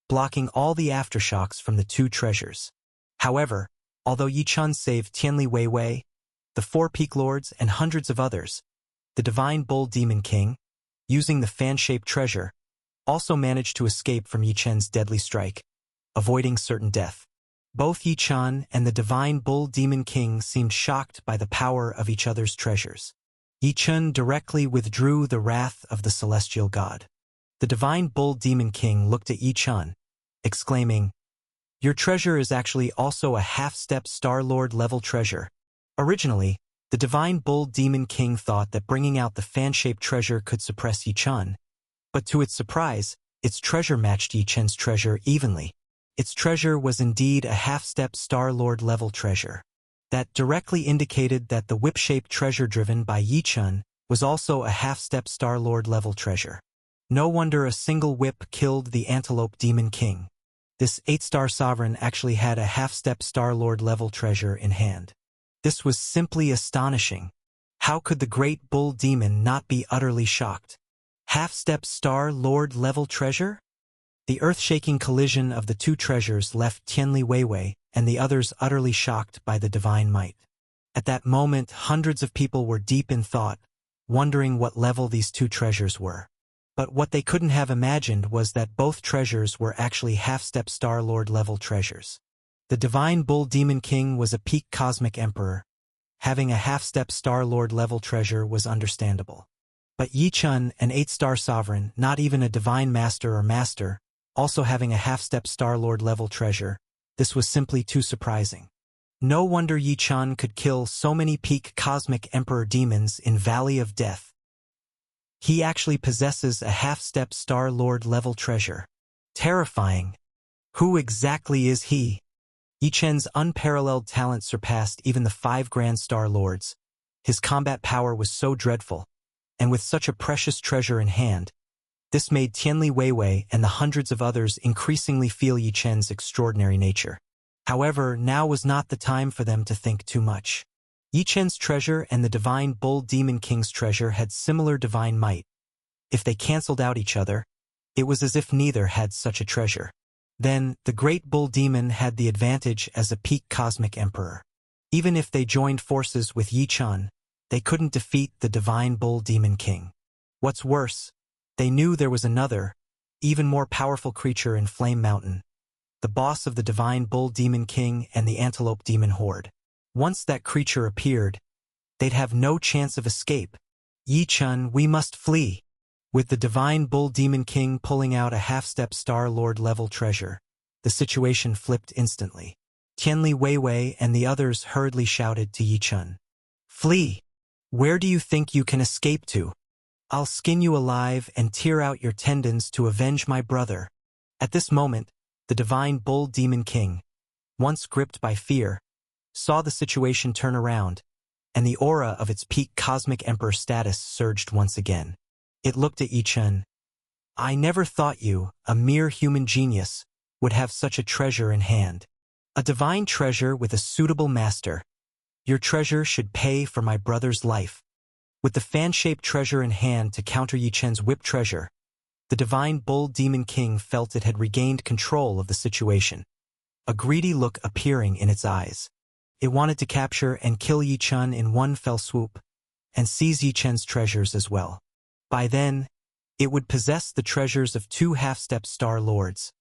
A: blocking all the aftershocks from the two treasures. However, although Yi-chan saved Tianli Weiwei, the four peak lords and hundreds of others, the divine bull demon king, using the fan-shaped treasure, also managed to escape from Yi-chen's deadly strike, avoiding certain death. Both Yi-chan and the divine bull demon king seemed shocked by the power of each other's treasures. Yi-chan directly withdrew the wrath of the celestial god. The divine bull demon king looked at Yi-chan, exclaiming, "Your treasure is actually also a half-step Star-Lord level treasure." Originally, the divine bull demon king thought that bringing out the fan-shaped treasure could suppress Yi-chan, but to its surprise, its treasure matched Yi-chen's treasure evenly. Its treasure was indeed a half-step Star-Lord level treasure. That directly indicated that the whip-shaped treasure driven by Yi-chan was also a half-step Star-Lord level treasure. No wonder a single whip killed the antelope demon king. This 8-star sovereign actually had a half-step Star-Lord level treasure in hand. This was simply astonishing. How could the great bull demon not be utterly shocked? Half-step Star-Lord level treasure? The earth-shaking collision of the two treasures left Tianli Weiwei and the others utterly shocked by the divine might. At that moment, hundreds of people were deep in thought, wondering what level these two treasures were. But what they couldn't have imagined was that both treasures were actually half-step Star-Lord level treasures. The divine bull demon king was a peak cosmic emperor. Having a half-step Star-Lord level treasure was understandable. But Yi-chan, an 8-star sovereign, not even a divine master or master, also having a half-step Star-Lord level treasure, this was simply too surprising. No wonder Yi-chan could kill so many peak cosmic emperor demons in Valley of Death. He actually possesses a half-step Star Lord level treasure. Terrifying. Who exactly is he? Yi Chen's unparalleled talent surpassed even the 5 Grand Star Lords. His combat power was so dreadful, and with such a precious treasure in hand, this made Tianli Weiwei and the hundreds of others increasingly feel Yi Chen's extraordinary nature. However, now was not the time for them to think too much. Yi Chen's treasure and the Divine Bull Demon King's treasure had similar divine might. If they cancelled out each other, it was as if neither had such a treasure. Then, the Great Bull Demon had the advantage as a peak cosmic emperor. Even if they joined forces with Yi Chen, they couldn't defeat the Divine Bull Demon King. What's worse, they knew there was another, even more powerful creature in Flame Mountain, the boss of the Divine Bull Demon King and the Antelope Demon Horde. Once that creature appeared, they'd have no chance of escape. Yi Chen, we must flee. With the Divine Bull Demon King pulling out a half-step Star Lord level treasure, the situation flipped instantly. Tianli Weiwei and the others hurriedly shouted to Yi Chen, "Flee! Where do you think you can escape to? I'll skin you alive and tear out your tendons to avenge my brother." At this moment, the Divine Bull Demon King, once gripped by fear, saw the situation turn around, and the aura of its peak cosmic emperor status surged once again. It looked at Yi Chen. "I never thought you, a mere human genius, would have such a treasure in hand. A divine treasure with a suitable master. Your treasure should pay for my brother's life." With the fan-shaped treasure in hand to counter Yi Chen's whip treasure, the Divine Bull Demon King felt it had regained control of the situation, a greedy look appearing in its eyes. It wanted to capture and kill Yi Chen in one fell swoop, and seize Yi Chen's treasures as well. By then, it would possess the treasures of 2 half-step Star Lords,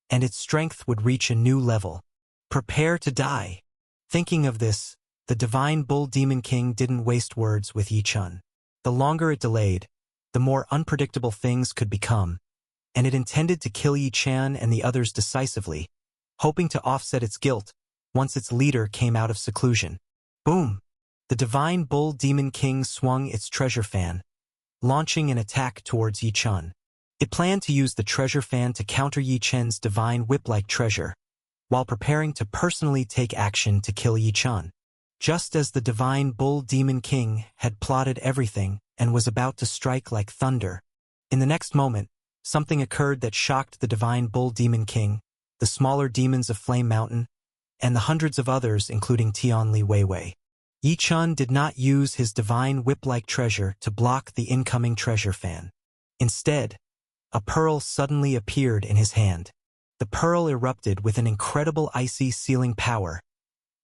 A: and its strength would reach a new level. Prepare to die. Thinking of this, the Divine Bull Demon King didn't waste words with Yi Chen. The longer it delayed, the more unpredictable things could become, and it intended to kill Yi Chen and the others decisively, hoping to offset its guilt once its leader came out of seclusion. Boom! The Divine Bull Demon King swung its treasure fan, launching an attack towards Yi Chen. It planned to use the treasure fan to counter Yi Chen's divine whip-like treasure, while preparing to personally take action to kill Yi Chen. Just as the Divine Bull Demon King had plotted everything and was about to strike like thunder, in the next moment, something occurred that shocked the Divine Bull Demon King, the smaller demons of Flame Mountain, and the hundreds of others including Tianli Weiwei. Yi Chen did not use his divine whip-like treasure to block the incoming treasure fan. Instead, a pearl suddenly appeared in his hand. The pearl erupted with an incredible icy sealing power,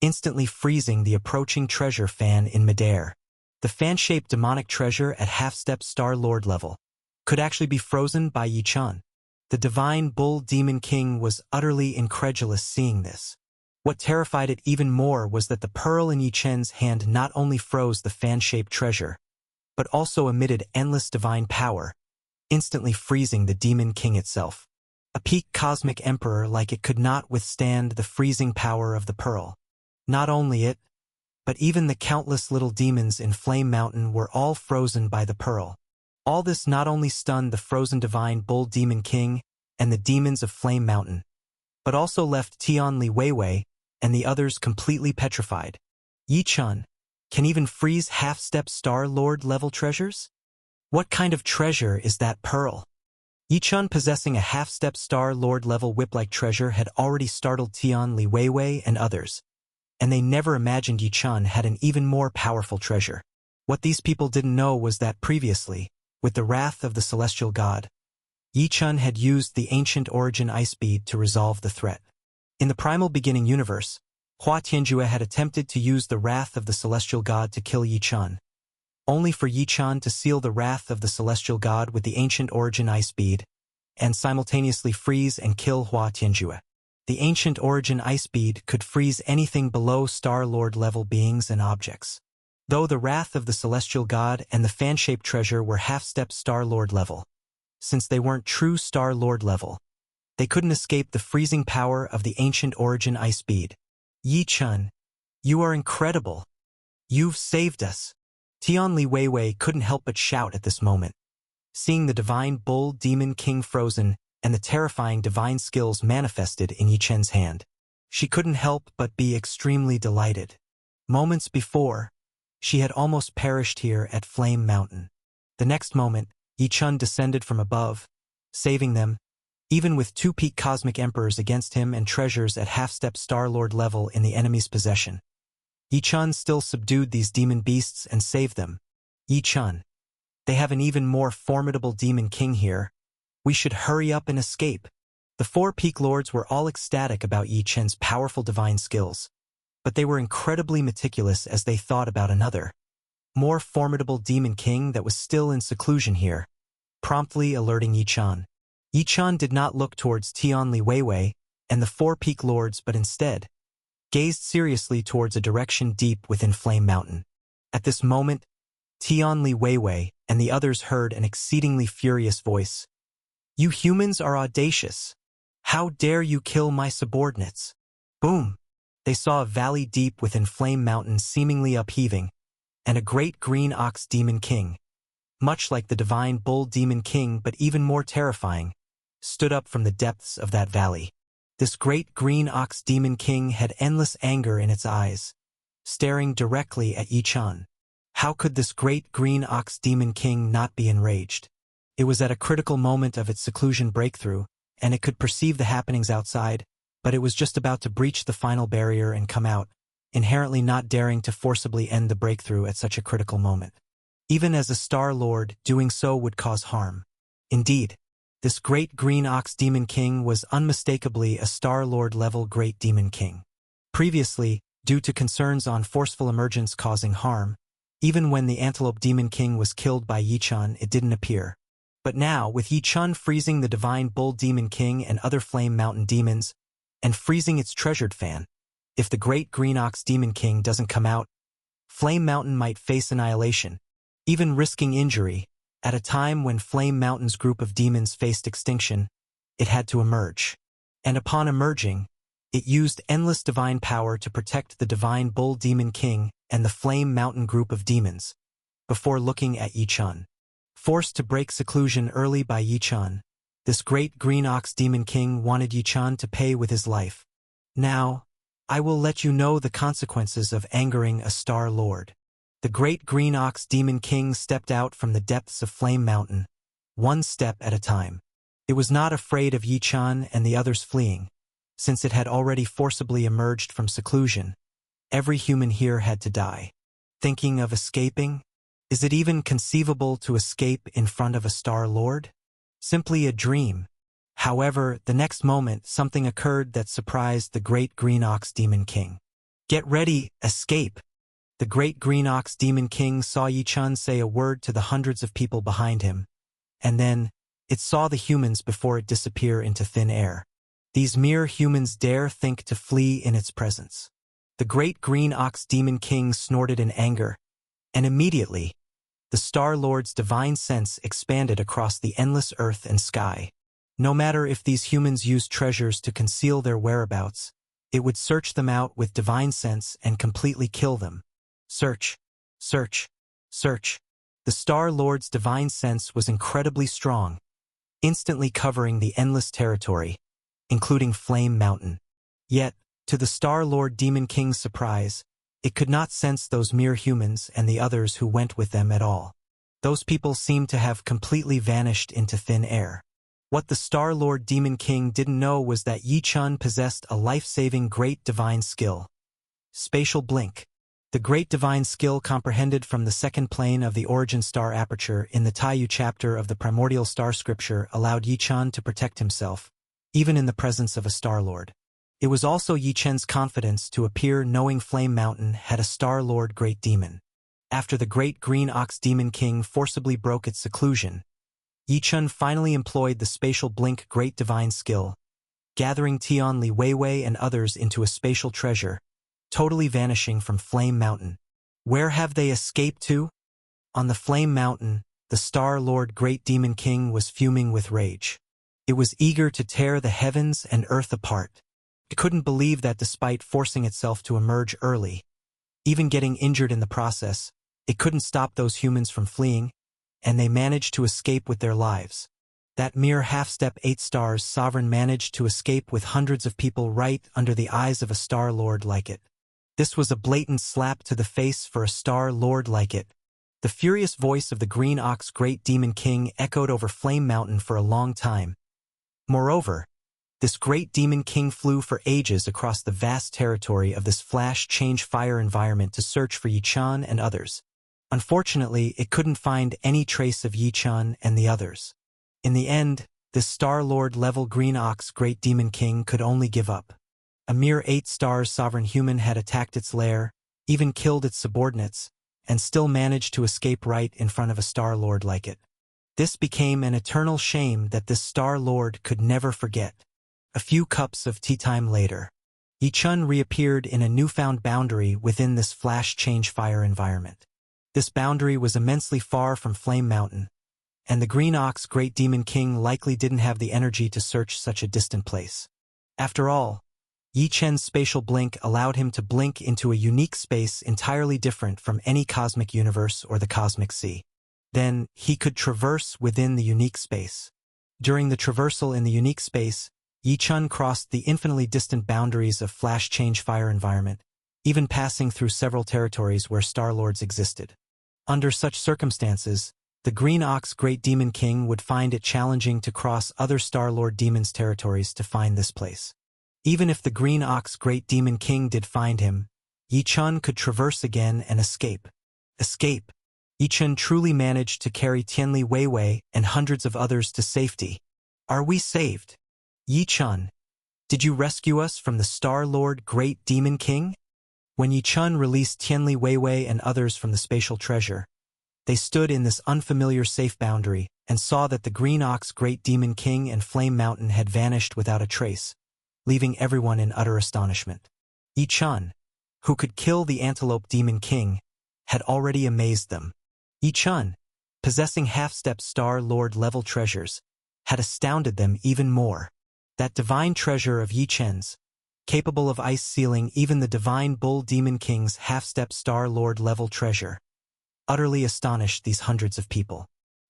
A: instantly freezing the approaching treasure fan in midair. The fan-shaped demonic treasure at half-step Star Lord level could actually be frozen by Yi Chen. The Divine Bull Demon King was utterly incredulous seeing this. What terrified it even more was that the pearl in Yi Chen's hand not only froze the fan-shaped treasure, but also emitted endless divine power, instantly freezing the Demon King itself. A peak cosmic emperor like it could not withstand the freezing power of the pearl. Not only it, but even the countless little demons in Flame Mountain were all frozen by the pearl. All this not only stunned the frozen Divine Bull Demon King and the demons of Flame Mountain, but also left Tianli Weiwei and the others completely petrified. Yi Chen can even freeze half-step Star Lord level treasures? What kind of treasure is that pearl? Yi Chen possessing a half-step Star Lord level whip-like treasure had already startled Tianli Weiwei and others, and they never imagined Yi Chen had an even more powerful treasure. What these people didn't know was that previously, with the wrath of the celestial god, Yi Chen had used the ancient origin ice bead to resolve the threat. In the primal beginning universe, Hua Tianjue had attempted to use the wrath of the celestial god to kill Yi Chen, only for Yi Chen to seal the wrath of the celestial god with the ancient origin ice bead, and simultaneously freeze and kill Hua Tianjue. The ancient origin ice bead could freeze anything below Star Lord level beings and objects. Though the wrath of the celestial god and the fan-shaped treasure were half-step Star Lord level, since they weren't true Star Lord level, they couldn't escape the freezing power of the ancient origin ice bead. Yi Chen, you are incredible. You've saved us. Tianli Weiwei couldn't help but shout at this moment. seeing the divine bull demon king frozen and the terrifying divine skills manifested in Yi Chen's hand. She couldn't help but be extremely delighted. Moments before, she had almost perished here at Flame Mountain. The next moment, Yi Chen descended from above, saving them, even with two peak cosmic emperors against him and treasures at half-step Star-Lord level in the enemy's possession. Yi Chen still subdued these demon beasts and saved them. Yi Chen. They have an even more formidable demon king here. We should hurry up and escape. The four peak lords were all ecstatic about Yi Chen's powerful divine skills, but they were incredibly meticulous as they thought about another, more formidable demon king that was still in seclusion here, promptly alerting Yi Chen. Yi Chen did not look towards Tian Li Weiwei and the four peak lords but instead gazed seriously towards a direction deep within Flame Mountain. At this moment, Tian Li Weiwei and the others heard an exceedingly furious voice. "You humans are audacious. How dare you kill my subordinates?" Boom! They saw a valley deep within Flame Mountain seemingly upheaving, and a great green ox demon king, much like the divine bull demon king but even more terrifying, stood up from the depths of that valley. This great green ox demon king had endless anger in its eyes, staring directly at Yi Chen. How could this great green ox demon king not be enraged? It was at a critical moment of its seclusion breakthrough, and it could perceive the happenings outside, but it was just about to breach the final barrier and come out, inherently not daring to forcibly end the breakthrough at such a critical moment. Even as a Star Lord, doing so would cause harm. Indeed, this great green ox demon king was unmistakably a Star Lord level great demon king. Previously, due to concerns on forceful emergence causing harm, even when the Antelope Demon King was killed by Yi Chen, it didn't appear. But now, with Yi Chen freezing the Divine Bull Demon King and other Flame Mountain demons, and freezing its treasured fan, if the Great Green Ox Demon King doesn't come out, Flame Mountain might face annihilation, even risking injury. At a time when Flame Mountain's group of demons faced extinction, it had to emerge. And upon emerging, it used endless divine power to protect the Divine Bull Demon King and the Flame Mountain group of demons, before looking at Yi Chen. Forced to break seclusion early by Yi Chen, this great green ox demon king wanted Yi Chen to pay with his life. "Now, I will let you know the consequences of angering a Star Lord." The great green ox demon king stepped out from the depths of Flame Mountain, one step at a time. It was not afraid of Yi Chen and the others fleeing, since it had already forcibly emerged from seclusion. Every human here had to die. Thinking of escaping? Is it even conceivable to escape in front of a Star Lord? Simply a dream. However, the next moment something occurred that surprised the great green ox demon king. "Get ready, escape!" The great green ox demon king saw Yi Chen say a word to the hundreds of people behind him, and then it saw the humans before it disappear into thin air. These mere humans dare think to flee in its presence. The great green ox demon king snorted in anger, and immediately, the Star Lord's divine sense expanded across the endless earth and sky. No matter if these humans used treasures to conceal their whereabouts, it would search them out with divine sense and completely kill them. Search, search, search. The Star Lord's divine sense was incredibly strong, instantly covering the endless territory, including Flame Mountain. Yet, to the Star Lord Demon King's surprise, it could not sense those mere humans and the others who went with them at all. Those people seemed to have completely vanished into thin air. What the Star Lord Demon King didn't know was that Yi Chen possessed a life-saving great divine skill. Spatial Blink. The great divine skill comprehended from the second plane of the Origin Star Aperture in the Taiyu chapter of the Primordial Star Scripture allowed Yi Chen to protect himself, even in the presence of a Star Lord. It was also Yi Chen's confidence to appear knowing Flame Mountain had a Star Lord Great Demon. After the Great Green Ox Demon King forcibly broke its seclusion, Yi Chen finally employed the Spatial Blink Great Divine Skill, gathering Tian Li Weiwei and others into a spatial treasure, totally vanishing from Flame Mountain. Where have they escaped to? On the Flame Mountain, the Star Lord Great Demon King was fuming with rage. It was eager to tear the heavens and earth apart. It couldn't believe that despite forcing itself to emerge early, even getting injured in the process, it couldn't stop those humans from fleeing. and they managed to escape with their lives. That mere half-step 8 stars sovereign managed to escape with hundreds of people right under the eyes of a Star Lord like it. This was a blatant slap to the face for a Star Lord like it. The furious voice of the Green Ox Great Demon King echoed over Flame Mountain for a long time. Moreover, this Great Demon King flew for ages across the vast territory of this flash change fire environment to search for Yi-chan and others. Unfortunately, it couldn't find any trace of Yi-chan and the others. In the end, this Star-Lord level Green Ox Great Demon King could only give up. A mere 8 stars sovereign human had attacked its lair, even killed its subordinates, and still managed to escape right in front of a Star-Lord like it. This became an eternal shame that this Star-Lord could never forget. A few cups of tea time later, Yi-chan reappeared in a newfound boundary within this flash change fire environment. This boundary was immensely far from Flame Mountain, and the Green Ox Great Demon King likely didn't have the energy to search such a distant place. After all, Yi-chan's spatial blink allowed him to blink into a unique space entirely different from any cosmic universe or the cosmic sea. Then, he could traverse within the unique space. During the traversal in the unique space, Yi-chan crossed the infinitely distant boundaries of flash change fire environment, even passing through several territories where Star-Lords existed. Under such circumstances, the Green Ox Great Demon King would find it challenging to cross other Star-Lord demons' territories to find this place. Even if the Green Ox Great Demon King did find him, Yi-chan could traverse again and escape. Escape! Yi-chan truly managed to carry Tianli Weiwei and hundreds of others to safety. Are we saved? Yi-chan, did you rescue us from the Star-Lord Great Demon King? When Yi-chan released Tianli Weiwei and others from the spatial treasure, they stood in this unfamiliar safe boundary and saw that the Green Ox Great Demon King and Flame Mountain had vanished without a trace, leaving everyone in utter astonishment. Yi-chan, who could kill the Antelope Demon King, had already amazed them. Yi-chan, possessing half-step Star-Lord level treasures, had astounded them even more. That divine treasure of Yi-chan's, capable of ice-sealing even the divine Bull Demon King's half-step Star-Lord level treasure, utterly astonished these hundreds of people.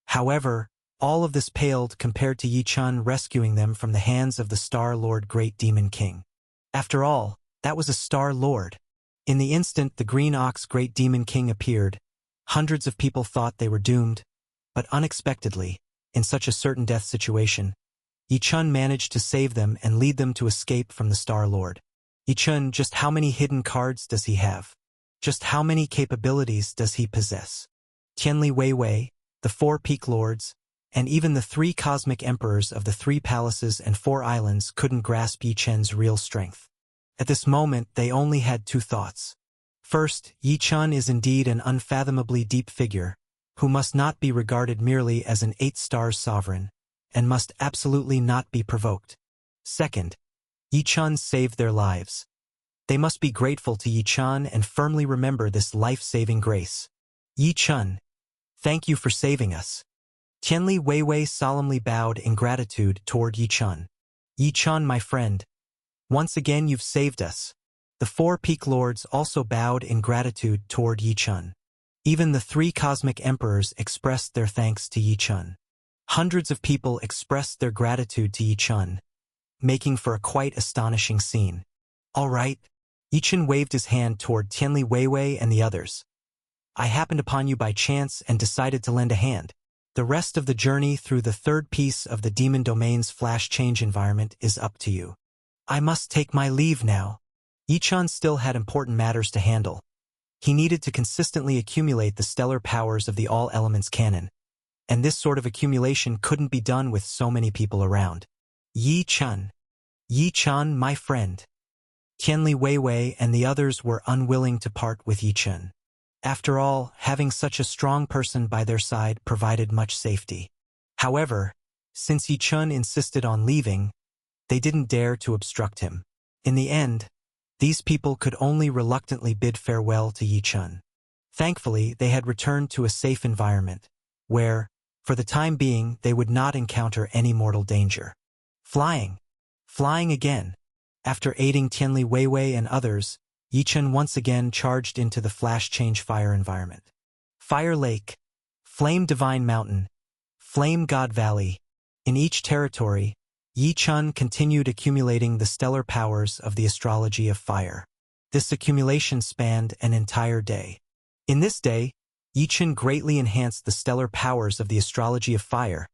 A: However, all of this paled compared to Yi-chan rescuing them from the hands of the Star-Lord Great Demon King. After all, that was a Star-Lord. In the instant the Green Ox Great Demon King appeared, hundreds of people thought they were doomed, but unexpectedly, in such a certain death situation, Yi-chan managed to save them and lead them to escape from the Star-Lord. Yi-chan, just how many hidden cards does he have? Just how many capabilities does he possess? Tianli Weiwei, the 4 Peak Lords, and even the 3 Cosmic Emperors of the 3 Palaces and 4 Islands couldn't grasp Yi-chan's real strength. At this moment, they only had 2 thoughts. First, Yi-chan is indeed an unfathomably deep figure, who must not be regarded merely as an 8 stars sovereign, and must absolutely not be provoked. Second, Yi-chan saved their lives. They must be grateful to Yi-chan and firmly remember this life-saving grace. Yi-chan, thank you for saving us. Tianli Weiwei solemnly bowed in gratitude toward Yi-chan. Yi-chan, my friend, once again you've saved us. The 4 Peak Lords also bowed in gratitude toward Yi-chan. Even the 3 Cosmic Emperors expressed their thanks to Yi-chan. Hundreds of people expressed their gratitude to Yi-chan, making for a quite astonishing scene. All right. Yi-chan waved his hand toward Tianli Weiwei and the others. I happened upon you by chance and decided to lend a hand. The rest of the journey through the 3rd piece of the Demon Domain's flash change environment is up to you. I must take my leave now. Yi-chan still had important matters to handle. He needed to consistently accumulate the stellar powers of the All Elements Canon, and this sort of accumulation couldn't be done with so many people around. Yi-chan, my friend. Tianli Weiwei and the others were unwilling to part with Yi-chan. After all, having such a strong person by their side provided much safety. However, since Yi-chan insisted on leaving, they didn't dare to obstruct him. In the end, these people could only reluctantly bid farewell to Yi-chan. Thankfully, they had returned to a safe environment, where, for the time being, they would not encounter any mortal danger. Flying again. After aiding Tianli Weiwei and others, Yi-chan once again charged into the flash change fire environment. Fire Lake. Flame Divine Mountain, Flame God Valley. In each territory, Yi Chun continued accumulating the stellar powers of the astrology of fire. This accumulation spanned an entire day. In this day, Yi Chun greatly enhanced the stellar powers of the astrology of fire,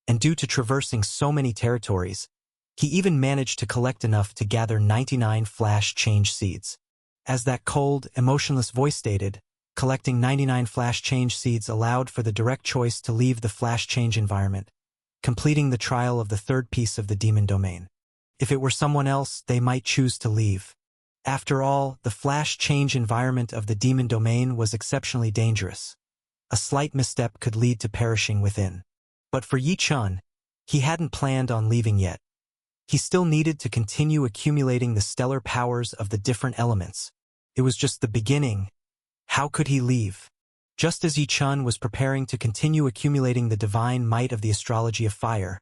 A: and due to traversing so many territories, he even managed to collect enough to gather 99 flash change seeds. As that cold, emotionless voice stated, collecting 99 flash change seeds allowed for the direct choice to leave the flash change environment, completing the trial of the third piece of the demon domain. If it were someone else, they might choose to leave. After all, the flash change environment of the demon domain was exceptionally dangerous. A slight misstep could lead to perishing within. But for Yi Chun, he hadn't planned on leaving yet. He still needed to continue accumulating the stellar powers of the different elements. It was just the beginning. How could he leave? Just as Yi Chun was preparing to continue accumulating the divine might of the astrology of fire,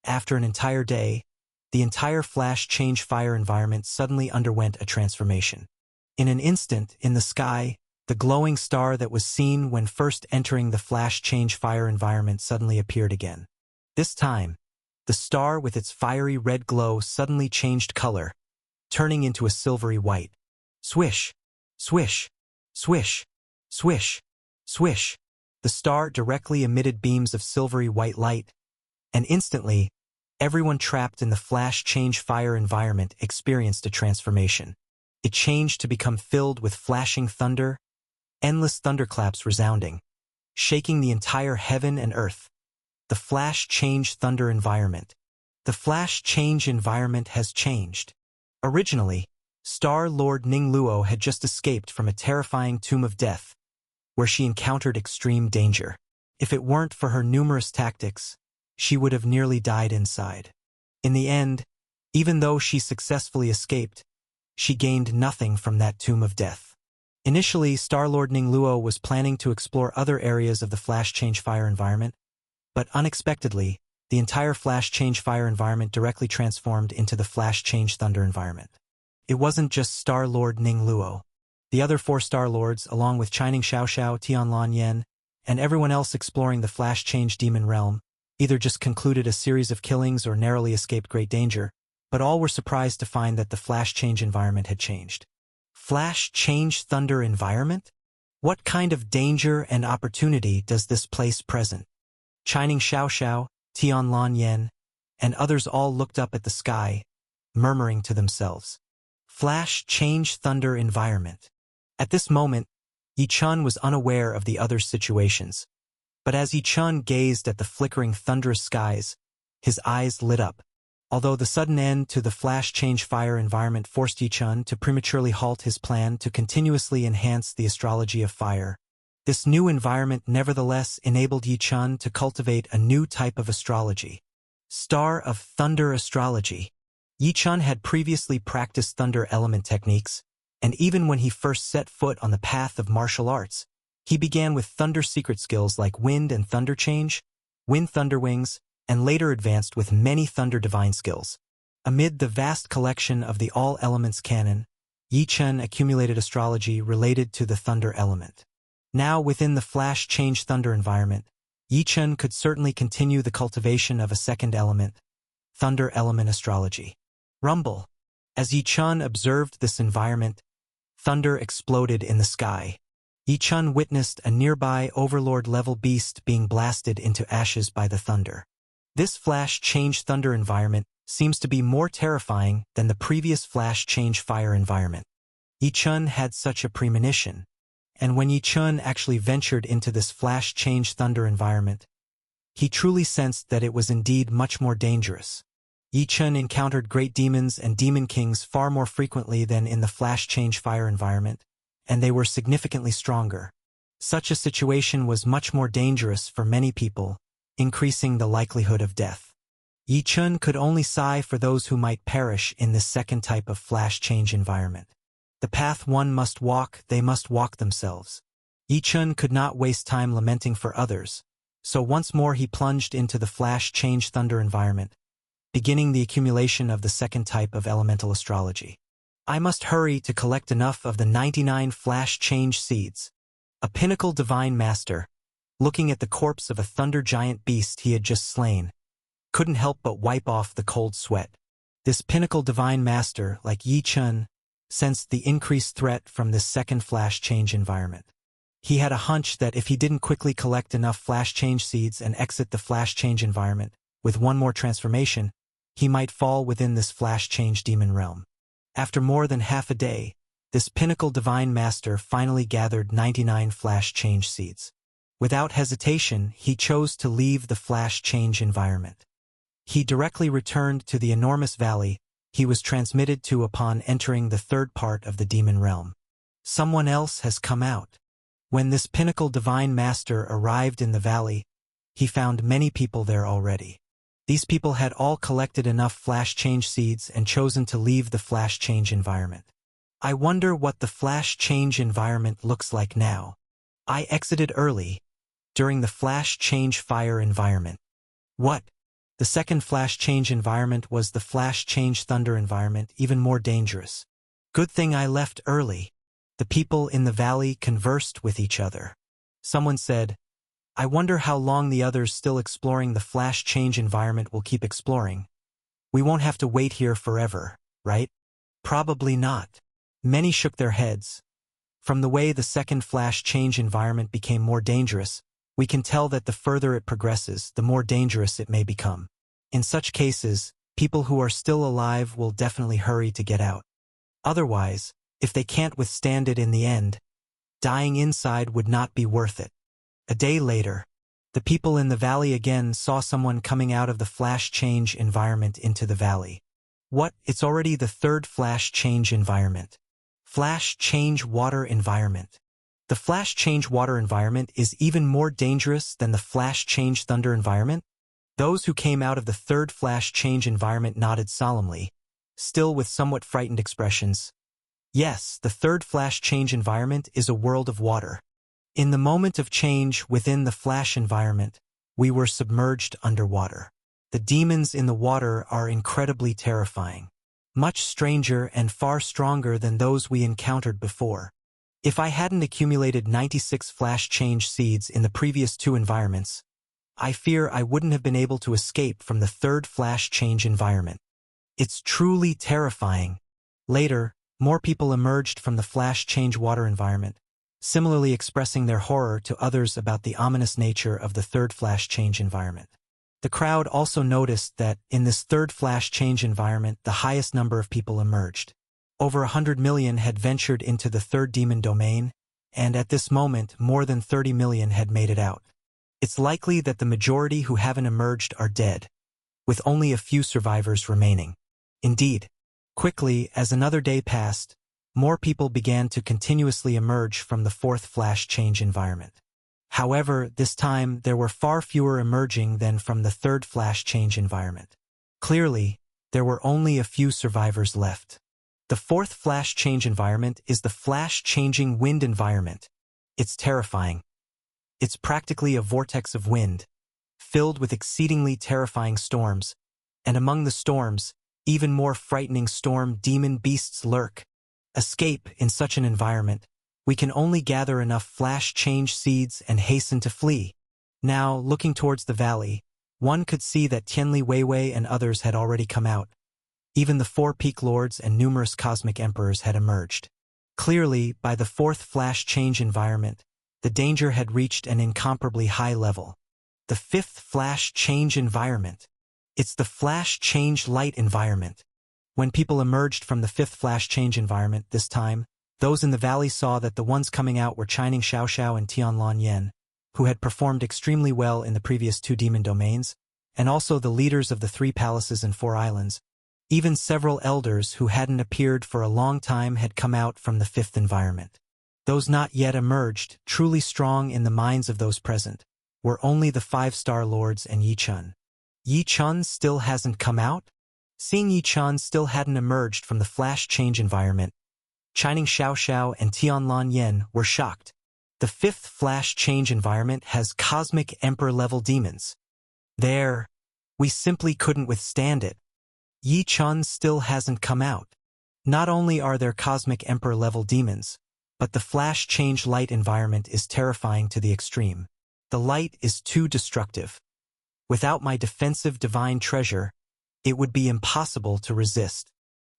A: after an entire day, the entire flash change fire environment suddenly underwent a transformation. In an instant, in the sky, the glowing star that was seen when first entering the flash change fire environment suddenly appeared again. This time, the star with its fiery red glow suddenly changed color, turning into a silvery white. Swish, swish, swish, swish, swish. The star directly emitted beams of silvery white light, and instantly, everyone trapped in the flash change fire environment experienced a transformation. It changed to become filled with flashing thunder, endless thunderclaps resounding, shaking the entire heaven and earth. The flash change thunder environment. The flash change environment has changed. Originally, Star Lord Ningluo had just escaped from a terrifying tomb of death, where she encountered extreme danger. If it weren't for her numerous tactics, she would have nearly died inside. In the end, even though she successfully escaped, she gained nothing from that tomb of death. Initially, Star-Lord Ningluo was planning to explore other areas of the flash change fire environment, but unexpectedly, the entire flash change fire environment directly transformed into the flash change thunder environment. It wasn't just Star-Lord Ningluo. The other 4 Star-Lords, along with Chining Xiaoxiao, Tianlan Yen, and everyone else exploring the flash change demon realm, either just concluded a series of killings or narrowly escaped great danger, but all were surprised to find that the flash change environment had changed. Flash change thunder environment? What kind of danger and opportunity does this place present? Chining Xiaoxiao, Tianlan Yen, and others all looked up at the sky, murmuring to themselves. Flash change thunder environment. At this moment, Yi Chun was unaware of the others' situations. But as Yi Chun gazed at the flickering thunderous skies, his eyes lit up. Although the sudden end to the flash change fire environment forced Yi Chun to prematurely halt his plan to continuously enhance the astrology of fire, this new environment nevertheless enabled Yi Chun to cultivate a new type of astrology. Star of Thunder Astrology. Yi Chun had previously practiced thunder element techniques, and even when he first set foot on the path of martial arts, he began with thunder secret skills like wind and thunder change, wind thunder wings, and later advanced with many thunder divine skills. Amid the vast collection of the all elements canon, Yi Chun accumulated astrology related to the thunder element. Now within the flash change thunder environment, Yi Chun could certainly continue the cultivation of a second element, thunder element astrology. Rumble. As Yi Chun observed this environment, thunder exploded in the sky. Yi Chun witnessed a nearby overlord-level beast being blasted into ashes by the thunder. This flash change thunder environment seems to be more terrifying than the previous flash change fire environment. Yi Chun had such a premonition, and when Yi Chun actually ventured into this flash change thunder environment, he truly sensed that it was indeed much more dangerous. Yi Chun encountered great demons and demon kings far more frequently than in the flash change fire environment, and they were significantly stronger. Such a situation was much more dangerous for many people, increasing the likelihood of death. Yi Chun could only sigh for those who might perish in this second type of flash change environment. The path one must walk, they must walk themselves. Yi Chun could not waste time lamenting for others, so once more he plunged into the flash change thunder environment, beginning the accumulation of the second type of elemental astrology. I must hurry to collect enough of the 99 flash change seeds. A pinnacle divine master, looking at the corpse of a thunder giant beast he had just slain, couldn't help but wipe off the cold sweat. This pinnacle divine master, like Yi Chun, sensed the increased threat from this second flash change environment. He had a hunch that if he didn't quickly collect enough flash change seeds and exit the flash change environment with one more transformation, he might fall within this flash change demon realm. After more than half a day, this pinnacle divine master finally gathered 99 flash change seeds. Without hesitation, he chose to leave the flash change environment. He directly returned to the enormous valley he was transmitted to upon entering the third part of the demon realm. Someone else has come out. When this pinnacle divine master arrived in the valley, he found many people there already. These people had all collected enough flash change seeds and chosen to leave the flash change environment. I wonder what the flash change environment looks like now. I exited early, during the flash change fire environment. What? The second flash change environment was the flash change thunder environment, even more dangerous. Good thing I left early. The people in the valley conversed with each other. Someone said, I wonder how long the others still exploring the flash change environment will keep exploring. We won't have to wait here forever, right? Probably not. Many shook their heads. From the way the second flash change environment became more dangerous, we can tell that the further it progresses, the more dangerous it may become. In such cases, people who are still alive will definitely hurry to get out. Otherwise, if they can't withstand it in the end, dying inside would not be worth it. A day later, the people in the valley again saw someone coming out of the flash change environment into the valley. What? It's already the third flash change environment. Flash change water environment. The flash change water environment is even more dangerous than the flash change thunder environment? Those who came out of the third flash change environment nodded solemnly, still with somewhat frightened expressions. Yes, the third flash change environment is a world of water. In the moment of change within the flash environment, we were submerged underwater. The demons in the water are incredibly terrifying, much stranger and far stronger than those we encountered before. If I hadn't accumulated 96 flash change seeds in the previous two environments, I fear I wouldn't have been able to escape from the third flash change environment. It's truly terrifying. Later, more people emerged from the flash change water environment, similarly expressing their horror to others about the ominous nature of the third flash change environment. The crowd also noticed that, in this third flash change environment, the highest number of people emerged. Over 100 million had ventured into the third demon domain, and at this moment, more than 30 million had made it out. It's likely that the majority who haven't emerged are dead, with only a few survivors remaining. Indeed, quickly, as another day passed, more people began to continuously emerge from the fourth flash change environment. However, this time there were far fewer emerging than from the third flash change environment. Clearly, there were only a few survivors left. The fourth flash change environment is the flash-changing wind environment. It's terrifying. It's practically a vortex of wind, filled with exceedingly terrifying storms, and among the storms, even more frightening storm demon beasts lurk. Escape in such an environment, we can only gather enough flash change seeds and hasten to flee. Now, looking towards the valley, one could see that Tianli Weiwei and others had already come out. Even the four peak lords and numerous cosmic emperors had emerged. Clearly, by the fourth flash change environment, the danger had reached an incomparably high level. The fifth flash change environment. It's the flash change light environment. When people emerged from the fifth flash change environment this time, those in the valley saw that the ones coming out were Chining Xiaoxiao and Tianlan Yan, who had performed extremely well in the previous two demon domains, and also the leaders of the 3 palaces and 4 islands. Even several elders who hadn't appeared for a long time had come out from the fifth environment. Those not yet emerged, truly strong in the minds of those present, were only the 5-star lords and Yi Chun. Yi Chun still hasn't come out? Seeing Yi Chun still hadn't emerged from the flash change environment, Chining Xiaoxiao and Tianlan Yan were shocked. The fifth flash change environment has cosmic emperor-level demons. We simply couldn't withstand it. Yi Chun still hasn't come out. Not only are there cosmic emperor-level demons, but the flash change light environment is terrifying to the extreme. The light is too destructive. Without my defensive divine treasure, it would be impossible to resist.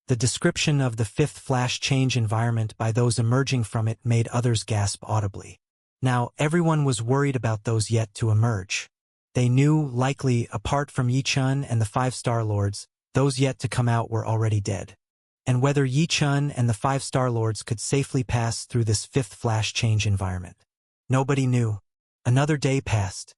A: The description of the fifth flash change environment by those emerging from it made others gasp audibly. Now, everyone was worried about those yet to emerge. They knew, likely, apart from Yi-Chun and the 5 Star Lords, those yet to come out were already dead. And whether Yi-Chun and the 5 Star Lords could safely pass through this fifth flash change environment, nobody knew. Another day passed.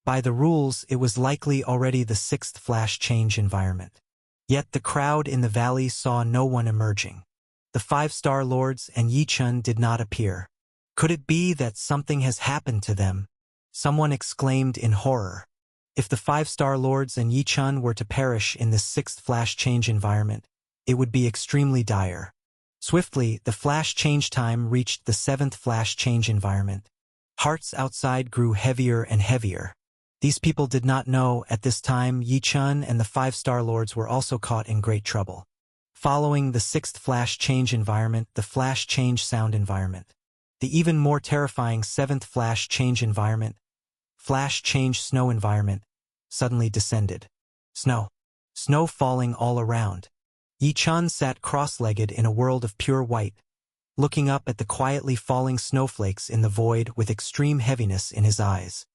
A: By the rules, it was likely already the 6th flash change environment. Yet the crowd in the valley saw no one emerging. The 5 Star Lords and Yi-Chun did not appear. Could it be that something has happened to them? Someone exclaimed in horror. If the 5 Star Lords and Yi-Chun were to perish in this 6th flash change environment, it would be extremely dire. Swiftly, the flash change time reached the 7th flash change environment. Hearts outside grew heavier and heavier. These people did not know at this time Yi-Chun and the 5 Star Lords were also caught in great trouble. Following the 6th flash change environment, the flash change sound environment. The even more terrifying 7th flash change environment, flash change snow environment, suddenly descended. Snow. Snow falling all around. Yi-Chun sat cross-legged in a world of pure white, looking up at the quietly falling snowflakes in the void with extreme heaviness in his eyes.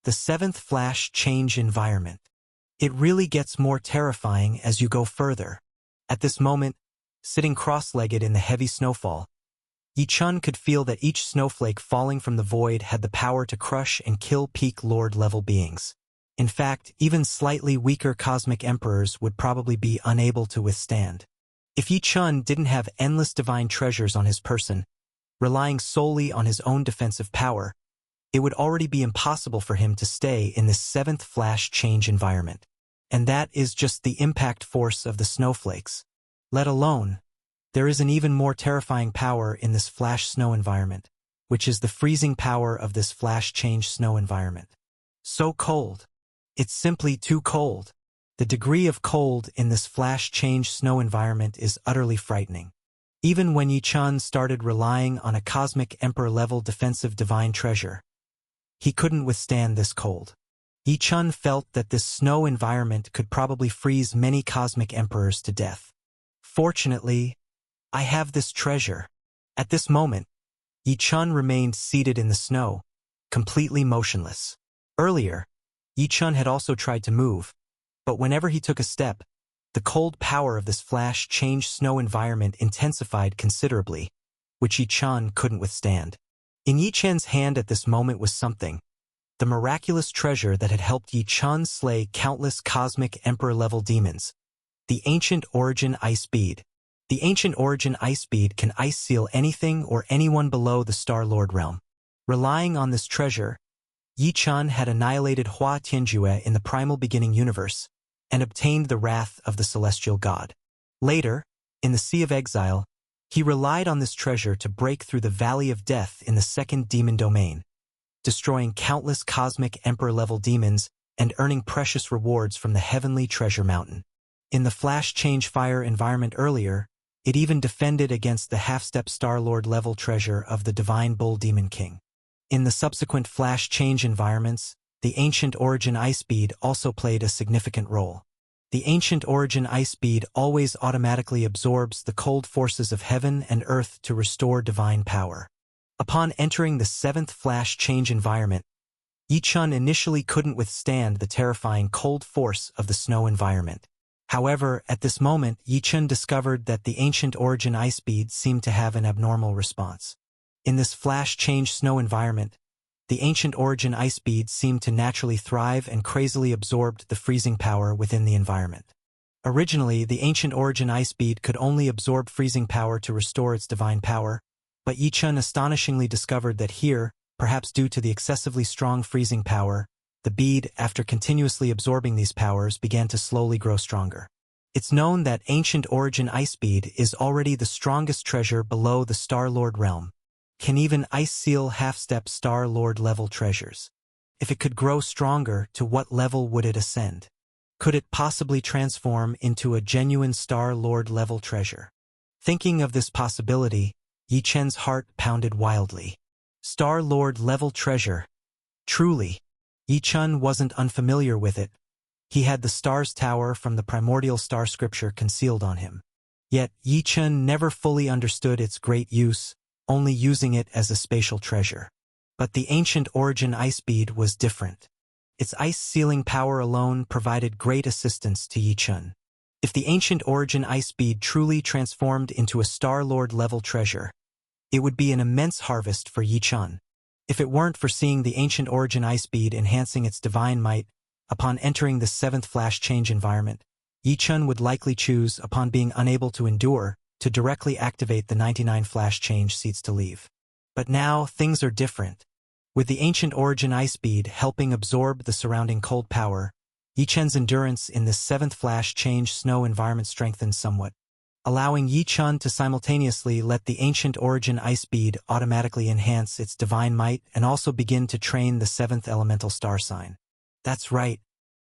A: The 7th flash change environment. It really gets more terrifying as you go further. At this moment, sitting cross-legged in the heavy snowfall, Yi-Chun could feel that each snowflake falling from the void had the power to crush and kill peak Lord-level beings. In fact, even slightly weaker cosmic emperors would probably be unable to withstand. If Yi-Chun didn't have endless divine treasures on his person, relying solely on his own defensive power, it would already be impossible for him to stay in this 7th flash change environment. And that is just the impact force of the snowflakes. Let alone, there is an even more terrifying power in this flash snow environment, which is the freezing power of this flash change snow environment. So cold. It's simply too cold. The degree of cold in this flash change snow environment is utterly frightening. Even when Yi-Chun started relying on a cosmic emperor-level defensive divine treasure, he couldn't withstand this cold. Yi-Chun felt that this snow environment could probably freeze many cosmic emperors to death. Fortunately, I have this treasure. At this moment, Yi-Chun remained seated in the snow, completely motionless. Earlier, Yi-Chun had also tried to move, but whenever he took a step, the cold power of this flash change snow environment intensified considerably, which Yi-Chun couldn't withstand. In Yi-Chun's hand at this moment was something, the miraculous treasure that had helped Yi-Chun slay countless cosmic emperor-level demons, the Ancient Origin Ice Bead. The Ancient Origin Ice Bead can ice seal anything or anyone below the Star Lord realm. Relying on this treasure, Yi-Chun had annihilated Hua Tianjue in the primal beginning universe and obtained the wrath of the celestial god. Later, in the Sea of Exile, he relied on this treasure to break through the Valley of Death in the second demon domain, destroying countless cosmic emperor-level demons and earning precious rewards from the heavenly treasure mountain. In the flash change fire environment earlier, it even defended against the half-step Star-Lord level treasure of the Divine Bull Demon King. In the subsequent flash change environments, the Ancient Origin Ice Bead also played a significant role. The Ancient Origin Ice Bead always automatically absorbs the cold forces of heaven and earth to restore divine power. Upon entering the 7th flash change environment, Yi-Chun initially couldn't withstand the terrifying cold force of the snow environment. However, at this moment, Yi-Chun discovered that the Ancient Origin Ice Bead seemed to have an abnormal response. In this flash change snow environment, the Ancient Origin Ice Bead seemed to naturally thrive and crazily absorbed the freezing power within the environment. Originally, the Ancient Origin Ice Bead could only absorb freezing power to restore its divine power, but Yi-Chun astonishingly discovered that here, perhaps due to the excessively strong freezing power, the bead, after continuously absorbing these powers, began to slowly grow stronger. It's known that Ancient Origin Ice Bead is already the strongest treasure below the Star-Lord realm, can even ice seal half-step Star-Lord level treasures. If it could grow stronger, to what level would it ascend? Could it possibly transform into a genuine Star-Lord level treasure? Thinking of this possibility, Yi-Chun's heart pounded wildly. Star-Lord level treasure. Truly, Yi-chun wasn't unfamiliar with it. He had the Star's Tower from the primordial star scripture concealed on him. Yet, Yi-chun never fully understood its great use, only using it as a spatial treasure. But the ancient origin ice bead was different. Its ice-sealing power alone provided great assistance to Yi-chun. If the ancient origin ice bead truly transformed into a Star-Lord level treasure, it would be an immense harvest for Yi-chun. If it weren't for seeing the ancient origin ice bead enhancing its divine might, upon entering the 7th flash change environment, Yi-chun would likely choose, upon being unable to endure, to directly activate the 99 flash change seats to leave. But now, things are different. With the ancient origin ice bead helping absorb the surrounding cold power, Yi-chun's endurance in this 7th flash change snow environment strengthened somewhat, allowing Yi-chun to simultaneously let the ancient origin ice bead automatically enhance its divine might and also begin to train the 7th elemental star sign. That's right,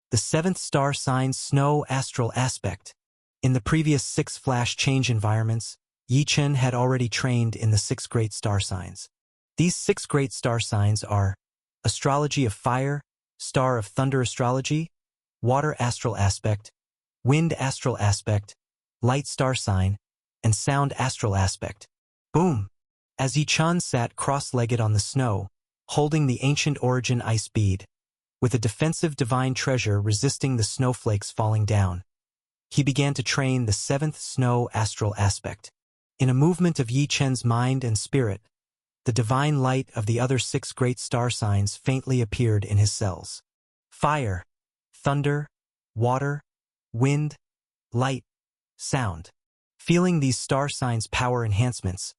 A: the 7th star sign's snow astral aspect. In the previous 6 flash change environments, Yi-chun had already trained in the 6 great star signs. These 6 great star signs are Astrology of Fire, Star of Thunder Astrology, Water Astral Aspect, Wind Astral Aspect, Light Star Sign, and Sound Astral Aspect. Boom! As Yi-chun sat cross-legged on the snow, holding the ancient origin ice bead, with a defensive divine treasure resisting the snowflakes falling down, he began to train the 7th snow astral aspect. In a movement of Yi-chun's mind and spirit, the divine light of the other 6 great star signs faintly appeared in his cells. Fire, thunder, water, wind, light, sound. Feeling these star signs' power enhancements,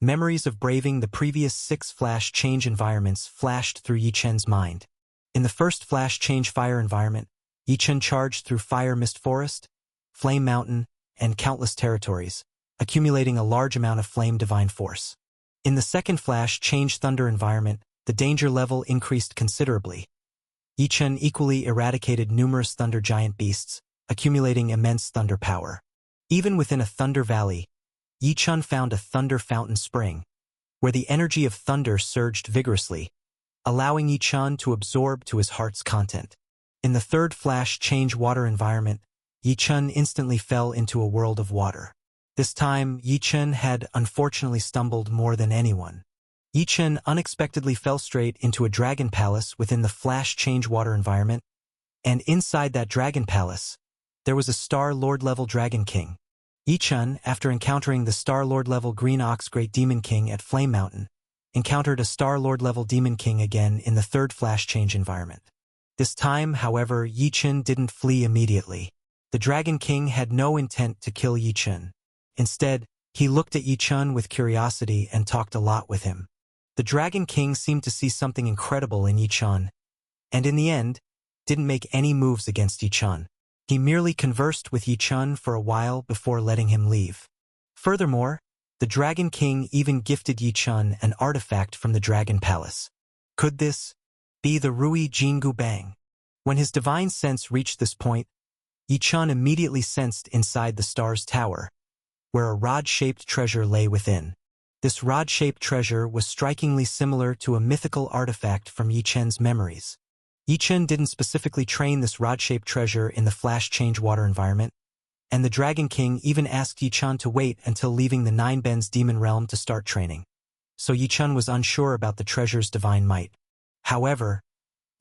A: memories of braving the previous 6 flash change environments flashed through Yi-chun's mind. In the first flash change fire environment, Yi-chun charged through Fire Mist Forest, Flame Mountain, and countless territories, accumulating a large amount of flame divine force. In the second flash change thunder environment, the danger level increased considerably. Yi-chun equally eradicated numerous thunder giant beasts, accumulating immense thunder power. Even within a thunder valley, Yi-chun found a thunder fountain spring, where the energy of thunder surged vigorously, allowing Yi-chun to absorb to his heart's content. In the third flash change water environment, Yi-chun instantly fell into a world of water. This time, Yi-chun had unfortunately stumbled more than anyone. Yi-chun unexpectedly fell straight into a dragon palace within the flash change water environment, and inside that dragon palace, there was a Star-Lord level Dragon King. Yi-chun, after encountering the Star-Lord level Green Ox Great Demon King at Flame Mountain, encountered a Star-Lord level Demon King again in the third flash change environment. This time, however, Yi-chun didn't flee immediately. The Dragon King had no intent to kill Yi-chun. Instead, he looked at Yi-chun with curiosity and talked a lot with him. The Dragon King seemed to see something incredible in Yi-chun, and in the end, didn't make any moves against Yi-chun. He merely conversed with Yi-chun for a while before letting him leave. Furthermore, the Dragon King even gifted Yi-chun an artifact from the Dragon Palace. Could this be the Rui Jingu Bang? When his divine sense reached this point, Yi-chun immediately sensed inside the Star's Tower, where a rod-shaped treasure lay within. This rod-shaped treasure was strikingly similar to a mythical artifact from Yi-chun's memories. Yi-chun didn't specifically train this rod-shaped treasure in the flash change water environment, and the Dragon King even asked Yi-chun to wait until leaving the Nine Ben's demon realm to start training. So Yi-chun was unsure about the treasure's divine might. However,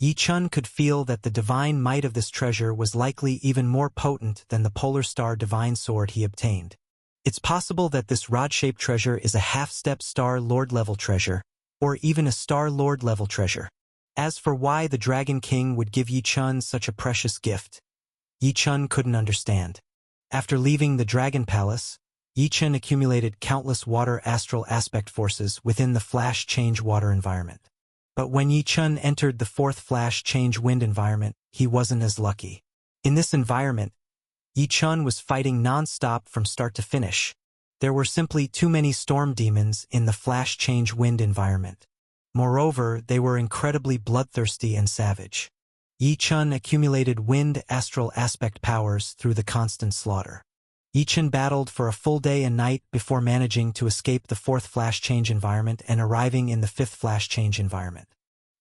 A: Yi-chun could feel that the divine might of this treasure was likely even more potent than the Polar Star divine sword he obtained. It's possible that this rod-shaped treasure is a half-step Star-Lord level treasure, or even a Star-Lord level treasure. As for why the Dragon King would give Yi-chun such a precious gift, Yi-chun couldn't understand. After leaving the Dragon Palace, Yi-chun accumulated countless water astral aspect forces within the flash change water environment. But when Yi-chun entered the fourth flash change wind environment, he wasn't as lucky. In this environment, Yi-chun was fighting non-stop from start to finish. There were simply too many storm demons in the flash change wind environment. Moreover, they were incredibly bloodthirsty and savage. Yi-chun accumulated wind astral aspect powers through the constant slaughter. Yi-chun battled for a full day and night before managing to escape the fourth flash change environment and arriving in the fifth flash change environment.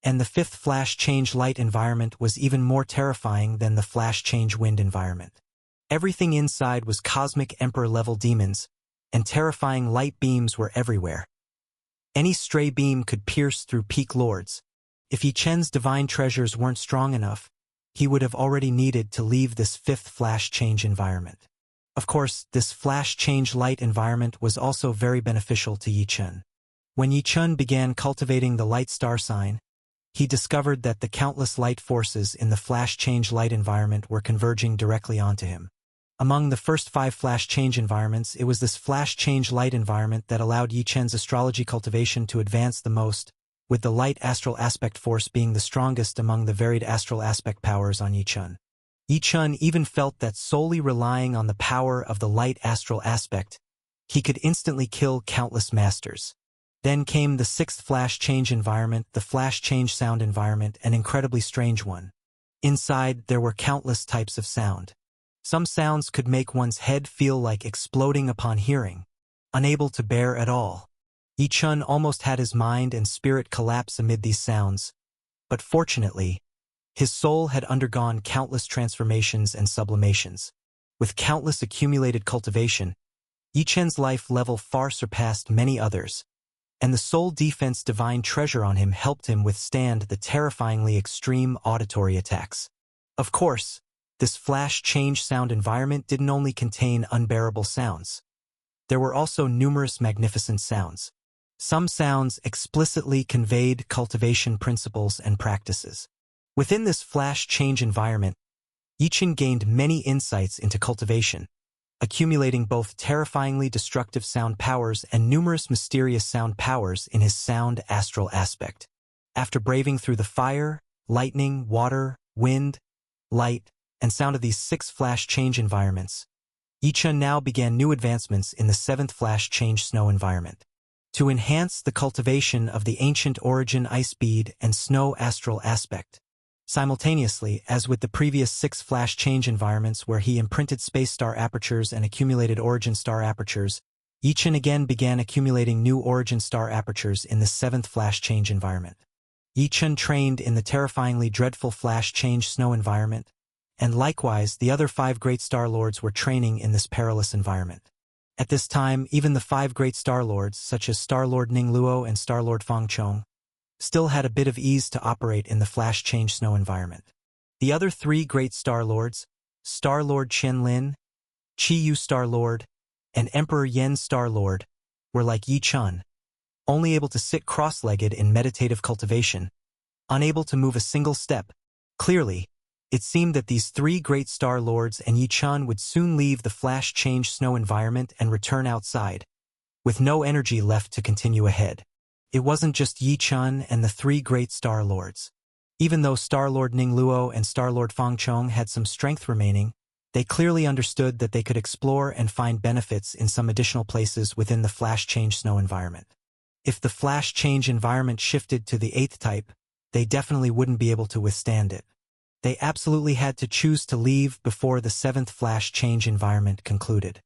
A: And the fifth flash change light environment was even more terrifying than the flash change wind environment. Everything inside was cosmic emperor-level demons, and terrifying light beams were everywhere. Any stray beam could pierce through peak lords. If Yi Chen's divine treasures weren't strong enough, he would have already needed to leave this fifth flash change environment. Of course, this flash change light environment was also very beneficial to Yi Chen. When Yi Chen began cultivating the light star sign, he discovered that the countless light forces in the flash change light environment were converging directly onto him. Among the first 5 flash change environments, it was this flash change light environment that allowed Yi Chen's astrology cultivation to advance the most, with the light astral aspect force being the strongest among the varied astral aspect powers on Yi Chen. Yi Chen even felt that solely relying on the power of the light astral aspect, he could instantly kill countless masters. Then came the 6th flash change environment, the flash change sound environment, an incredibly strange one. Inside, there were countless types of sound. Some sounds could make one's head feel like exploding upon hearing, unable to bear at all. Yi Chen almost had his mind and spirit collapse amid these sounds, but fortunately, his soul had undergone countless transformations and sublimations. With countless accumulated cultivation, Yi Chen's life level far surpassed many others, and the soul defense divine treasure on him helped him withstand the terrifyingly extreme auditory attacks. Of course, this flash change sound environment didn't only contain unbearable sounds. There were also numerous magnificent sounds. Some sounds explicitly conveyed cultivation principles and practices. Within this flash change environment, Yi Chen gained many insights into cultivation, accumulating both terrifyingly destructive sound powers and numerous mysterious sound powers in his sound astral aspect. After braving through the fire, lightning, water, wind, light, and sound of these 6 flash change environments, Yi Chen now began new advancements in the 7th flash change snow environment. To enhance the cultivation of the ancient origin ice bead and snow astral aspect. Simultaneously, as with the previous 6 flash change environments where he imprinted space star apertures and accumulated origin star apertures, Yi Chen again began accumulating new origin star apertures in the 7th flash change environment. Yi Chen trained in the terrifyingly dreadful flash change snow environment, and likewise the other 5 great star lords were training in this perilous environment. At this time, even the 5 great star lords, such as Star Lord Ning Luo and Star Lord Feng Chong, still had a bit of ease to operate in the flash change snow environment. The other 3 great star lords, Star Lord Chen Lin, Qi Yu Star Lord, and Emperor Yen Star Lord, were like Yi Chen, only able to sit cross-legged in meditative cultivation, unable to move a single step. Clearly, it seemed that these 3 great star lords and Yi Chen would soon leave the flash change snow environment and return outside, with no energy left to continue ahead. It wasn't just Yi Chen and the 3 great star lords. Even though Star Lord Ning Luo and Star Lord Feng Chong had some strength remaining, they clearly understood that they could explore and find benefits in some additional places within the flash change snow environment. If the flash change environment shifted to the 8th type, they definitely wouldn't be able to withstand it. They absolutely had to choose to leave before the 7th flash change environment concluded.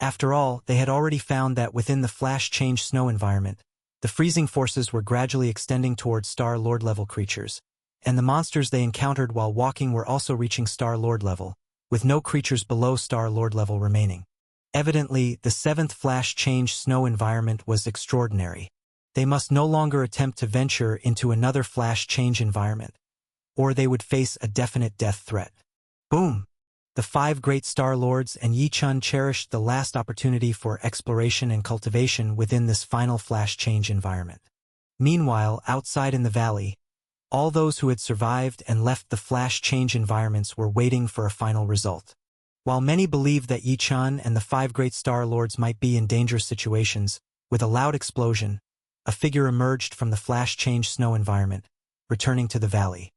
A: After all, they had already found that within the flash change snow environment, the freezing forces were gradually extending towards Star Lord level creatures, and the monsters they encountered while walking were also reaching Star Lord level, with no creatures below Star Lord level remaining. Evidently, the 7th flash change snow environment was extraordinary. They must no longer attempt to venture into another flash change environment, or they would face a definite death threat. Boom! The 5 great star lords and Yi Chen cherished the last opportunity for exploration and cultivation within this final flash change environment. Meanwhile, outside in the valley, all those who had survived and left the flash change environments were waiting for a final result. While many believed that Yi Chen and the 5 great star lords might be in dangerous situations, with a loud explosion, a figure emerged from the flash change snow environment, returning to the valley.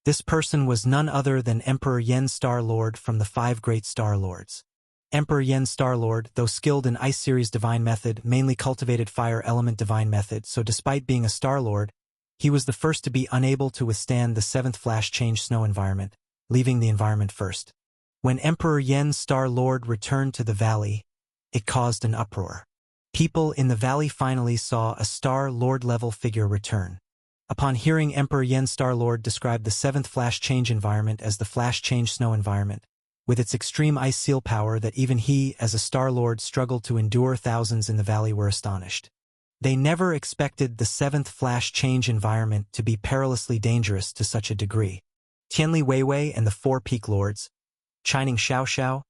A: This person was none other than Emperor Yen Star Lord from the 5 great star lords. Emperor Yen Star Lord, though skilled in Ice Series Divine Method, mainly cultivated Fire Element Divine Method, so despite being a Star Lord, he was the first to be unable to withstand the 7th flash change snow environment, leaving the environment first. When Emperor Yen Star Lord returned to the valley, it caused an uproar. People in the valley finally saw a Star Lord level figure return. Upon hearing Emperor Yen Star-Lord describe the 7th Flash Change environment as the Flash Change Snow environment, with its extreme ice seal power that even he, as a Star-Lord, struggled to endure, thousands in the valley were astonished. They never expected the 7th Flash Change environment to be perilously dangerous to such a degree. Tianli Weiwei and the 4 Peak Lords, Chining Xiaoxiao,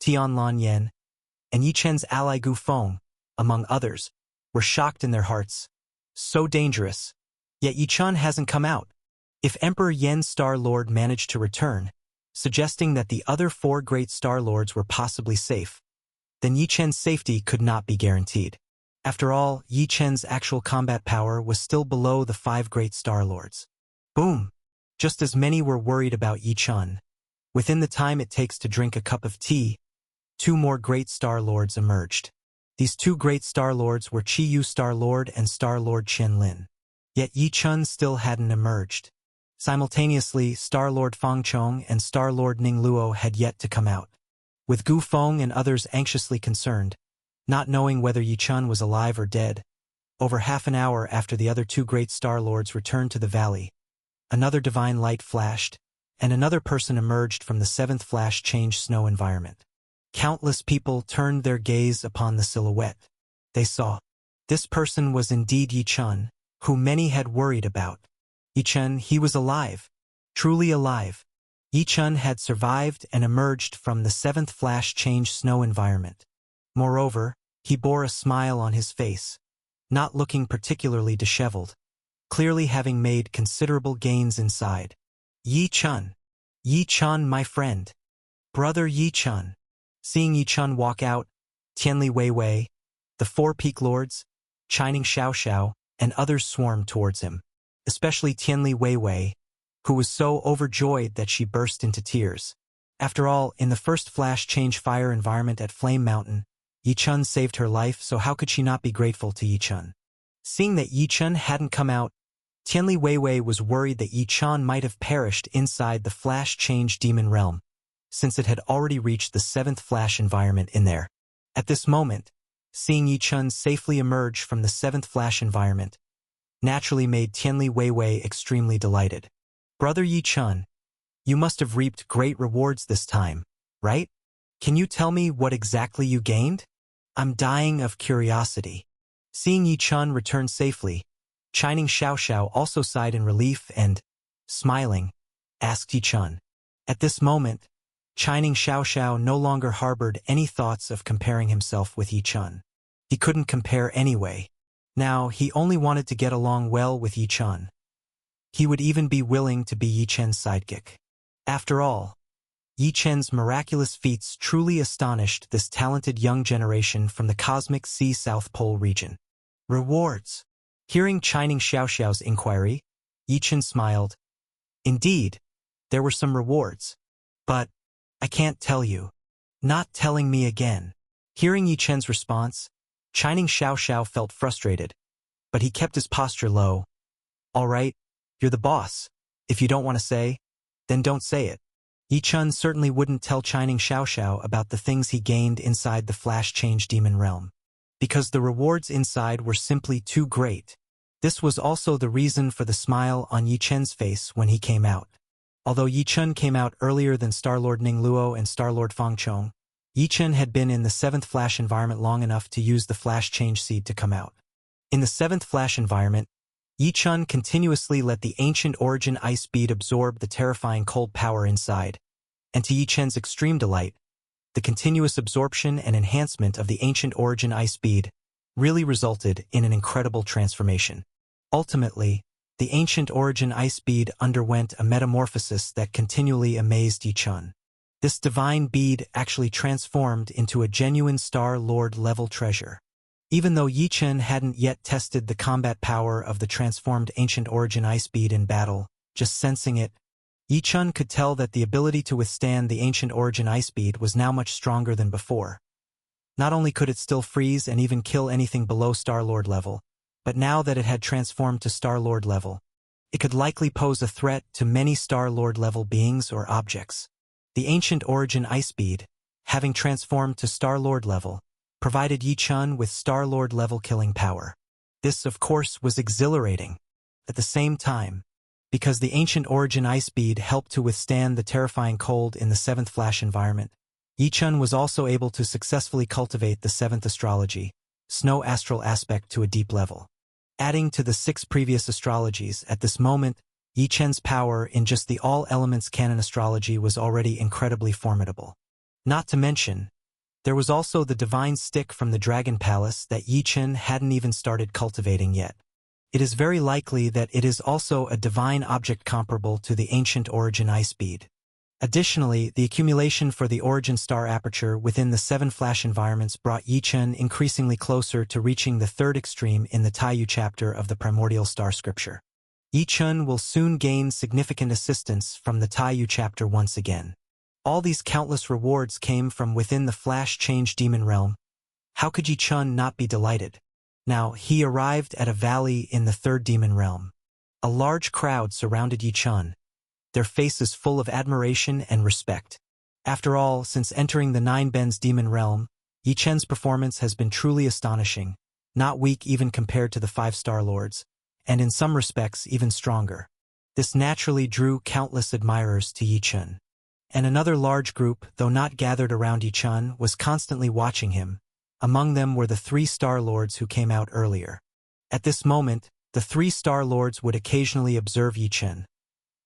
A: Tianlan Yen, and Yi Chen's ally Gu Feng, among others, were shocked in their hearts. So dangerous. Yet Yi Chen hasn't come out. If Emperor Yen Star-Lord managed to return, suggesting that the other 4 great Star-Lords were possibly safe, then Yi Chen's safety could not be guaranteed. After all, Yi Chen's actual combat power was still below the 5 great Star-Lords. Boom! Just as many were worried about Yi Chen, within the time it takes to drink a cup of tea, 2 more great Star-Lords emerged. These 2 great Star-Lords were Qi Yu Star-Lord and Star-Lord Qian Lin. Yet Yi Chen still hadn't emerged. Simultaneously, Star-Lord Fang Chong and Star-Lord Ning Luo had yet to come out. With Gu Feng and others anxiously concerned, not knowing whether Yi Chen was alive or dead, over half an hour after the other 2 great Star-Lords returned to the valley, another divine light flashed, and another person emerged from the 7th Flash Change Snow environment. Countless people turned their gaze upon the silhouette. They saw. This person was indeed Yi Chen, who many had worried about. Yi Chen, he was alive. Truly alive. Yi Chen had survived and emerged from the 7th Flash Change Snow environment. Moreover, he bore a smile on his face, not looking particularly disheveled, clearly having made considerable gains inside. Yi Chen. Yi Chen, my friend. Brother Yi Chen. Seeing Yi Chen walk out, Tianli Weiwei, the 4 Peak Lords, Chining Xiaoxiao, and others swarmed towards him, especially Tianli Weiwei, who was so overjoyed that she burst into tears. After all, in the first Flash Change fire environment at Flame Mountain, Yi Chen saved her life, so how could she not be grateful to Yi Chen? Seeing that Yi Chen hadn't come out, Tianli Weiwei was worried that Yi Chen might have perished inside the Flash Change Demon Realm, since it had already reached the 7th Flash environment in there. At this moment, seeing Yi Chen safely emerge from the 7th Flash environment naturally made Tianli Weiwei extremely delighted. Brother Yi Chen, you must have reaped great rewards this time, right? Can you tell me what exactly you gained? I'm dying of curiosity. Seeing Yi Chen return safely, Chining Xiaoxiao also sighed in relief and, smiling, asked Yi Chen. At this moment, Chining Xiaoxiao no longer harbored any thoughts of comparing himself with Yi Chen. He couldn't compare anyway. Now, he only wanted to get along well with Yi Chen. He would even be willing to be Yi Chen's sidekick. After all, Yi Chen's miraculous feats truly astonished this talented young generation from the cosmic Sea South Pole region. Rewards. Hearing Chining Xiaoxiao's inquiry, Yi Chen smiled. Indeed, there were some rewards. But, I can't tell you. Not telling me again. Hearing Yi Chen's response, Chining Xiaoxiao felt frustrated, but he kept his posture low. All right, you're the boss. If you don't want to say, then don't say it. Yi Chen certainly wouldn't tell Chining Xiaoxiao about the things he gained inside the Flash Change Demon Realm, because the rewards inside were simply too great. This was also the reason for the smile on Yi Chen's face when he came out. Although Yi Chen came out earlier than Star-Lord Ning Luo and Star-Lord Fang Chong, Yi Chen had been in the 7th Flash environment long enough to use the Flash Change Seed to come out. In the 7th Flash environment, Yi Chen continuously let the Ancient Origin Ice Bead absorb the terrifying cold power inside, and to Yi Chen's extreme delight, the continuous absorption and enhancement of the Ancient Origin Ice Bead really resulted in an incredible transformation. Ultimately, the Ancient Origin Ice Bead underwent a metamorphosis that continually amazed Yi Chen. This divine bead actually transformed into a genuine Star-Lord level treasure. Even though Yi Chen hadn't yet tested the combat power of the transformed Ancient Origin Ice Bead in battle, just sensing it, Yi Chen could tell that the ability to withstand the Ancient Origin Ice Bead was now much stronger than before. Not only could it still freeze and even kill anything below Star-Lord level, but now that it had transformed to Star-Lord level, it could likely pose a threat to many Star-Lord level beings or objects. The Ancient Origin Ice Bead, having transformed to Star-Lord level, provided Yi Chen with Star-Lord level killing power. This, of course, was exhilarating. At the same time, because the ancient origin ice bead helped to withstand the terrifying cold in the 7th flash environment, Yichun was also able to successfully cultivate the 7th astrology, snow astral aspect to a deep level. Adding to the 6 previous astrologies, at this moment, Yichun's power in just the all-elements canon astrology was already incredibly formidable. Not to mention, there was also the divine stick from the Dragon Palace that Yichun hadn't even started cultivating yet. It is very likely that it is also a divine object comparable to the ancient origin ice bead. Additionally, the accumulation for the origin star aperture within the 7 flash environments brought Yichun increasingly closer to reaching the 3rd extreme in the Taiyu chapter of the primordial star scripture. Yichun will soon gain significant assistance from the Taiyu chapter once again. All these countless rewards came from within the flash change demon realm. How could Yichun not be delighted? Now, he arrived at a valley in the 3rd demon realm. A large crowd surrounded Yichun, their faces full of admiration and respect. After all, since entering the 9 Ben's demon realm, Yichun's performance has been truly astonishing, not weak even compared to the 5 Star Lords, and in some respects even stronger. This naturally drew countless admirers to Yichun. And another large group, though not gathered around Yichun, was constantly watching him. Among them were the 3 Star Lords who came out earlier. At this moment, the 3 Star Lords would occasionally observe Yichun,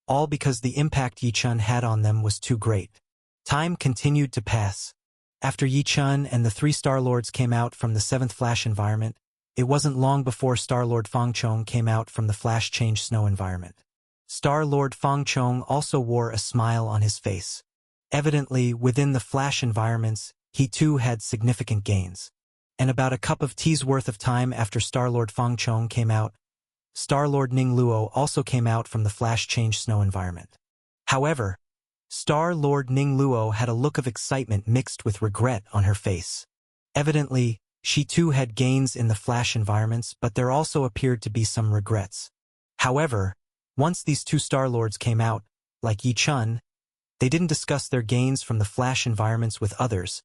A: all because the impact Yichun had on them was too great. Time continued to pass. After Yichun and the 3 Star Lords came out from the 7th flash environment, it wasn't long before Star Lord Fangchong came out from the flash change snow environment. Star Lord Fangchong also wore a smile on his face. Evidently, within the flash environments, he too had significant gains. And about a cup of tea's worth of time after Star Lord Fangchong came out, Star Lord Ning Luo also came out from the flash change snow environment. However, Star Lord Ning Luo had a look of excitement mixed with regret on her face. Evidently, she too had gains in the flash environments, but there also appeared to be some regrets. However, once these 2 Star Lords came out, like Yichun, they didn't discuss their gains from the flash environments with others,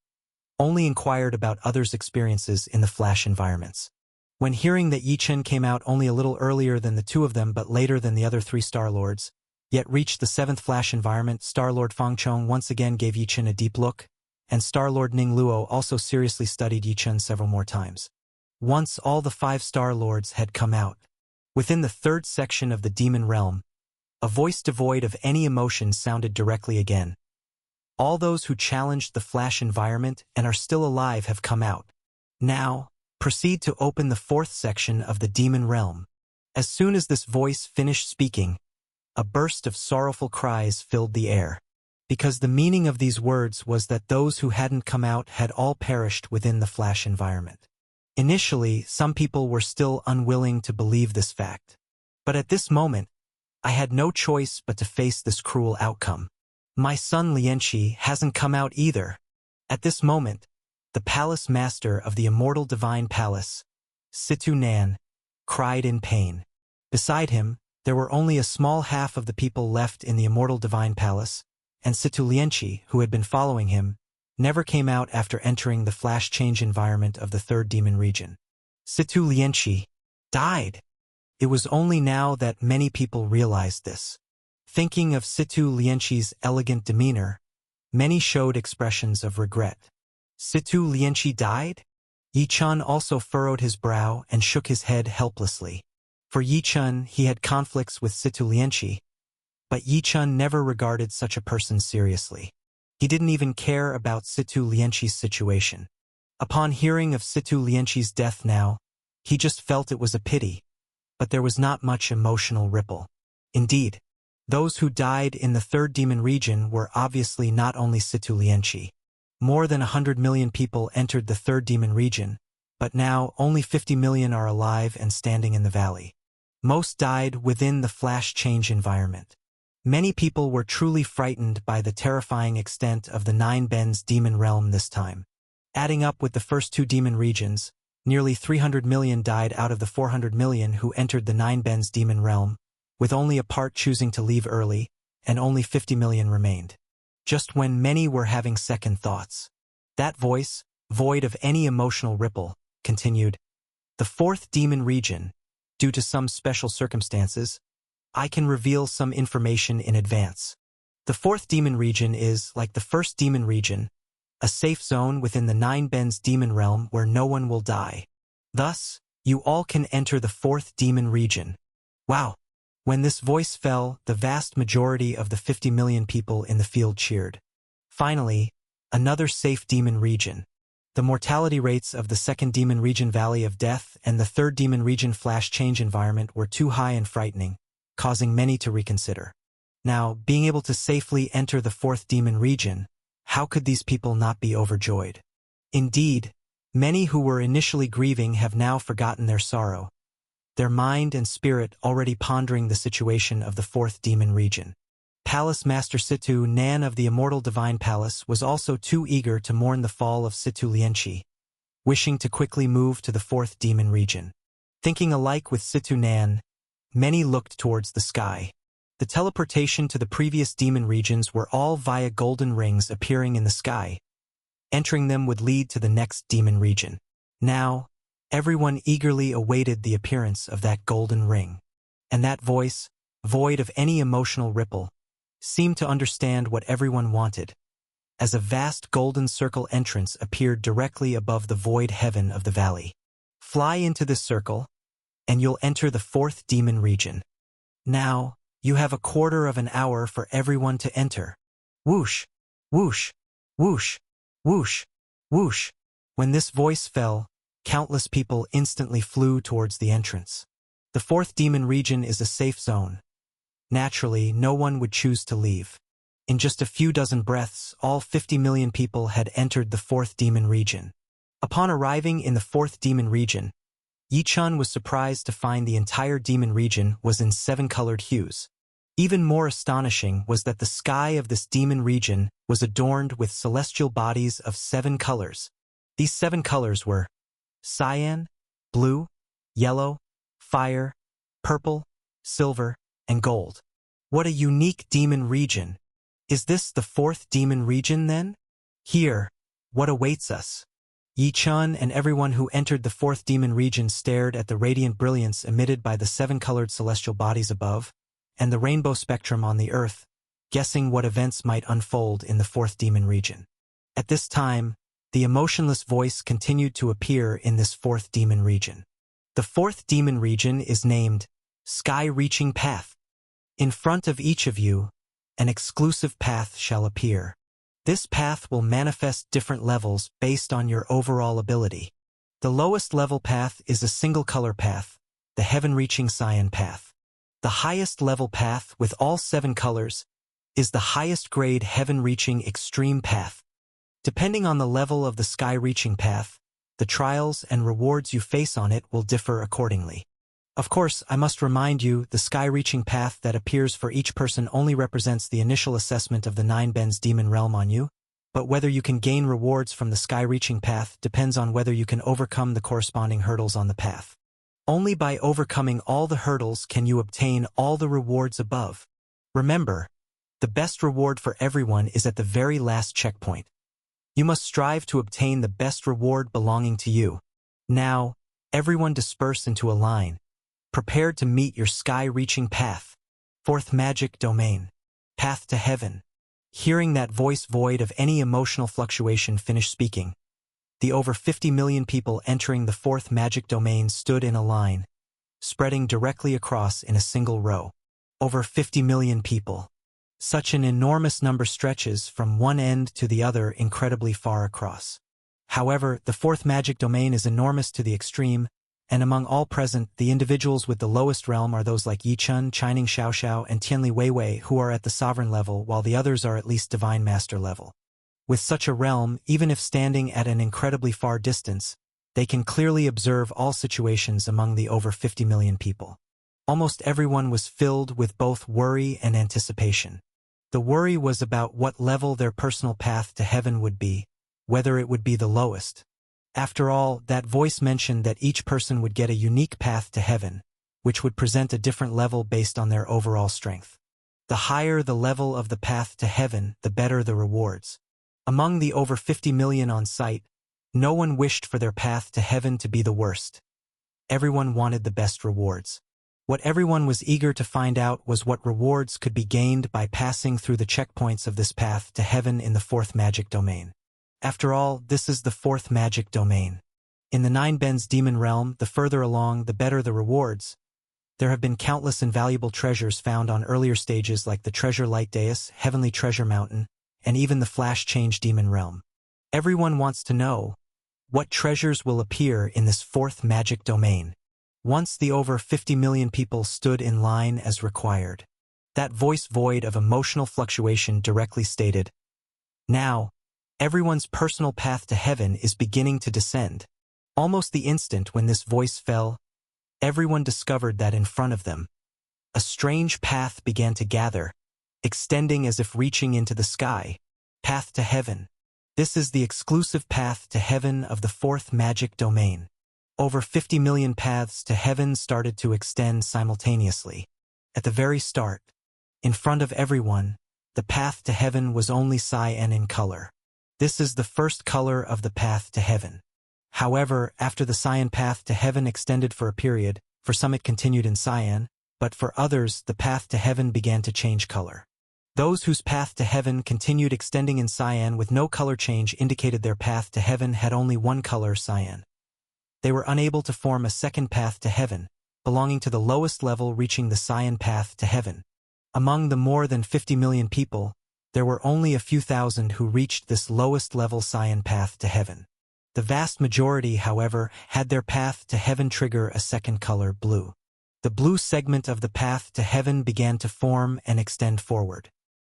A: only inquired about others' experiences in the flash environments. When hearing that Yichun came out only a little earlier than the 2 of them but later than the other 3 Star Lords, yet reached the 7th flash environment, Star Lord Fangchong once again gave Yichun a deep look, and Star Lord Ning Luo also seriously studied Yichun several more times. Once all the 5 Star Lords had come out, within the 3rd section of the demon realm, a voice devoid of any emotion sounded directly again. All those who challenged the flash environment and are still alive have come out. Now, proceed to open the 4th section of the demon realm. As soon as this voice finished speaking, a burst of sorrowful cries filled the air. Because the meaning of these words was that those who hadn't come out had all perished within the flash environment. Initially, some people were still unwilling to believe this fact. But at this moment, I had no choice but to face this cruel outcome. My son Lianqi hasn't come out either. At this moment, the palace master of the immortal divine palace, Situ Nan, cried in pain. Beside him, there were only a small half of the people left in the immortal divine palace, and Situ Lianqi, who had been following him, never came out after entering the flash change environment of the 3rd demon region. Situ Lianqi died. It was only now that many people realized this. Thinking of Situ Lianqi's elegant demeanor, many showed expressions of regret. Situ Lianqi died? Yichun also furrowed his brow and shook his head helplessly. For Yichun, he had conflicts with Situ Lianqi, but Yichun never regarded such a person seriously. He didn't even care about Situ Lianqi's situation. Upon hearing of Situ Lianqi's death now, he just felt it was a pity, but there was not much emotional ripple. Indeed, those who died in the 3rd demon region were obviously not only Situ Lianqi. More than 100 million people entered the 3rd demon region, but now only 50 million are alive and standing in the valley. Most died within the flash change environment. Many people were truly frightened by the terrifying extent of the 9 Ben's demon realm this time. Adding up with the first 2 demon regions, nearly 300 million died out of the 400 million who entered the 9 Ben's demon realm, with only a part choosing to leave early, and only 50 million remained. Just when many were having second thoughts. That voice, void of any emotional ripple, continued, "The 4th demon region, due to some special circumstances, I can reveal some information in advance. The fourth demon region is, like the first demon region, a safe zone within the Nine Bends demon realm where no one will die. Thus, you all can enter the fourth demon region. Wow! When this voice fell, the vast majority of the 50 million people in the field cheered. Finally, another safe demon region. The mortality rates of the second demon region Valley of Death and the third demon region Flash Change environment were too high and frightening, causing many to reconsider. Now, being able to safely enter the fourth demon region, how could these people not be overjoyed? Indeed, many who were initially grieving have now forgotten their sorrow, their mind and spirit already pondering the situation of the fourth demon region. Palace Master Situ Nan of the Immortal Divine Palace was also too eager to mourn the fall of Situ Lianqi, wishing to quickly move to the fourth demon region. Thinking alike with Situ Nan, many looked towards the sky. The teleportation to the previous demon regions were all via golden rings appearing in the sky. Entering them would lead to the next demon region. Now, everyone eagerly awaited the appearance of that golden ring. And that voice, void of any emotional ripple, seemed to understand what everyone wanted, as a vast golden circle entrance appeared directly above the void heaven of the valley. Fly into this circle, and you'll enter the fourth demon region. Now, you have a quarter of an hour for everyone to enter. Whoosh, whoosh, whoosh, whoosh, whoosh. When this voice fell, countless people instantly flew towards the entrance. The fourth demon region is a safe zone. Naturally, no one would choose to leave. In just a few dozen breaths, all 50 million people had entered the fourth demon region. Upon arriving in the fourth demon region, Yi-chun was surprised to find the entire demon region was in 7-colored hues. Even more astonishing was that the sky of this demon region was adorned with celestial bodies of 7 colors. These 7 colors were cyan, blue, yellow, fire, purple, silver, and gold. What a unique demon region. Is this the fourth demon region then? Here, what awaits us? Yi-chun and everyone who entered the fourth demon region stared at the radiant brilliance emitted by the 7-colored celestial bodies above, and the rainbow spectrum on the earth, guessing what events might unfold in the fourth demon region. At this time, the emotionless voice continued to appear in this fourth demon region. The fourth demon region is named Sky-Reaching Path. In front of each of you, an exclusive path shall appear. This path will manifest different levels based on your overall ability. The lowest level path is a single color path, the heaven-reaching cyan path. The highest level path with all 7 colors is the highest grade heaven-reaching extreme path. Depending on the level of the sky-reaching path, the trials and rewards you face on it will differ accordingly. Of course, I must remind you, the sky-reaching path that appears for each person only represents the initial assessment of the Nine Bends demon realm on you, but whether you can gain rewards from the sky-reaching path depends on whether you can overcome the corresponding hurdles on the path. Only by overcoming all the hurdles can you obtain all the rewards above. Remember, the best reward for everyone is at the very last checkpoint. You must strive to obtain the best reward belonging to you. Now, everyone disperse into a line, prepared to meet your sky-reaching path. Fourth magic domain. Path to heaven. Hearing that voice void of any emotional fluctuation finish speaking, the over 50 million people entering the fourth magic domain stood in a line, spreading directly across in a single row. Over 50 million people. Such an enormous number stretches from one end to the other incredibly far across. However, the fourth magic domain is enormous to the extreme, and among all present, the individuals with the lowest realm are those like Yi-chun, Chining Xiaoxiao, and Tianli Weiwei, who are at the sovereign level, while the others are at least divine master level. With such a realm, even if standing at an incredibly far distance, they can clearly observe all situations among the over 50 million people. Almost everyone was filled with both worry and anticipation. The worry was about what level their personal path to heaven would be, whether it would be the lowest. After all, that voice mentioned that each person would get a unique path to heaven, which would present a different level based on their overall strength. The higher the level of the path to heaven, the better the rewards. Among the over 50 million on site, no one wished for their path to heaven to be the worst. everyone wanted the best rewards. What everyone was eager to find out was what rewards could be gained by passing through the checkpoints of this path to heaven in the fourth magic domain. After all, this is the fourth magic domain. In the Nine Bends demon realm, the further along, the better the rewards. There have been countless invaluable treasures found on earlier stages like the Treasure Light Dais, Heavenly Treasure Mountain, and even the Flash Change demon realm. Everyone wants to know, what treasures will appear in this fourth magic domain? Once the over 50 million people stood in line as required. That voice void of emotional fluctuation directly stated, now, everyone's personal path to heaven is beginning to descend. Almost the instant when this voice fell, everyone discovered that in front of them, a strange path began to gather, extending as if reaching into the sky. Path to heaven. This is the exclusive path to heaven of the fourth magic domain. Over 50 million paths to heaven started to extend simultaneously. At the very start, in front of everyone, the path to heaven was only cyan in color. This is the first color of the path to heaven. However, after the cyan path to heaven extended for a period, for some it continued in cyan, but for others the path to heaven began to change color. Those whose path to heaven continued extending in cyan with no color change indicated their path to heaven had only one color, cyan. They were unable to form a second path to heaven, belonging to the lowest level reaching the cyan path to heaven. Among the more than 50 million people, there were only a few thousand who reached this lowest level cyan path to heaven. The vast majority, however, had their path to heaven trigger a second color, blue. The blue segment of the path to heaven began to form and extend forward.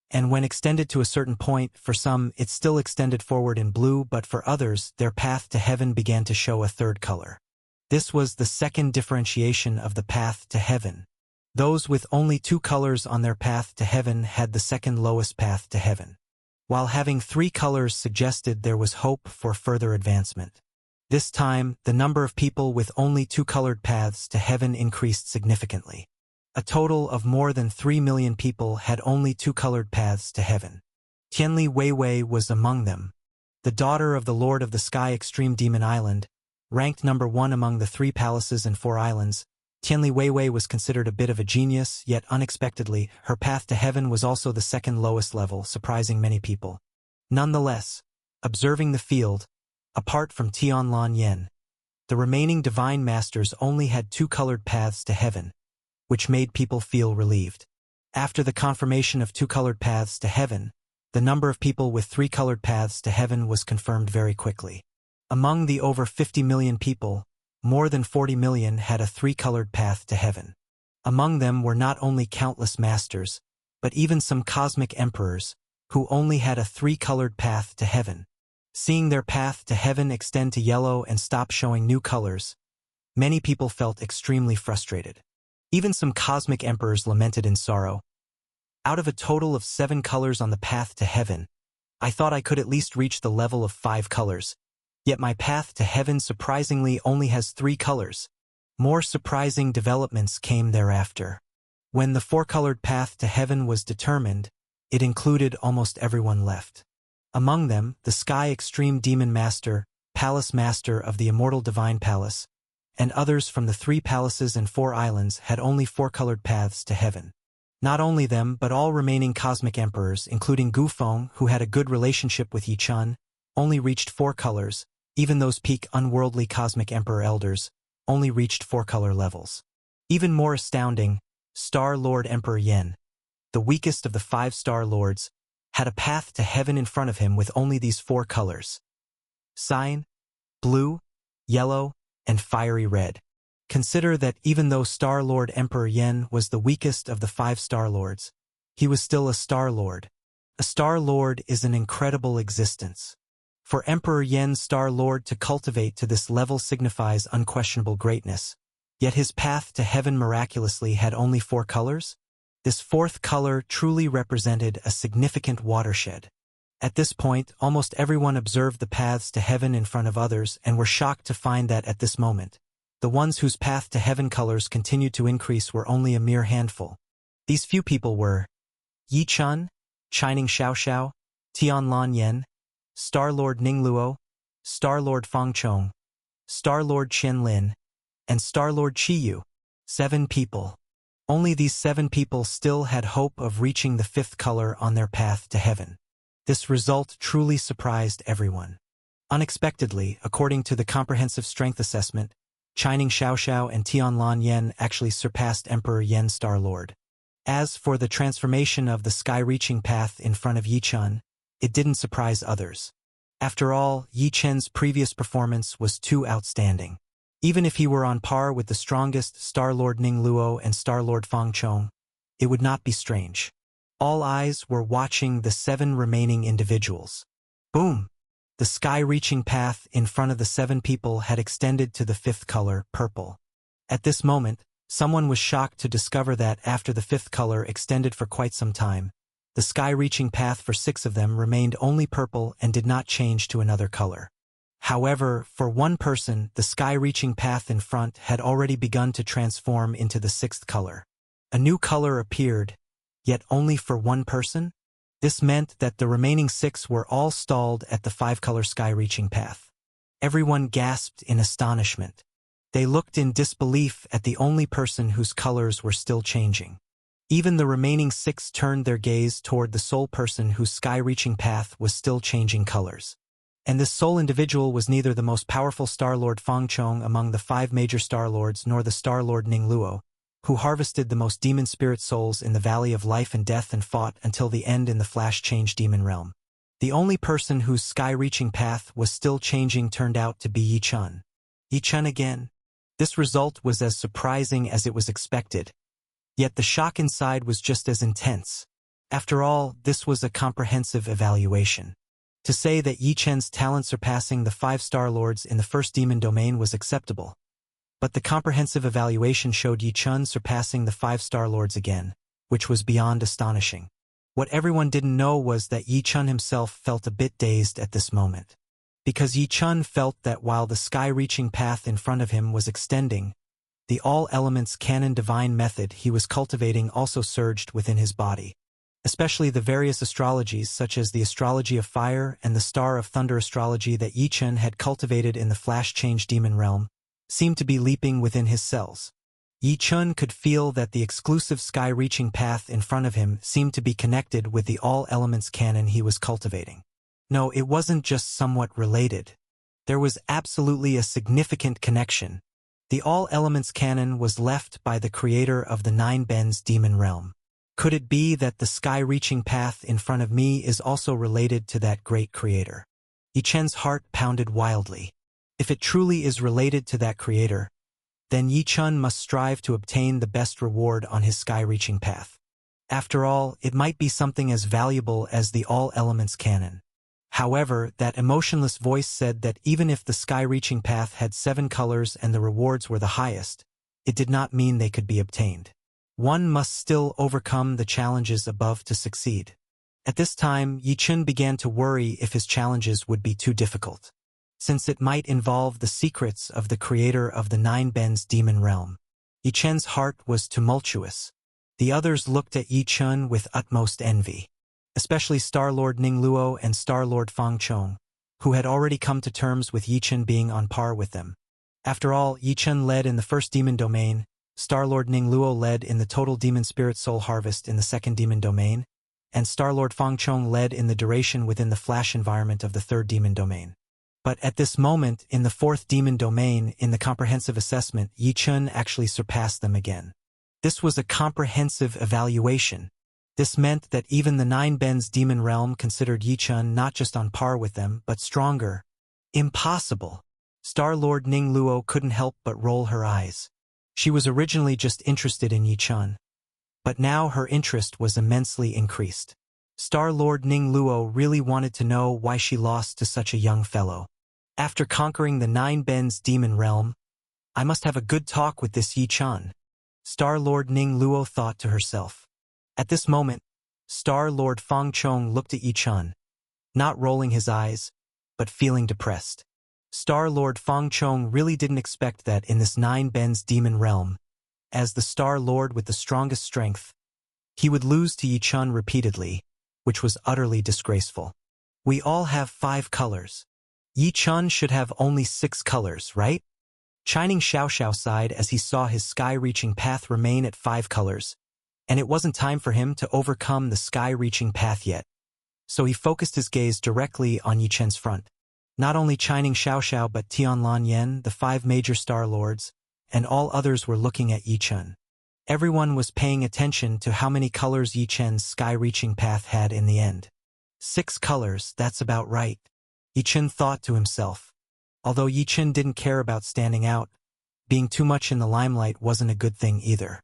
A: And when extended to a certain point, for some, it still extended forward in blue, but for others, their path to heaven began to show a third color. This was the second differentiation of the path to heaven. Those with only two colors on their path to heaven had the second lowest path to heaven, while having three colors suggested there was hope for further advancement. This time, the number of people with only two colored paths to heaven increased significantly. A total of more than 3 million people had only two colored paths to heaven. Tianli Weiwei was among them. The daughter of the Lord of the Sky Extreme Demon Island, ranked number 1 among the 3 palaces and 4 islands, Tianli Weiwei was considered a bit of a genius, yet unexpectedly, her path to heaven was also the second lowest level, surprising many people. Nonetheless, observing the field, apart from Tianlan Yen, the remaining divine masters only had two colored paths to heaven, which made people feel relieved. After the confirmation of two colored paths to heaven, the number of people with 3 colored paths to heaven was confirmed very quickly. Among the over 50 million people, more than 40 million had a 3-colored path to heaven. Among them were not only countless masters, but even some cosmic emperors, who only had a 3-colored path to heaven. Seeing their path to heaven extend to yellow and stop showing new colors, many people felt extremely frustrated. Even some cosmic emperors lamented in sorrow. Out of a total of 7 colors on the path to heaven, I thought I could at least reach the level of 5 colors. Yet my path to heaven surprisingly only has 3 colors. More surprising developments came thereafter. When the 4-colored path to heaven was determined, it included almost everyone left. Among them, the Sky Extreme Demon Master, Palace Master of the Immortal Divine Palace, and others from the 3 palaces and 4 islands had only 4-colored paths to heaven. Not only them, but all remaining cosmic emperors, including Gu Feng, who had a good relationship with Yi Chun, only reached 4 colors. Even those peak unworldly cosmic emperor elders only reached 4-color levels. Even more astounding, Star Lord Emperor Yen, the weakest of the 5 Star Lords, had a path to heaven in front of him with only these 4 colors: cyan, blue, yellow, and fiery red. Consider that even though Star Lord Emperor Yen was the weakest of the 5 Star Lords, he was still a Star Lord. A Star Lord is an incredible existence. For Emperor Yen's Star Lord to cultivate to this level signifies unquestionable greatness. Yet his path to heaven miraculously had only 4 colors? This 4th color truly represented a significant watershed. At this point, almost everyone observed the paths to heaven in front of others and were shocked to find that at this moment, the ones whose path to heaven colors continued to increase were only a mere handful. These few people were Yi Chun, Shining Xiaoxiao, Tianlan Yen, Star-Lord Ningluo, Star-Lord Fangchong, Star-Lord Qian Lin, and Star-Lord Chiyu. 7 people. Only these 7 people still had hope of reaching the 5th color on their path to heaven. This result truly surprised everyone. Unexpectedly, according to the comprehensive strength assessment, Chining Xiaoxiao and Tianlan Yen actually surpassed Emperor Yen Star-Lord. As for the transformation of the sky-reaching path in front of Yi Chen, it didn't surprise others. After all, Yi Chen's previous performance was too outstanding. Even if he were on par with the strongest Star-Lord Ning Luo and Star-Lord Fang Chong, it would not be strange. All eyes were watching the 7 remaining individuals. Boom! The sky-reaching path in front of the 7 people had extended to the 5th color, purple. At this moment, someone was shocked to discover that after the 5th color extended for quite some time, the sky-reaching path for 6 of them remained only purple and did not change to another color. However, for one person, the sky-reaching path in front had already begun to transform into the 6th color. A new color appeared, yet only for one person? This meant that the remaining 6 were all stalled at the 5-color sky-reaching path. Everyone gasped in astonishment. They looked in disbelief at the only person whose colors were still changing. Even the remaining 6 turned their gaze toward the sole person whose sky-reaching path was still changing colors. And this sole individual was neither the most powerful Star-Lord Fang Chong among the 5 major Star-Lords nor the Star-Lord Ning Luo, who harvested the most demon spirit souls in the Valley of Life and Death and fought until the end in the Flash-Change Demon Realm. The only person whose sky-reaching path was still changing turned out to be Yi Chen. Yi Chen again? This result was as surprising as it was expected. Yet the shock inside was just as intense. After all, this was a comprehensive evaluation. To say that Yi Chen's talent surpassing the 5 Star-Lords in the first demon domain was acceptable. But the comprehensive evaluation showed Yi Chen surpassing the 5 Star-Lords again, which was beyond astonishing. What everyone didn't know was that Yi Chen himself felt a bit dazed at this moment. Because Yi Chen felt that while the sky-reaching path in front of him was extending, the all-elements canon divine method he was cultivating also surged within his body. Especially the various astrologies such as the astrology of fire and the star of thunder astrology that Yi Chen had cultivated in the Flash-Change Demon Realm, seemed to be leaping within his cells. Yi Chen could feel that the exclusive sky-reaching path in front of him seemed to be connected with the all-elements canon he was cultivating. No, it wasn't just somewhat related. There was absolutely a significant connection. The all-elements canon was left by the creator of the 9 Bens Demon Realm. Could it be that the sky-reaching path in front of me is also related to that great creator? Yi Chen's heart pounded wildly. If it truly is related to that creator, then Yi Chen must strive to obtain the best reward on his sky-reaching path. After all, it might be something as valuable as the all-elements canon. However, that emotionless voice said that even if the sky-reaching path had 7 colors and the rewards were the highest, it did not mean they could be obtained. One must still overcome the challenges above to succeed. At this time, Yi Chen began to worry if his challenges would be too difficult, since it might involve the secrets of the creator of the 9 Bens Demon Realm. Yi Chen's heart was tumultuous. The others looked at Yi Chen with utmost envy, especially Star-Lord Ning Luo and Star-Lord Fang Chong, who had already come to terms with Yi Chen being on par with them. After all, Yi Chen led in the first demon domain, Star-Lord Ning Luo led in the total demon spirit soul harvest in the second demon domain, and Star-Lord Fang Chong led in the duration within the flash environment of the third demon domain. But at this moment, in the fourth demon domain, in the comprehensive assessment, Yi Chen actually surpassed them again. This was a comprehensive evaluation. This meant that even the 9 Bens Demon Realm considered Yi Chen not just on par with them, but stronger. Impossible! Star-Lord Ning Luo couldn't help but roll her eyes. She was originally just interested in Yi Chen, but now her interest was immensely increased. Star-Lord Ning Luo really wanted to know why she lost to such a young fellow. After conquering the 9 Bens Demon Realm, I must have a good talk with this Yi Chen, Star-Lord Ning Luo thought to herself. At this moment, Star-Lord Fang Chong looked at Yi Chen, not rolling his eyes, but feeling depressed. Star-Lord Fang Chong really didn't expect that in this 9 Bens Demon Realm, as the Star-Lord with the strongest strength, he would lose to Yi Chen repeatedly, which was utterly disgraceful. We all have 5 colors. Yi Chen should have only 6 colors, right? Shining Xiao sighed as he saw his sky-reaching path remain at 5 colors, and it wasn't time for him to overcome the sky-reaching path yet. So he focused his gaze directly on Yi Chen's front. Not only Shining Xiao but Tianlan Yen, the 5 major Star Lords, and all others were looking at Yi Chen. Everyone was paying attention to how many colors Yi Chen's sky-reaching path had in the end. 6 colors, that's about right, Yi Chen thought to himself. Although Yi Chen didn't care about standing out, being too much in the limelight wasn't a good thing either.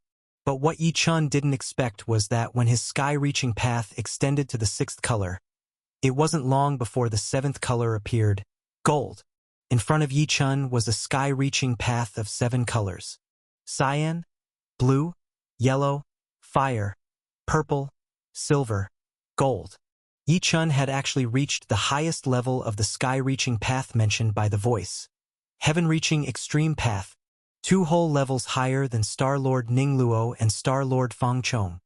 A: But what Yi Chen didn't expect was that when his sky-reaching path extended to the 6th color, it wasn't long before the 7th color appeared, gold. In front of Yi Chen was a sky-reaching path of 7 colors: cyan, blue, yellow, fire, purple, silver, gold. Yi Chen had actually reached the highest level of the sky-reaching path mentioned by the voice. Heaven-reaching extreme path, 2 whole levels higher than Star-Lord Ning Luo and Star-Lord Fang Chong.